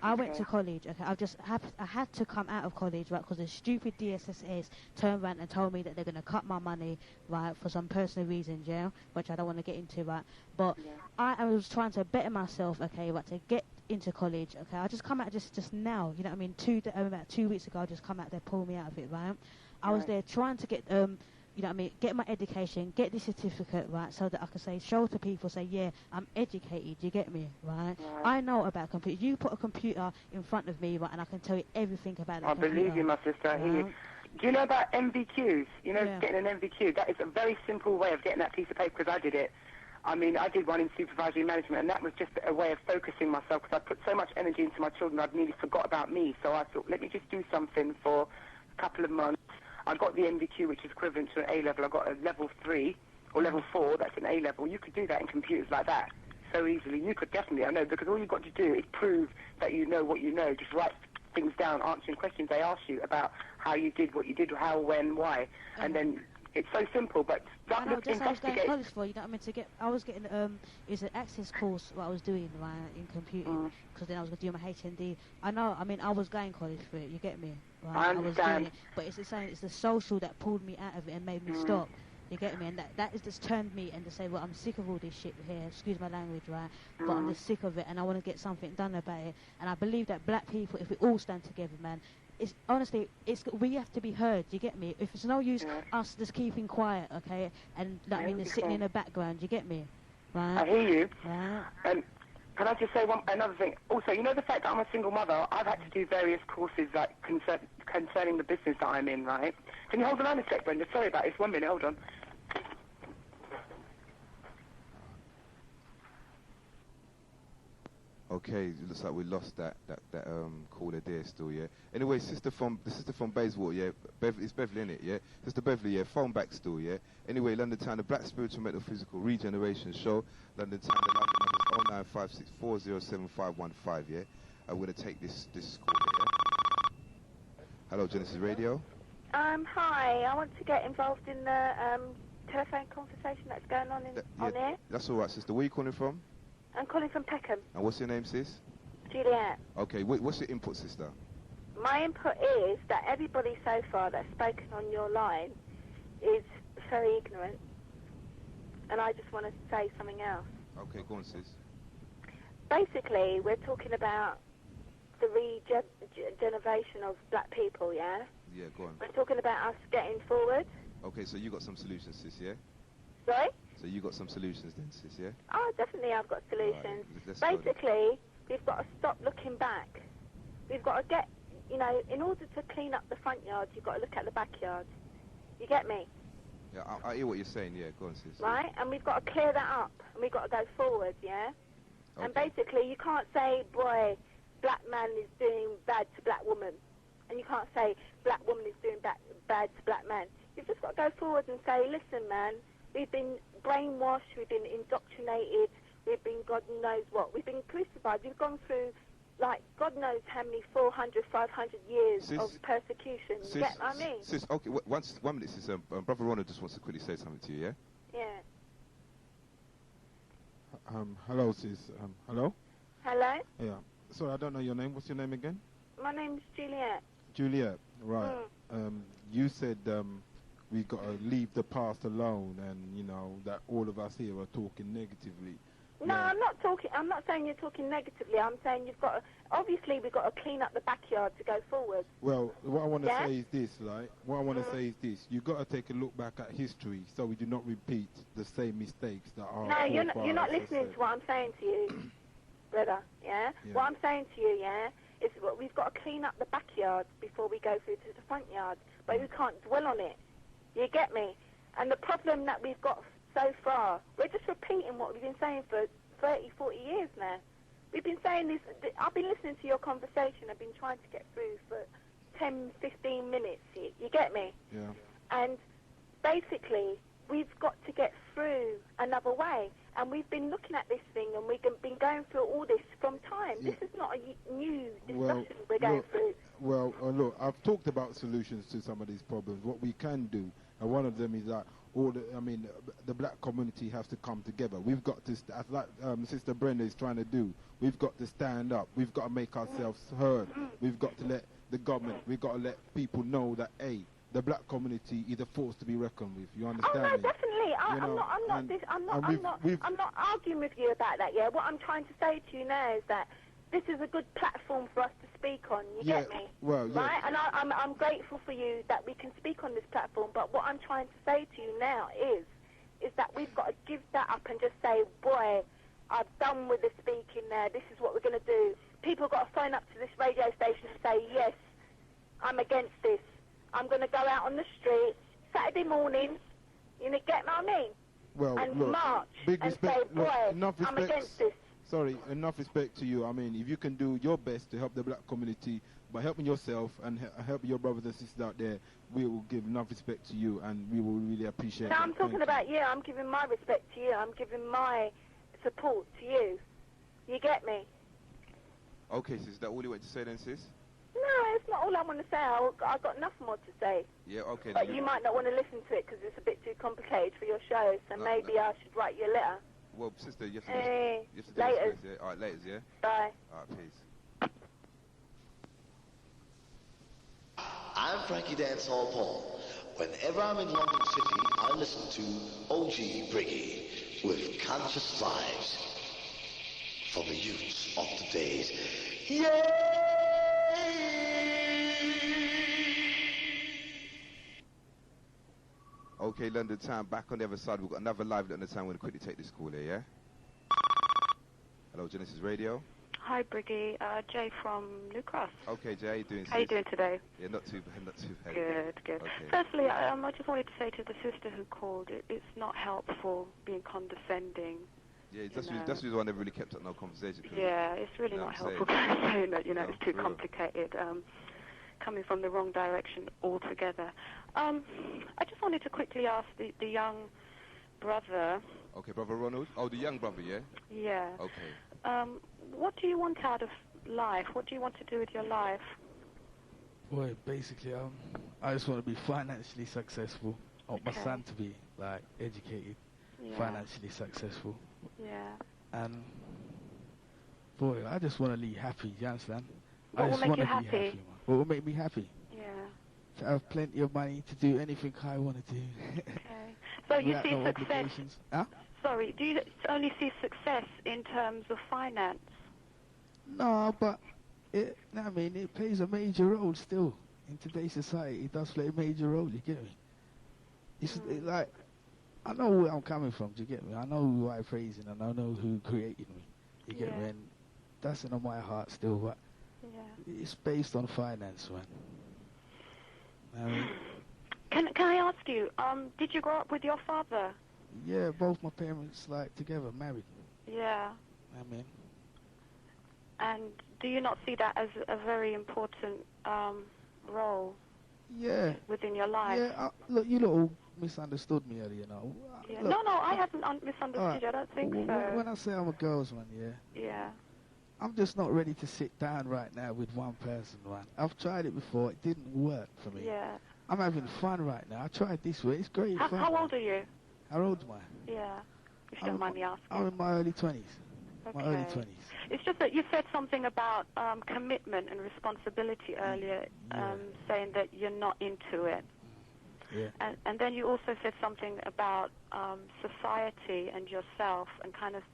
I went to college, okay, I had to come out of college, right, because the stupid DSSS turned around and told me that they're going to cut my money, right, for some personal reasons, yeah, which I don't want to get into, right, but I was trying to better myself, okay, right, to get into college, okay, I just come out just now, you know what I mean, about 2 weeks ago, I just come out, they pulled me out of it, right, I was there trying to get, you know what I mean, get my education, get this certificate, right, so that I can show to people, say, yeah, I'm educated, you get me, right? I know about computers. You put a computer in front of me, right, and I can tell you everything about it. I believe you, my sister. I hear you. Do you know about MVQs? You know, getting an MVQ, that is a very simple way of getting that piece of paper, because I did it. I mean, I did one in supervisory management, and that was just a way of focusing myself, because I put so much energy into my children, I'd nearly forgot about me, so I thought, let me just do something for a couple of months. I got the MVQ, which is equivalent to an A-level. I got a level 3 or level 4, that's an A-level. You could do that in computers like that so easily. You could definitely, I know, because all you've got to do is prove that you know what you know. Just write things down, answering questions they ask you about how you did what you did, how, when, why. And then it's so simple, but I know, that's what I was going to college for, you know what I mean, I was getting, it's an access course what I was doing, right, in computing, because then I was going to do my HND. I know, I mean, I was going college for it, you get me? Right? I understand. was doing it, but it's the same, it's the social that pulled me out of it and made me stop, you get me? And that has just turned me and to say, well, I'm sick of all this shit here, excuse my language, right, but I'm just sick of it and I want to get something done about it. And I believe that black people, if we all stand together, man, it's honestly, we have to be heard. You get me? If it's no use us just keeping quiet, okay, and I mean, just sitting in the background. You get me? Right? I hear you. Right. And can I just say another thing? Also, you know the fact that I'm a single mother. I've had to do various courses like concerning the business that I'm in. Right? Can you hold the line a sec, Brenda? Sorry about this. 1 minute. Hold on. Okay, it looks like we lost that caller there still, yeah. Anyway, the sister from Bayswater, yeah, it's Beverly, innit, yeah? Sister Beverly, yeah, phone back still, yeah. Anyway, London Town, the Black Spiritual Mental Physical Regeneration Show. London Town, the London number is 09564075515, yeah. I'm going to take this call here, yeah. Hello, Genesis Radio. Hi, I want to get involved in the telephone conversation that's going on on air. That's all right, sister. Where are you calling from? I'm calling from Peckham. And what's your name, sis? Juliet. Okay, what's your input, sister? My input is that everybody so far that's spoken on your line is very ignorant. And I just want to say something else. Okay, go on, sis. Basically, we're talking about the regeneration of black people, yeah? Yeah, go on. We're talking about us getting forward. Okay, so you got some solutions, sis, yeah? Sorry? So you got some solutions then, sis, yeah? Oh, definitely I've got solutions. Right, basically, we've got to stop looking back. We've got to get, you know, in order to clean up the front yard, you've got to look at the backyard. You get me? Yeah, I hear what you're saying, yeah, go on, sis. Right? And we've got to clear that up, and we've got to go forward, yeah? Okay. And basically, you can't say, boy, black man is doing bad to black woman. And you can't say, black woman is doing bad to black man. You've just got to go forward and say, listen, man, we've been brainwashed, we've been indoctrinated, we've been God knows what. We've been crucified. We've gone through, like, God knows how many 400, 500 years of persecution. You get what I mean? Sis, okay, 1 minute, sis. Brother Ronald just wants to quickly say something to you, yeah? Yeah. Hello, sis. Hello? Hello? Yeah. Sorry, I don't know your name. What's your name again? My name's Juliet. Juliet, right. You said we got to leave the past alone, and you know that all of us here are talking negatively. No, I'm not talking. I'm not saying you're talking negatively. I'm saying you've got to. Obviously, we've got to clean up the backyard to go forward. Well, what I want to say is this, right? What I want to say is this: you got to take a look back at history, so we do not repeat the same mistakes that are. No, you're not listening to what I'm saying to you, brother. Yeah. What I'm saying to you, yeah, is what we've got to clean up the backyard before we go through to the front yard, but we can't dwell on it. You get me? And the problem that we've got so far, we're just repeating what we've been saying for 30, 40 years now. We've been saying this, I've been listening to your conversation, I've been trying to get through for 10, 15 minutes, you get me? Yeah. And basically, we've got to get through another way. And we've been looking at this thing, and we've been going through all this from time. Yeah. This is not a new discussion we're going through. Well, look, I've talked about solutions to some of these problems, what we can do. And one of them is that the black community has to come together. We've got to, as Sister Brenda is trying to do, we've got to stand up. We've got to make ourselves heard. We've got to let the government, we've got to let people know that, hey, the black community is a force to be reckoned with. You understand me? Oh, no, definitely. I'm not arguing with you about that, yeah? What I'm trying to say to you now is that this is a good platform for us to speak on. You get me? Well, right? And I'm grateful for you that we can speak on this platform. But what I'm trying to say to you now is that we've got to give that up and just say, boy, I've done with the speaking now. This is what we're going to do. People have got to phone up to this radio station and say, yes, I'm against this. I'm going to go out on the street Saturday morning. You get what I mean? Well, and look, march big and respect, say, boy, I'm against this. Sorry, enough respect to you. I mean, if you can do your best to help the black community by helping yourself and helping your brothers and sisters out there, we will give enough respect to you, and we will really appreciate it. No, I'm talking about you. I'm giving my respect to you. I'm giving my support to you. You get me? Okay, sis, is that all you want to say then, sis? No, it's not all I want to say. I've got nothing more to say. Yeah, okay. But you might not want to listen to it because it's a bit too complicated for your show, so maybe I should write you a letter. Well, sister, you have to later. Yeah? All right, later, yeah? Bye. All right, peace. I'm Frankie Dancehall Paul. Whenever I'm in London City, I listen to Og Briggy with Conscious Vibes for the youths of the days. Yeah! Okay, London Town, back on the other side. We've got another live London Town. We're going to quickly take this call here, yeah? Hello, Genesis Radio. Hi, Briggy. Jay from New Cross. Okay, Jay, how you doing? How you doing today? Yeah, not too bad, not too bad. Good. Okay. Firstly, I just wanted to say to the sister who called, it's not helpful being condescending Yeah, that's the reason why I never really kept up no conversation. Yeah, it's really not helpful saying that, it's too complicated, coming from the wrong direction altogether. I just wanted to quickly ask the young brother. Okay, brother Ronald. Oh, the young brother, yeah? Yeah. Okay. What do you want out of life? What do you want to do with your life? Well, basically, I just want to be financially successful. I want my son to be, like, educated, financially successful. Yeah. And, boy, I just want to leave happy, you understand? What will make you happy? Man. What will make me happy? Yeah. To have plenty of money to do anything I want to do. Okay. So you see success... Huh? Sorry, do you only see success in terms of finance? No, but it plays a major role still. In today's society, it does play a major role, you get me? It's like, I know where I'm coming from, do you get me? I know who I'm praising and I know who created me, you get me? And that's in my heart still, but it's based on finance, man. Can I ask you, did you grow up with your father? Yeah, both my parents, like, together, married. Yeah. And do you not see that as a very important role? Yeah. Within your life? Yeah, look, you all misunderstood me earlier, Yeah. Look, no, I haven't misunderstood you, I don't think so. When I say I'm a girls man, Yeah. I'm just not ready to sit down right now with one person, man. I've tried it before, it didn't work for me. Yeah. I'm having fun right now. I tried this way, it's great fun. How old are you? How old am I? Yeah. If you don't mind me asking. I'm in my early 20s. Okay. My early 20s. It's just that you said something about commitment and responsibility earlier, saying that you're not into it. Yeah. And then you also said something about society and yourself and kind of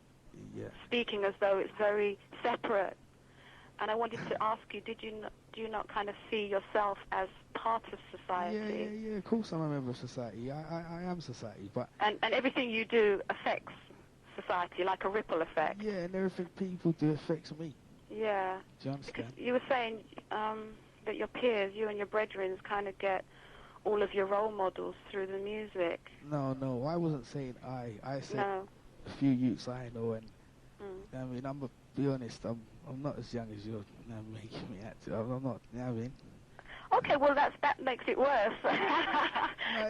speaking as though it's very separate. And I wanted to ask you, do you not kind of see yourself as part of society? Yeah, of course I'm a member of society. I am society, but... And everything you do affects society, like a ripple effect. Yeah, and everything people do affects me. Yeah. Do you understand? Because you were saying that your peers, you and your brethren, kind of get all of your role models through the music. No, I wasn't saying I said a few youths I know, and I mean, I'm gonna be honest, I'm not as young as you're making me out to. I'm not, you know what I mean? Okay, well that makes it worse.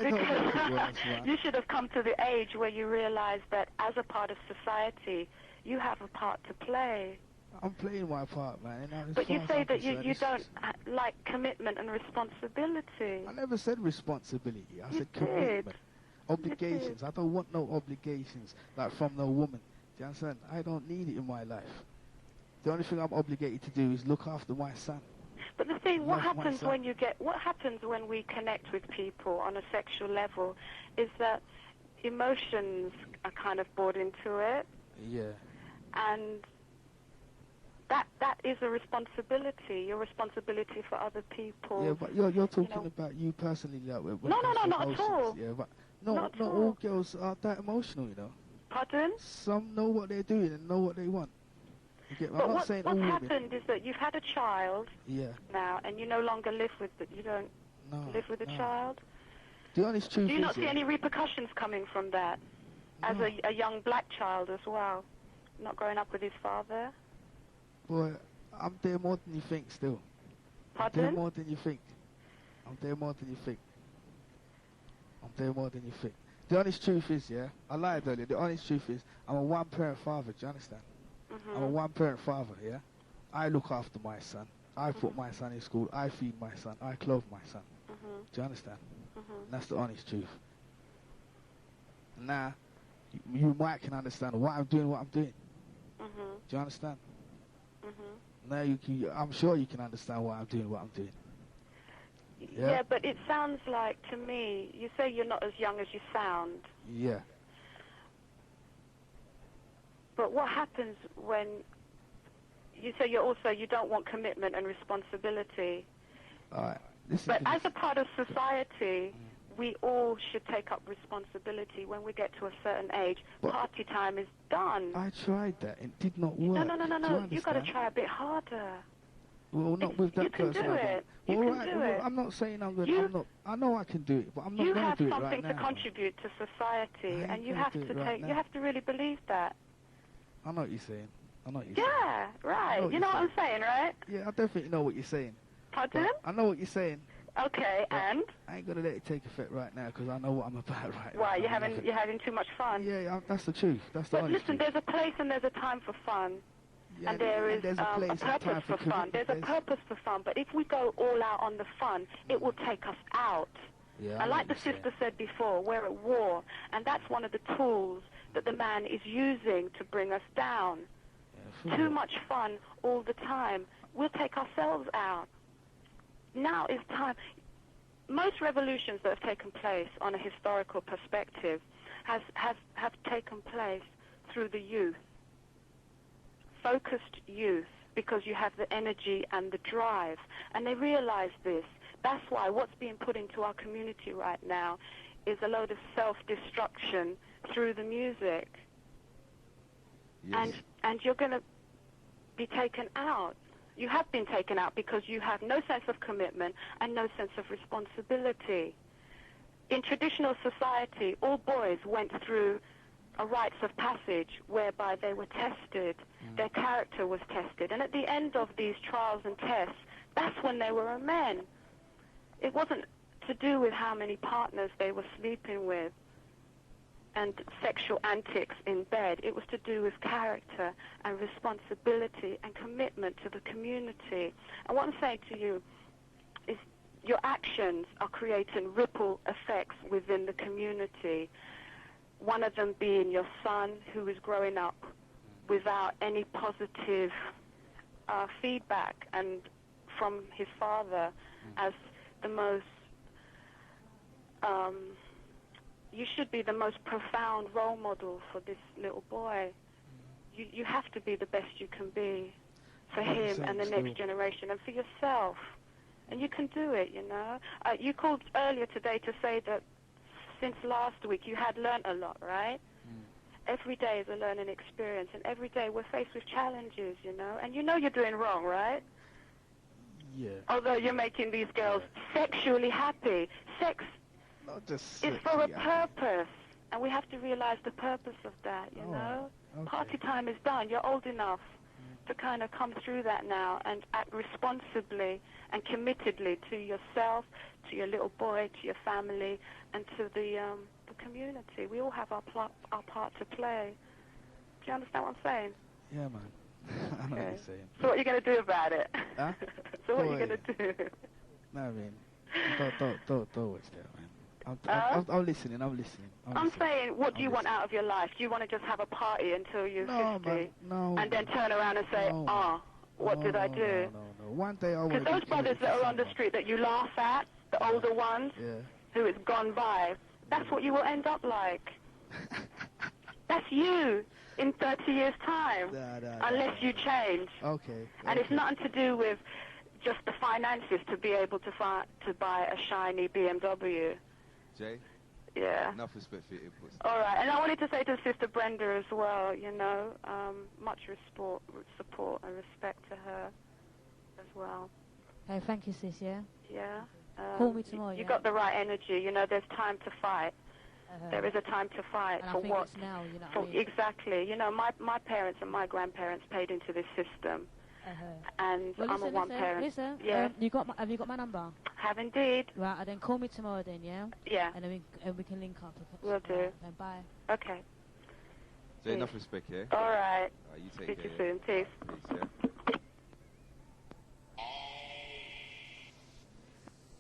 Because you should have come to the age where you realize that as a part of society, you have a part to play. I'm playing my part, man. But you say that you don't like commitment and responsibility. I never said responsibility. I said commitment. Obligations. I don't want no obligations, like from no woman. Do you understand? I don't need it in my life. The only thing I'm obligated to do is look after my son. But the thing, what happens when we connect with people on a sexual level is that emotions are kind of brought into it. Yeah. And that is a responsibility, your responsibility for other people. Yeah, but you're talking about you personally. Like, no, not at all. Yeah, but not all girls are that emotional, you know. Pardon? Some know what they're doing and know what they want. I'm but not saying what's all happened women. is that you've had a child now, and you no longer live with you don't live with a child. The honest truth is... Do you not see any repercussions coming from that? As a young black child as well, not growing up with his father? Boy, I'm there more than you think still. Pardon? I'm there more than you think. I'm there more than you think. I'm there more than you think. The honest truth is, I lied earlier, the honest truth is, I'm a one-parent father, do you understand? I'm a one-parent father, I look after my son. I put my son in school. I feed my son. I clothe my son. Do you understand? That's the honest truth. Now, you might can understand why I'm doing what I'm doing. Do you understand? Now, I'm sure you can understand why I'm doing what I'm doing. Yeah, but it sounds like, to me, you say you're not as young as you sound. Yeah. But what happens when you say you don't want commitment and responsibility? But as a part of society, we all should take up responsibility when we get to a certain age. Party time is done. I tried that. It did not work. No. You've got to try a bit harder. Well, not with that person. You can do it. You can do it. I'm not saying I'm good. I know I can do it, but I'm not going to do it right now. You have something to contribute to society, and you have to really believe that. I know what you're saying. Yeah, right. You know what I'm saying, right? Yeah, I definitely know what you're saying. Pardon? I know what you're saying. Okay, and? I ain't gonna let it take effect right now because I know what I'm about right now. Why? You're having too much fun? Yeah, that's the truth. That's the But honest listen, truth. there's a place and there's a time for fun. Yeah, and there is there's a place a and time purpose for for fun. There's a purpose for fun. But if we go all out on the fun, it will take us out. Yeah, and like the sister said before, we're at war. And that's one of the tools that the man is using to bring us down. Too much fun all the time will take ourselves out. Now is time. Most revolutions that have taken place on a historical perspective have taken place through the youth. Focused youth, because you have the energy and the drive. And they realize this. That's why what's being put into our community right now is a load of self-destruction through the music. Yes. And you're going to be taken out. You have been taken out because you have no sense of commitment and no sense of responsibility. In traditional society, all boys went through a rites of passage whereby they were tested, their character was tested, and at the end of these trials and tests, that's when they were a man. It wasn't to do with how many partners they were sleeping with and sexual antics in bed. It was to do with character and responsibility and commitment to the community. And what I'm saying to you is your actions are creating ripple effects within the community. One of them being your son, who is growing up without any positive feedback and from his father as the most you should be the most profound role model for this little boy. You have to be the best you can be for him and the next generation and for yourself. And you can do it, you know. You called earlier today to say that since last week you had learned a lot, right? Every day is a learning experience, and every day we're faced with challenges, you know. And you know you're doing wrong, right? Yeah. Although you're making these girls sexually happy. Sex is for a purpose, and we have to realize the purpose of that, you know? Okay. Party time is done. You're old enough to kind of come through that now and act responsibly and committedly to yourself, to your little boy, to your family, and to the community. We all have our part to play. Do you understand what I'm saying? Yeah, man. I know what you're saying. So what are you going to do about it? Huh? So what are you going to do? No, I mean, don't watch that, man. I'm listening. I'm saying, what do you want out of your life? Do you want to just have a party until you're 50? Man, no. And then turn around and say, what did I do? No. One day I want to. Because those brothers that are on the street that you laugh at, the older ones, who has gone by, that's what you will end up like. That's you in 30 years' time, unless you change. Okay. And it's nothing to do with just the finances to be able to buy a shiny BMW. Jay? Yeah. Enough respect for your inputs. All right. And I wanted to say to Sister Brenda as well, you know, much support and respect to her as well. Hey, thank you, sis, yeah? Yeah. Call me tomorrow, You got the right energy. You know, there's time to fight. There is a time to fight and for I think what? It's now, you know what I mean? Exactly. You know, my parents and my grandparents paid into this system. And well, I'm a one-parent. Listen, yeah. Have you got my number? Have indeed. Right, and then call me tomorrow then, yeah? Yeah. And then we can link up. Will do. Then bye. Okay. Jay, enough respect, yeah? All right. You take See care. you soon. Peace. Peace, yeah?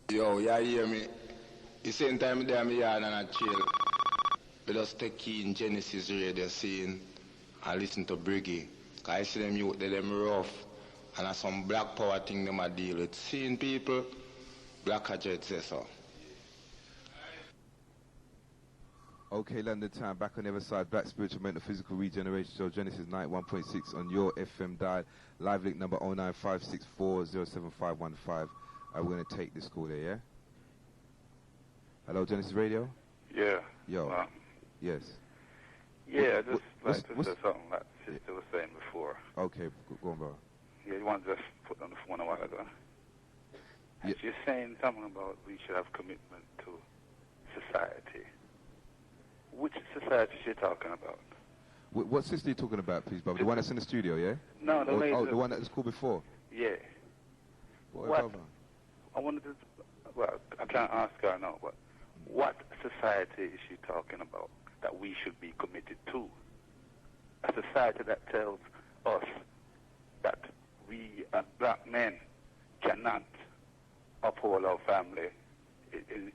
Yo, you hear me? The same time there, me yard and I chill. We just take key in Genesis radio scene and listen to Briggy. Cause I see them youth, them rough. And that's some black power thing them a deal with. Seeing people, Black Jet says so. Okay, London time, back on the other side. Black Spiritual Mental Physical Regeneration Show, Genesis 91.6 on your FM dial. Live link number 09564075515. We're going to take this call there, yeah? Hello, Genesis Radio? Yeah. Yo. Yes. Yeah, just like to say something like Sister was saying before. Okay, go on, bro. Yeah, you want to just put on the phone a while ago. And she's saying something about we should have commitment to society. Which society is she talking about? What sister are you talking about, please, brother? The one that's in the studio, yeah? No, the one that was called before? Yeah. What? I wanted to, well, I can't ask her now, but what society is she talking about that we should be committed to? A society that tells us that we as black men cannot uphold our family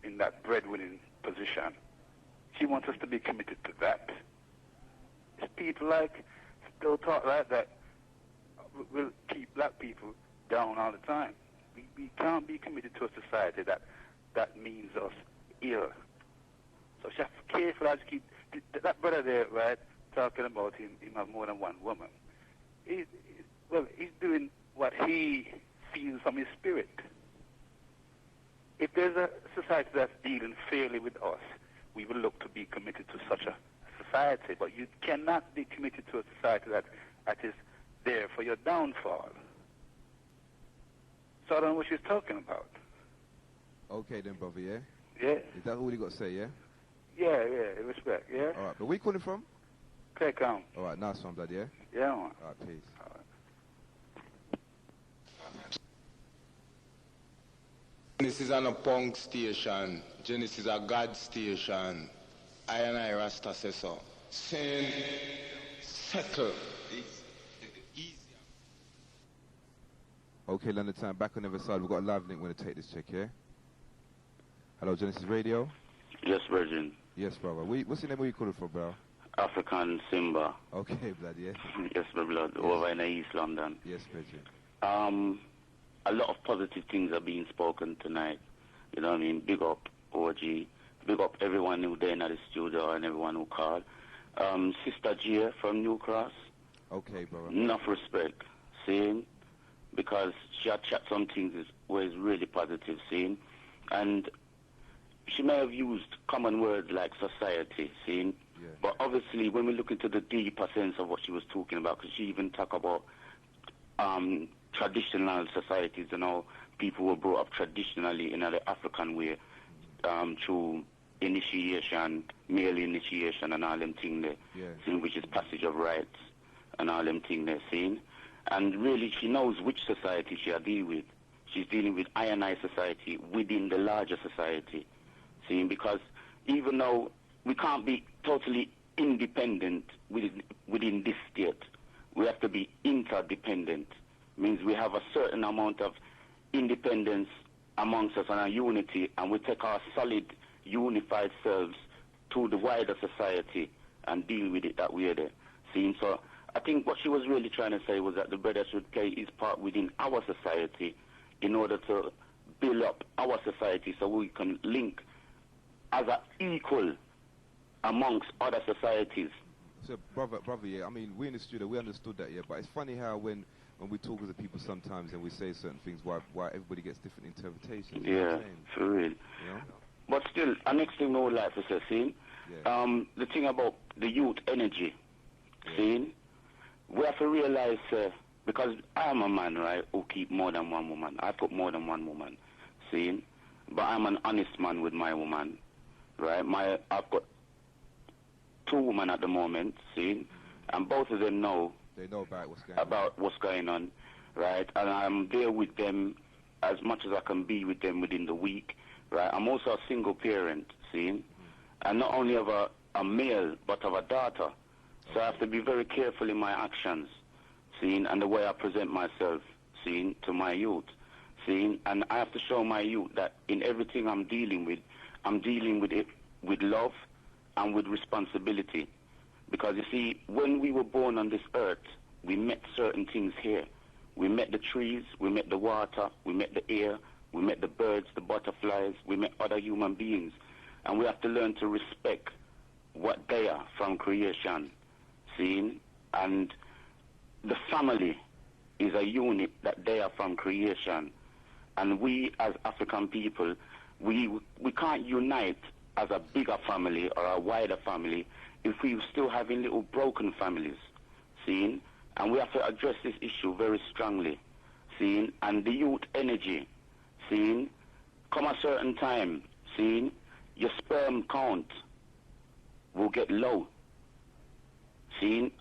in that breadwinning position. She wants us to be committed to that. It's people like, still talk like that, will keep black people down all the time. We can't be committed to a society that means us ill. So she has to be careful as keep that brother there, right, talking about him have more than one woman. He's doing what he feels from his spirit. If there's a society that's dealing fairly with us, we will look to be committed to such a society. But you cannot be committed to a society that is there for your downfall. So I don't know what she's talking about. Okay then, brother, yeah? Yeah. Is that all you got to say, yeah? Yeah, respect, yeah? All right, but where you calling from? Peckham. All right, nice one, blood, yeah? Yeah, man. All right, peace. All right. Genesis is a punk station. Genesis is a God station. I and I Rasta say so. Sin, settle. Okay, London time, back on the other side. We've got a live link. We're going to take this check, yeah? Hello, Genesis Radio? Yes, Virgin. Yes, brother. What's your name? Where you calling from, bro? African Simba. Okay, blood, yeah? Yes, my blood. Yes. Over in East London. Yes, Virgin. A lot of positive things are being spoken tonight. You know what I mean? Big up OG. Big up everyone who there in the studio and everyone who called. Sister Gia from New Cross. Okay, brother. Enough respect. Seeing? Because she had chat some things was really positive, seeing? And she may have used common words like society, seeing? Yeah. But obviously, when we look into the deeper sense of what she was talking about, because she even talked about traditional societies and how people were brought up traditionally in the African way, through initiation, male initiation and all them things there, seeing, which is passage of rites and all them things there, seeing? And really, she knows which society she are dealing with. She's dealing with I society within the larger society, seeing? Because even though we can't be totally independent within this state, we have to be interdependent. Means we have a certain amount of independence amongst us and a unity, and we take our solid, unified selves to the wider society and deal with it that way there. Seeing? So I think what she was really trying to say was that the brother should play his part within our society in order to build up our society so we can link as an equal amongst other societies. So, brother, yeah, I mean, we in the studio, we understood that, yeah, but it's funny how when we talk as a people sometimes and we say certain things, why everybody gets different interpretations. Yeah, for real. You know? But still, the next thing I would like to say, seeing, the thing about the youth energy, seeing, we have to realize, because I am a man, right, who keep more than one woman. I put more than one woman, seeing, but I'm an honest man with my woman, right? I've got 2 women at the moment, seeing, and both of them know. They know about what's going on, right? And I'm there with them as much as I can be with them within the week, right? I'm also a single parent, seeing, and not only of a male, but of a daughter. So I have to be very careful in my actions, seeing, and the way I present myself, seeing, to my youth, seeing, and I have to show my youth that in everything I'm dealing with it with love and with responsibility. Because you see, when we were born on this earth, we met certain things here. We met the trees, we met the water, we met the air, we met the birds, the butterflies, we met other human beings. And we have to learn to respect what they are from creation, seeing? And the family is a unit that they are from creation. And we as African people, we can't unite as a bigger family or a wider family if we're still having little broken families, seeing? And we have to address this issue very strongly, seeing? And the youth energy, seeing? Come a certain time, seeing? Your sperm count will get low, See?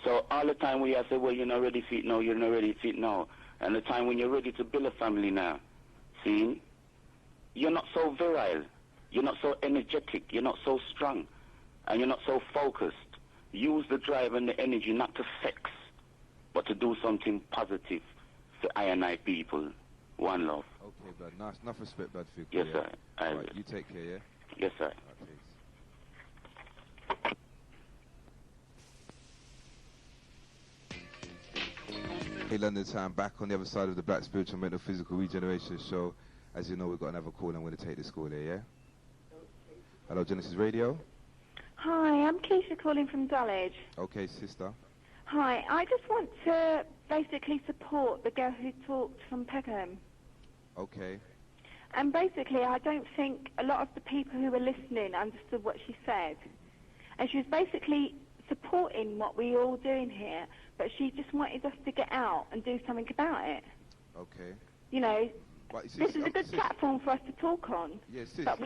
So all the time when you say, well, you're not ready for it now, you're not ready for it now. And the time when you're ready to build a family now, see? You're not so virile. You're not so energetic. You're not so strong. And you're not so focused. Use the drive and the energy not to sex, but to do something positive for I and I people. One love. Okay, bud. Nice. Enough respect, bud. For Yes, sir. Right, you take care, yeah? Yes, sir. Hey, London Town, back on the other side of the Black Spiritual Mental Physical Regeneration Show. As you know, we've got another call. I'm going to take this call here, yeah? Hello, Genesis Radio. Hi, I'm Keisha calling from Dulwich. Okay, sister. Hi, I just want to basically support the girl who talked from Peckham. Okay. And basically, I don't think a lot of the people who were listening understood what she said. And she was basically supporting what we're all doing here, but she just wanted us to get out and do something about it. Okay. You know, But sis, this is a good platform for us to talk on. Yeah, sis. But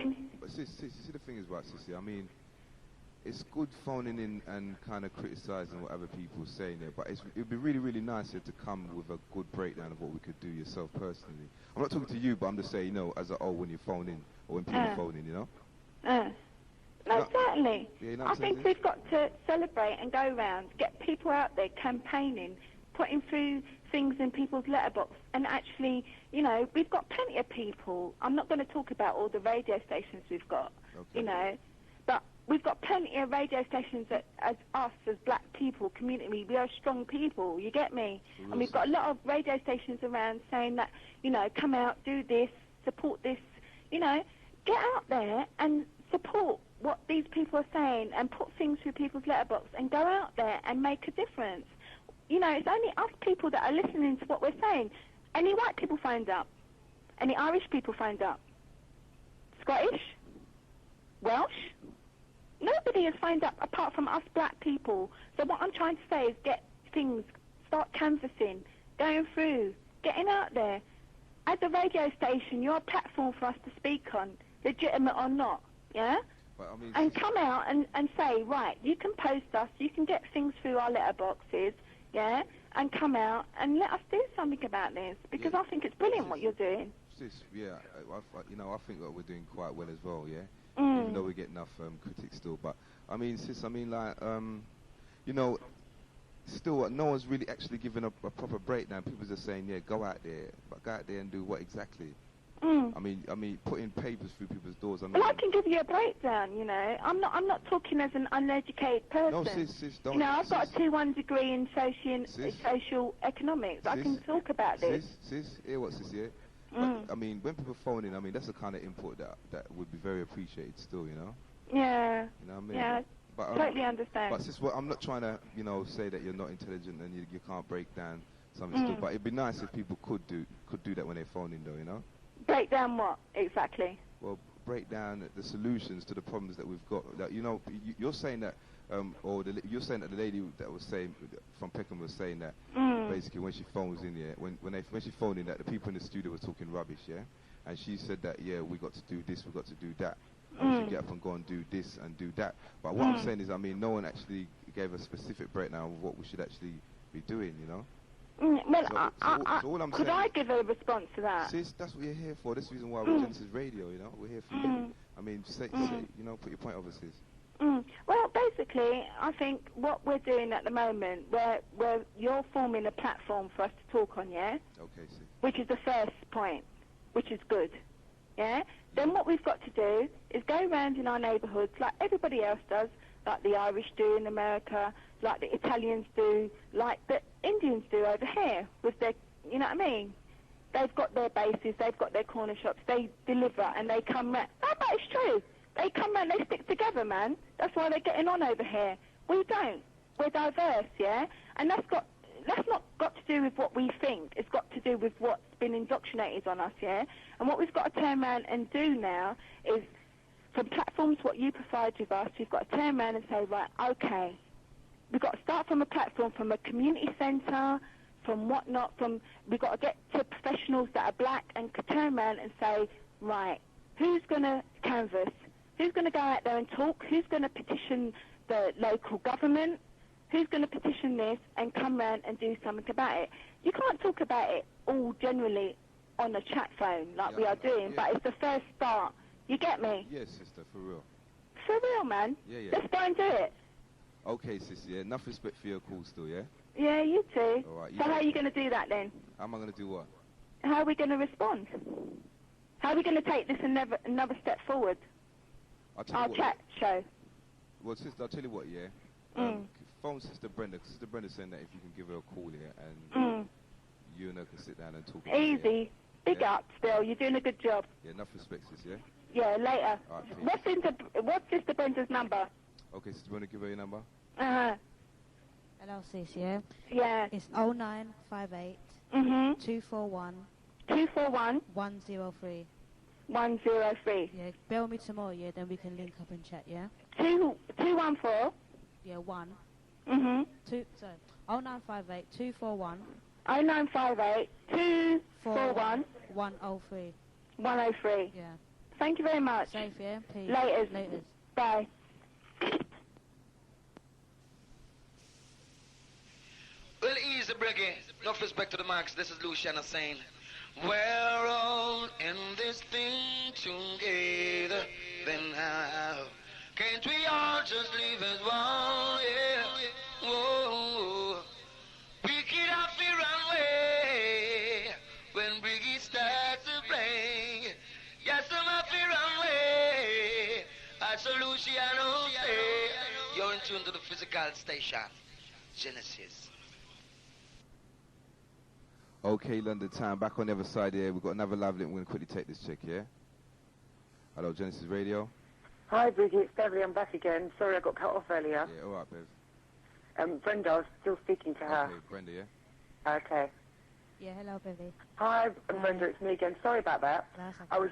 sis, you see the thing is, right, sissy, I mean, it's good phoning in and kind of criticising what other people are saying there, but it'd be really, really nice here to come with a good breakdown of what we could do yourself personally. I'm not talking to you, but I'm just saying, you know, as a whole, when you phone in, or when people phone in, you know? No, certainly. Yeah, you know I think we've got to celebrate and go around, get people out there campaigning, putting through things in people's letterbox, and actually, you know, we've got plenty of people. I'm not going to talk about all the radio stations we've got, you know, but we've got plenty of radio stations that, as us, as black people, community, we are strong people, you get me? And we've got a lot of radio stations around saying that, you know, come out, do this, support this, you know, get out there and support what these people are saying and put things through people's letterbox and go out there and make a difference. You know, it's only us people that are listening to what we're saying. Any white people phoned up? Any Irish people phoned up? Scottish? Welsh? Nobody has phoned up apart from us black people. So what I'm trying to say is get things, start canvassing, going through, getting out there. As a radio station, you're a platform for us to speak on, legitimate or not, yeah? But, I mean, and come out and say, right, you can post us, you can get things through our letterboxes, yeah, and come out and let us do something about this, because I think it's brilliant what you're doing. Sis, yeah, you know, I think that we're doing quite well as well, yeah? Mm. Even though we get enough critics still. But, I mean, sis, I mean, like, you know, still, no one's really actually given a proper breakdown. People are just saying, yeah, go out there, but go out there and do what exactly? I mean, putting papers through people's doors. I mean, well, I can give you a breakdown. You know, I'm not talking as an uneducated person. No, sis, don't. You know, I've got a 2-1 degree in social economics. I can talk about this. Sis, hear what sis here? But, I mean, when people phone in, I mean, that's the kind of input that would be very appreciated still. You know. Yeah. You know what I mean? Yeah. But, totally understand. But sis, well, I'm not trying to, you know, say that you're not intelligent and you can't break down something still. But it'd be nice if people could do that when they phone in, though. You know. Break down what exactly? Well, break down the solutions to the problems that we've got. That, you know, you're saying that, you're saying that the lady that was saying from Peckham was saying that basically when she phones in, yeah, when she phoned in, that the people in the studio were talking rubbish, yeah, and she said that, yeah, we got to do this, we got to do that, and we should get up and go and do this and do that. But what I'm saying is, I mean, no one actually gave a specific breakdown of what we should actually be doing, you know. Well, so all I'm could saying, I give a response to that? Sis, that's what you're here for. That's the reason why we're Genesis Radio, you know. We're here for you. I mean, say, you know, put your point over, sis. Well, basically, I think what we're doing at the moment, you're forming a platform for us to talk on, yeah? Okay, sis. Which is the first point, which is good, yeah? Then what we've got to do is go around in our neighbourhoods like everybody else does, like the Irish do in America, like the Italians do, like the Indians do over here with their, you know what I mean? They've got their bases, they've got their corner shops, they deliver and they come round. No, but it's true. They come round, they stick together, man. That's why they're getting on over here. We don't. We're diverse, yeah? And that's not got to do with what we think. It's got to do with what's been indoctrinated on us, yeah? And what we've got to turn around and do now is, from platforms what you provide with us, we've got to turn around and say, right, okay, we've got to start from a platform, from a community centre, from whatnot, we've got to get to professionals that are black and turn around and say, right, who's going to canvass? Who's going to go out there and talk? Who's going to petition the local government? who's going to petition this and come round and do something about it. You can't talk about it all generally on a chat phone like we are doing, but it's the first start. You get me? Yes, sister, for real. For real, man. Yeah, yeah. Let's go and do it. Okay, sis, yeah. Enough respect for your call still, yeah? Yeah, you too. All right, So how are you going to do that then? How am I going to do what? How are we going to respond? How are we going to take this another step forward? Our chat show. Well, sister, I'll tell you what, yeah? Phone Sister Brenda, 'cause Sister Brenda's saying that if you can give her a call here and you and her can sit down and talk about it. Easy. Big up still. You're doing a good job. Yeah, enough respect, sis, yeah? Yeah, later. All right, peace. What's Sister Brenda's number? Okay, Sister Brenda, give her your number. Hello, sis, yeah? Yeah. It's 0958 241 103. 103. Yeah, bell me tomorrow, yeah, then we can link up and chat, yeah? 214. Yeah, 1. 0958 241 0958 241 103. 103. Yeah. Thank you very much. Safe, yeah? Peace. Laters. Bye. Well, easy, Briggy. Enough respect to the max. This is Luciana saying, we're all in this thing together. Then how can't we all just live as one? Yeah. Whoa. Pick it up the runway when Briggy starts to play. Yes, I'm up the runway. That's a Luciano say. You're in tune to the physical station. Genesis. Okay, London Town, back on the other side here. We've got another live link. We're going to quickly take this check, yeah? Hello, Genesis Radio. Hi, Briggy. It's Beverly. I'm back again. Sorry I got cut off earlier. Yeah, all right, Bev. Brenda, I was still speaking to her. Okay, Brenda, yeah? Okay. Yeah, hello, Beverly. Hi, Brenda. It's me again. Sorry about that. That's okay. I was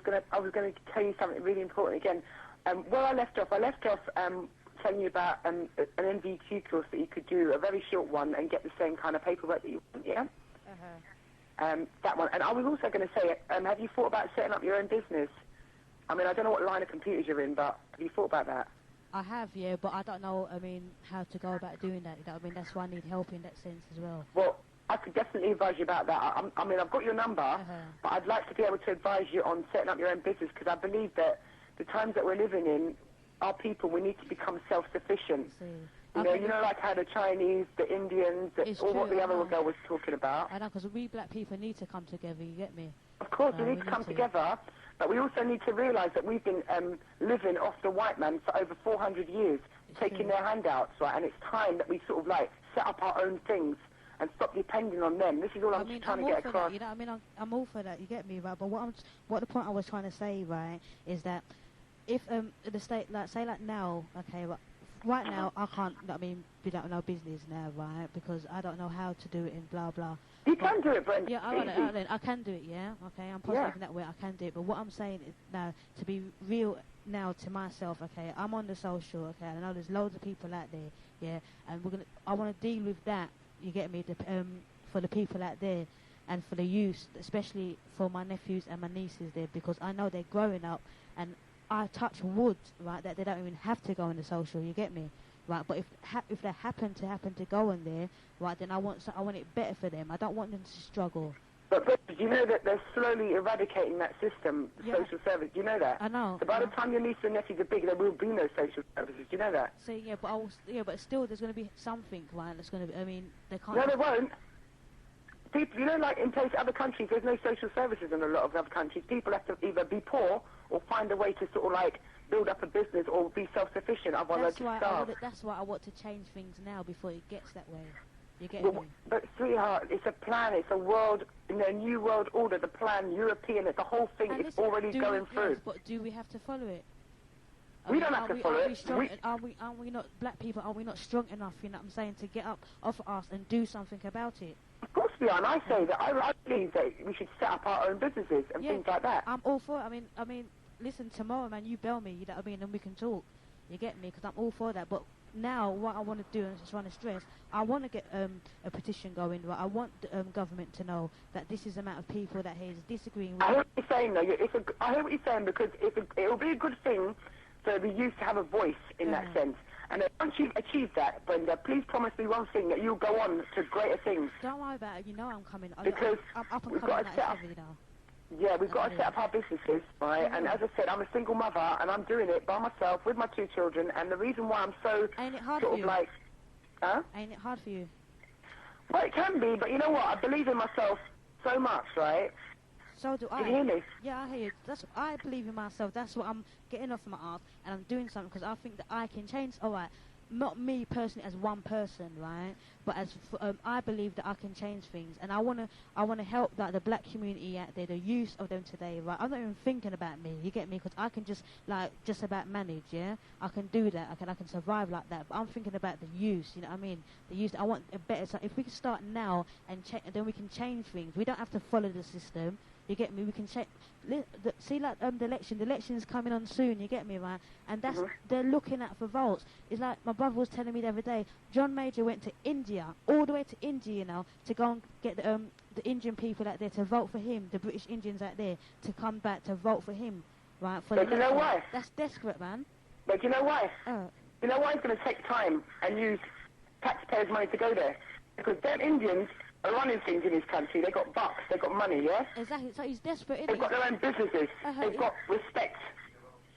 gonna tell you something really important again. Where I left off telling you about an NVQ course that you could do, a very short one, and get the same kind of paperwork that you want, yeah? That one. And I was also going to say, have you thought about setting up your own business? I mean, I don't know what line of computers you're in, but have you thought about that? I have, yeah, but I don't know, how to go about doing that. That's why I need help in that sense as well. Well, I could definitely advise you about that. I've got your number, but I'd like to be able to advise you on setting up your own business, because I believe that the times that we're living in, our people, we need to become self-sufficient. You know, like how the Chinese, the Indians, what the other girl was talking about. I know, because we black people need to come together, you get me? Of course, we need to come together, but we also need to realise that we've been living off the white man for over 400 years, taking their handouts, right? And it's time that we sort of set up our own things and stop depending on them. This is all I'm just trying to get across. That, you know what I mean? I'm all for that, you get me, right? But what the point I was trying to say, right, is that if the state, say now, okay, right now, I can't, be like no business now, right? Because I don't know how to do it and blah, blah. You can do it, Brenda. Yeah, I can do it, yeah? Okay, I'm positive in that way, I can do it. But what I'm saying is now, to be real now to myself, okay, I'm on the social, okay, and I know there's loads of people out there, yeah? And I want to deal with that, you get me, for the people out there and for the youth, especially for my nephews and my nieces there, because I know they're growing up and I touch wood, right, that they don't even have to go on the social, you get me? Right, but if they happen to go in there, right, then I want it better for them. I don't want them to struggle. But do you know that they're slowly eradicating that system, the social service? Do you know that? I know. So by the time your nieces and nephews are big, there will be no social services. Do you know that? So but still, there's going to be something, right? That's going to be. They can't. No, there won't. People, in other countries, there's no social services in a lot of other countries. People have to either be poor or find a way to sort of build up a business or be self-sufficient. Otherwise, that's why I want to change things now before it gets that way. You get me? But sweetheart, it's a plan. It's a world, a new world order. The plan, European, the whole thing is already going through. Yes, but do we have to follow it? We don't have to follow it. Are we not black people? Are we not strong enough? You know what I'm saying, to get up off us and do something about it? Of course we are, and I say that I believe that we should set up our own businesses and things like that. I'm all for it. I mean, listen, tomorrow, man, you bell me, you know what I mean, and we can talk. You get me? Because I'm all for that. But now, what I want to do, and I just want to stress, I want to get a petition going. Right? I want the government to know that this is the amount of people that is disagreeing with. I hear what you're saying, though. I hear what you're saying, because it will be a good thing for the youth to have a voice in that sense. And once you've achieved that, Brenda, please promise me one thing, that you'll go on to greater things. Don't worry about it. You know I'm coming. Because I'm up and we've coming got to set up, you know. yeah, we've got to set up our businesses, right? And as I said, I'm a single mother, and I'm doing it by myself with my 2 children. And the reason why I'm so Ain't it hard sort for of you? like, huh? Ain't it hard for you? Well, it can be, but you know what? I believe in myself so much, right? So do I. Can you hear me? Yeah, I hear you. I believe in myself. That's what I'm getting off my ass, and I'm doing something because I think that I can change. All right, not me personally as one person, right? But as I believe that I can change things, and I wanna help the black community out there, the youth of them today, right? I'm not even thinking about me. You get me? Because I can just about manage, yeah. I can do that. I can survive like that. But I'm thinking about the youth. You know what I mean? The youth. I want a better. So if we can start now and then we can change things. We don't have to follow the system. You get me? We can check. See, like the election. The election is coming on soon. You get me, right? And that's they're looking at for votes. It's like my brother was telling me the other day. John Major went to India, all the way to India, you know, to go and get the Indian people out there to vote for him. The British Indians out there to come back to vote for him, right? But you know why? That's desperate, man. But you know why? You know why it's going to take time and use taxpayers' money to go there? Because them Indians are running things in his country. They got bucks, they got money, yeah? Exactly. So he's desperate. They've got their own businesses. They've got respect.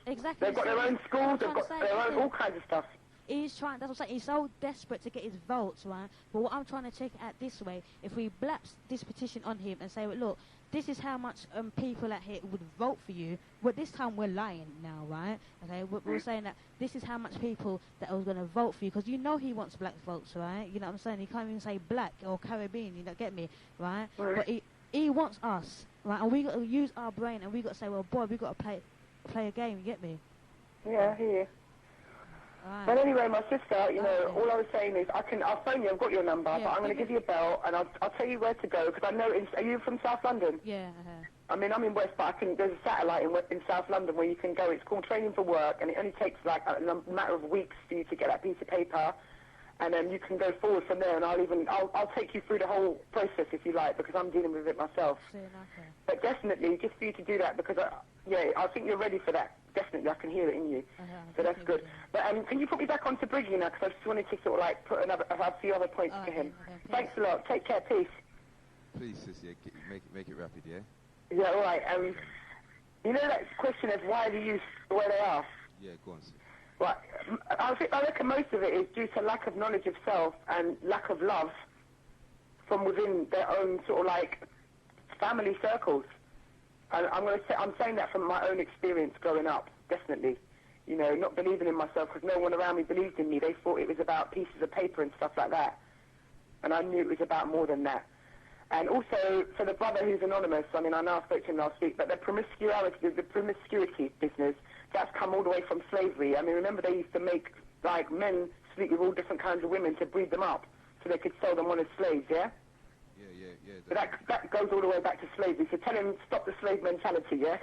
Exactly. They've got their own schools. They've got their own all kinds of stuff. He's trying. That's what I'm saying. He's so desperate to get his votes, right? But what I'm trying to check out this way, if we blast this petition on him and say, well, look, this is how much people out here would vote for you. But this time we're lying now, right? Okay, we're saying that this is how much people that are going to vote for you, because you know he wants black votes, right? You know what I'm saying? He can't even say black or Caribbean. You don't get me, right? But he wants us, right? And we got to use our brain, and we got to say, well, boy, we got to play a game. You get me? Yeah, I hear you. Right. But anyway, my sister, you know, all I was saying is I'll phone you. I've got your number, but I'm going to give you a bell, and I'll tell you where to go, because I know. Are you from South London? Yeah. I mean, I'm in West, but there's a satellite in South London where you can go. It's called Training for Work, and it only takes like a matter of weeks for you to get that piece of paper, and then you can go forward from there. And I'll take you through the whole process if you like, because I'm dealing with it myself. But definitely, just for you to do that, because I think you're ready for that. Definitely, I can hear it in you. So that's good. But can you put me back onto Briggy now? Because I just wanted to sort of like put a few other points to him. Thanks a lot. Take care. Peace. Please, sis, make it rapid, yeah? Yeah, all right. You know that question of why the youth the way they are? Yeah, go on, sis. Right. I reckon most of it is due to lack of knowledge of self and lack of love from within their own sort of like family circles. And I'm saying that from my own experience growing up, definitely. You know, not believing in myself because no one around me believed in me. They thought it was about pieces of paper and stuff like that. And I knew it was about more than that. And also, for the brother who's anonymous, I mean, I know I spoke to him last week, but the promiscuity business, that's come all the way from slavery. I mean, remember they used to make, like, men sleep with all different kinds of women to breed them up so they could sell them on as slaves, yeah? Yeah. But that goes all the way back to slavery. So tell him, stop the slave mentality, yeah?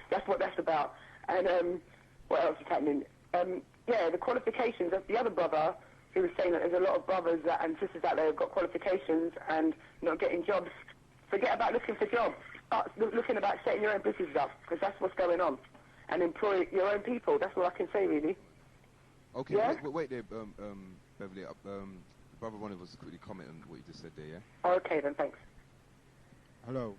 That's what that's about. And what else is happening? The qualifications of the other brother who was saying that there's a lot of brothers and sisters out there who've got qualifications and not getting jobs. Forget about looking for jobs. Start looking about setting your own businesses up, because that's what's going on. And employ your own people. That's all I can say, really. Okay, yeah? wait there, Beverly. Brother Ronald was quickly comment on what you just said there, yeah? Oh, okay, then, thanks. Hello.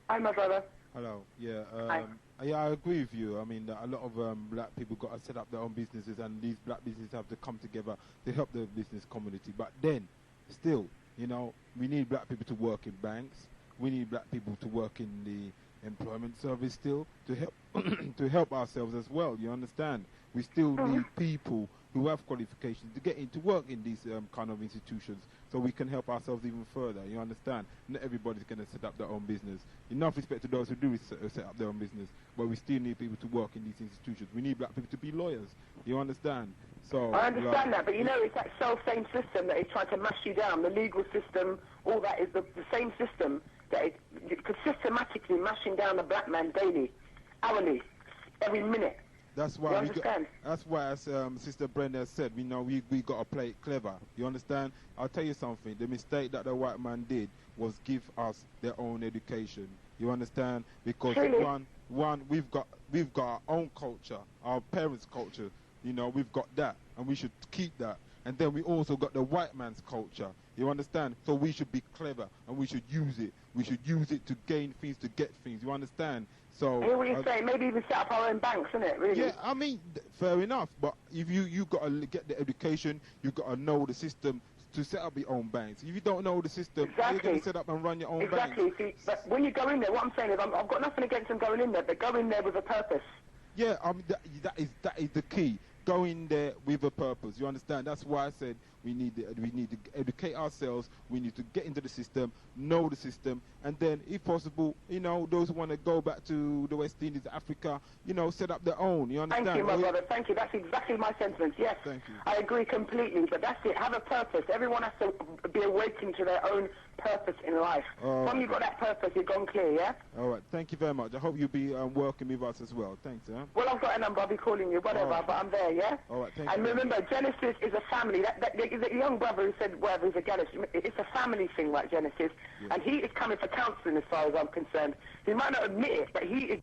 Hi, my brother. Hello. Yeah. Hi. Yeah, I agree with you. I mean, a lot of black people got to set up their own businesses, and these black businesses have to come together to help the business community. But then, still, you know, we need black people to work in banks. We need black people to work in the employment service still to help to help ourselves as well. You understand? We still need people who have qualifications to get into work in these kind of institutions, so we can help ourselves even further. You understand? Not everybody's going to set up their own business. Enough respect to those who do set up their own business, but we still need people to work in these institutions. We need black people to be lawyers. You understand? So I understand that, but you know, it's that same system that is trying to mash you down. The legal system, all that is the same system that is systematically mashing down the black man daily, hourly, every minute. That's why that's why, as Sister Brenda said, we got to play it clever. You understand? I'll tell you something. The mistake that the white man did was give us their own education. You understand? Because one we've got our own culture, our parents' culture, You know, we've got that, and we should keep that. And then we also got the white man's culture. You understand? So we should be clever, and we should use it. We should use it to gain things, to get things. You understand? So I hear what you're saying. Maybe even set up our own banks, isn't it? Really? Yeah, I mean, fair enough. But if you got to get the education, you got to know the system to set up your own banks. If you don't know the system, how are you going to set up and run your own banks? Exactly. See, but when you go in there, what I'm saying is I've got nothing against them going in there, but go in there with a purpose. Yeah, I mean, that is the key. Go in there with a purpose. You understand? That's why I said we need to educate ourselves. We need to get into the system, know the system, and then, if possible, you know, those who want to go back to the West Indies, Africa, you know, set up their own. You understand? Thank you, my brother. Thank you. That's exactly my sentiments. Yes, thank you. I agree completely. But that's it. Have a purpose. Everyone has to be awakened to their own purpose in life. When you've got that purpose, you've gone clear. Yeah. All right. Thank you very much. I hope you'll be working with us as well. Thanks. Yeah. Well, I've got a number. I'll be calling you. Whatever. But I'm there. Yeah. All right. Thank you. And remember, Genesis is a family. That the young brother who said whatever is a gallis. It's a family thing, like Genesis. Yeah. And he is coming for counselling, as far as I'm concerned. He might not admit it, but he is.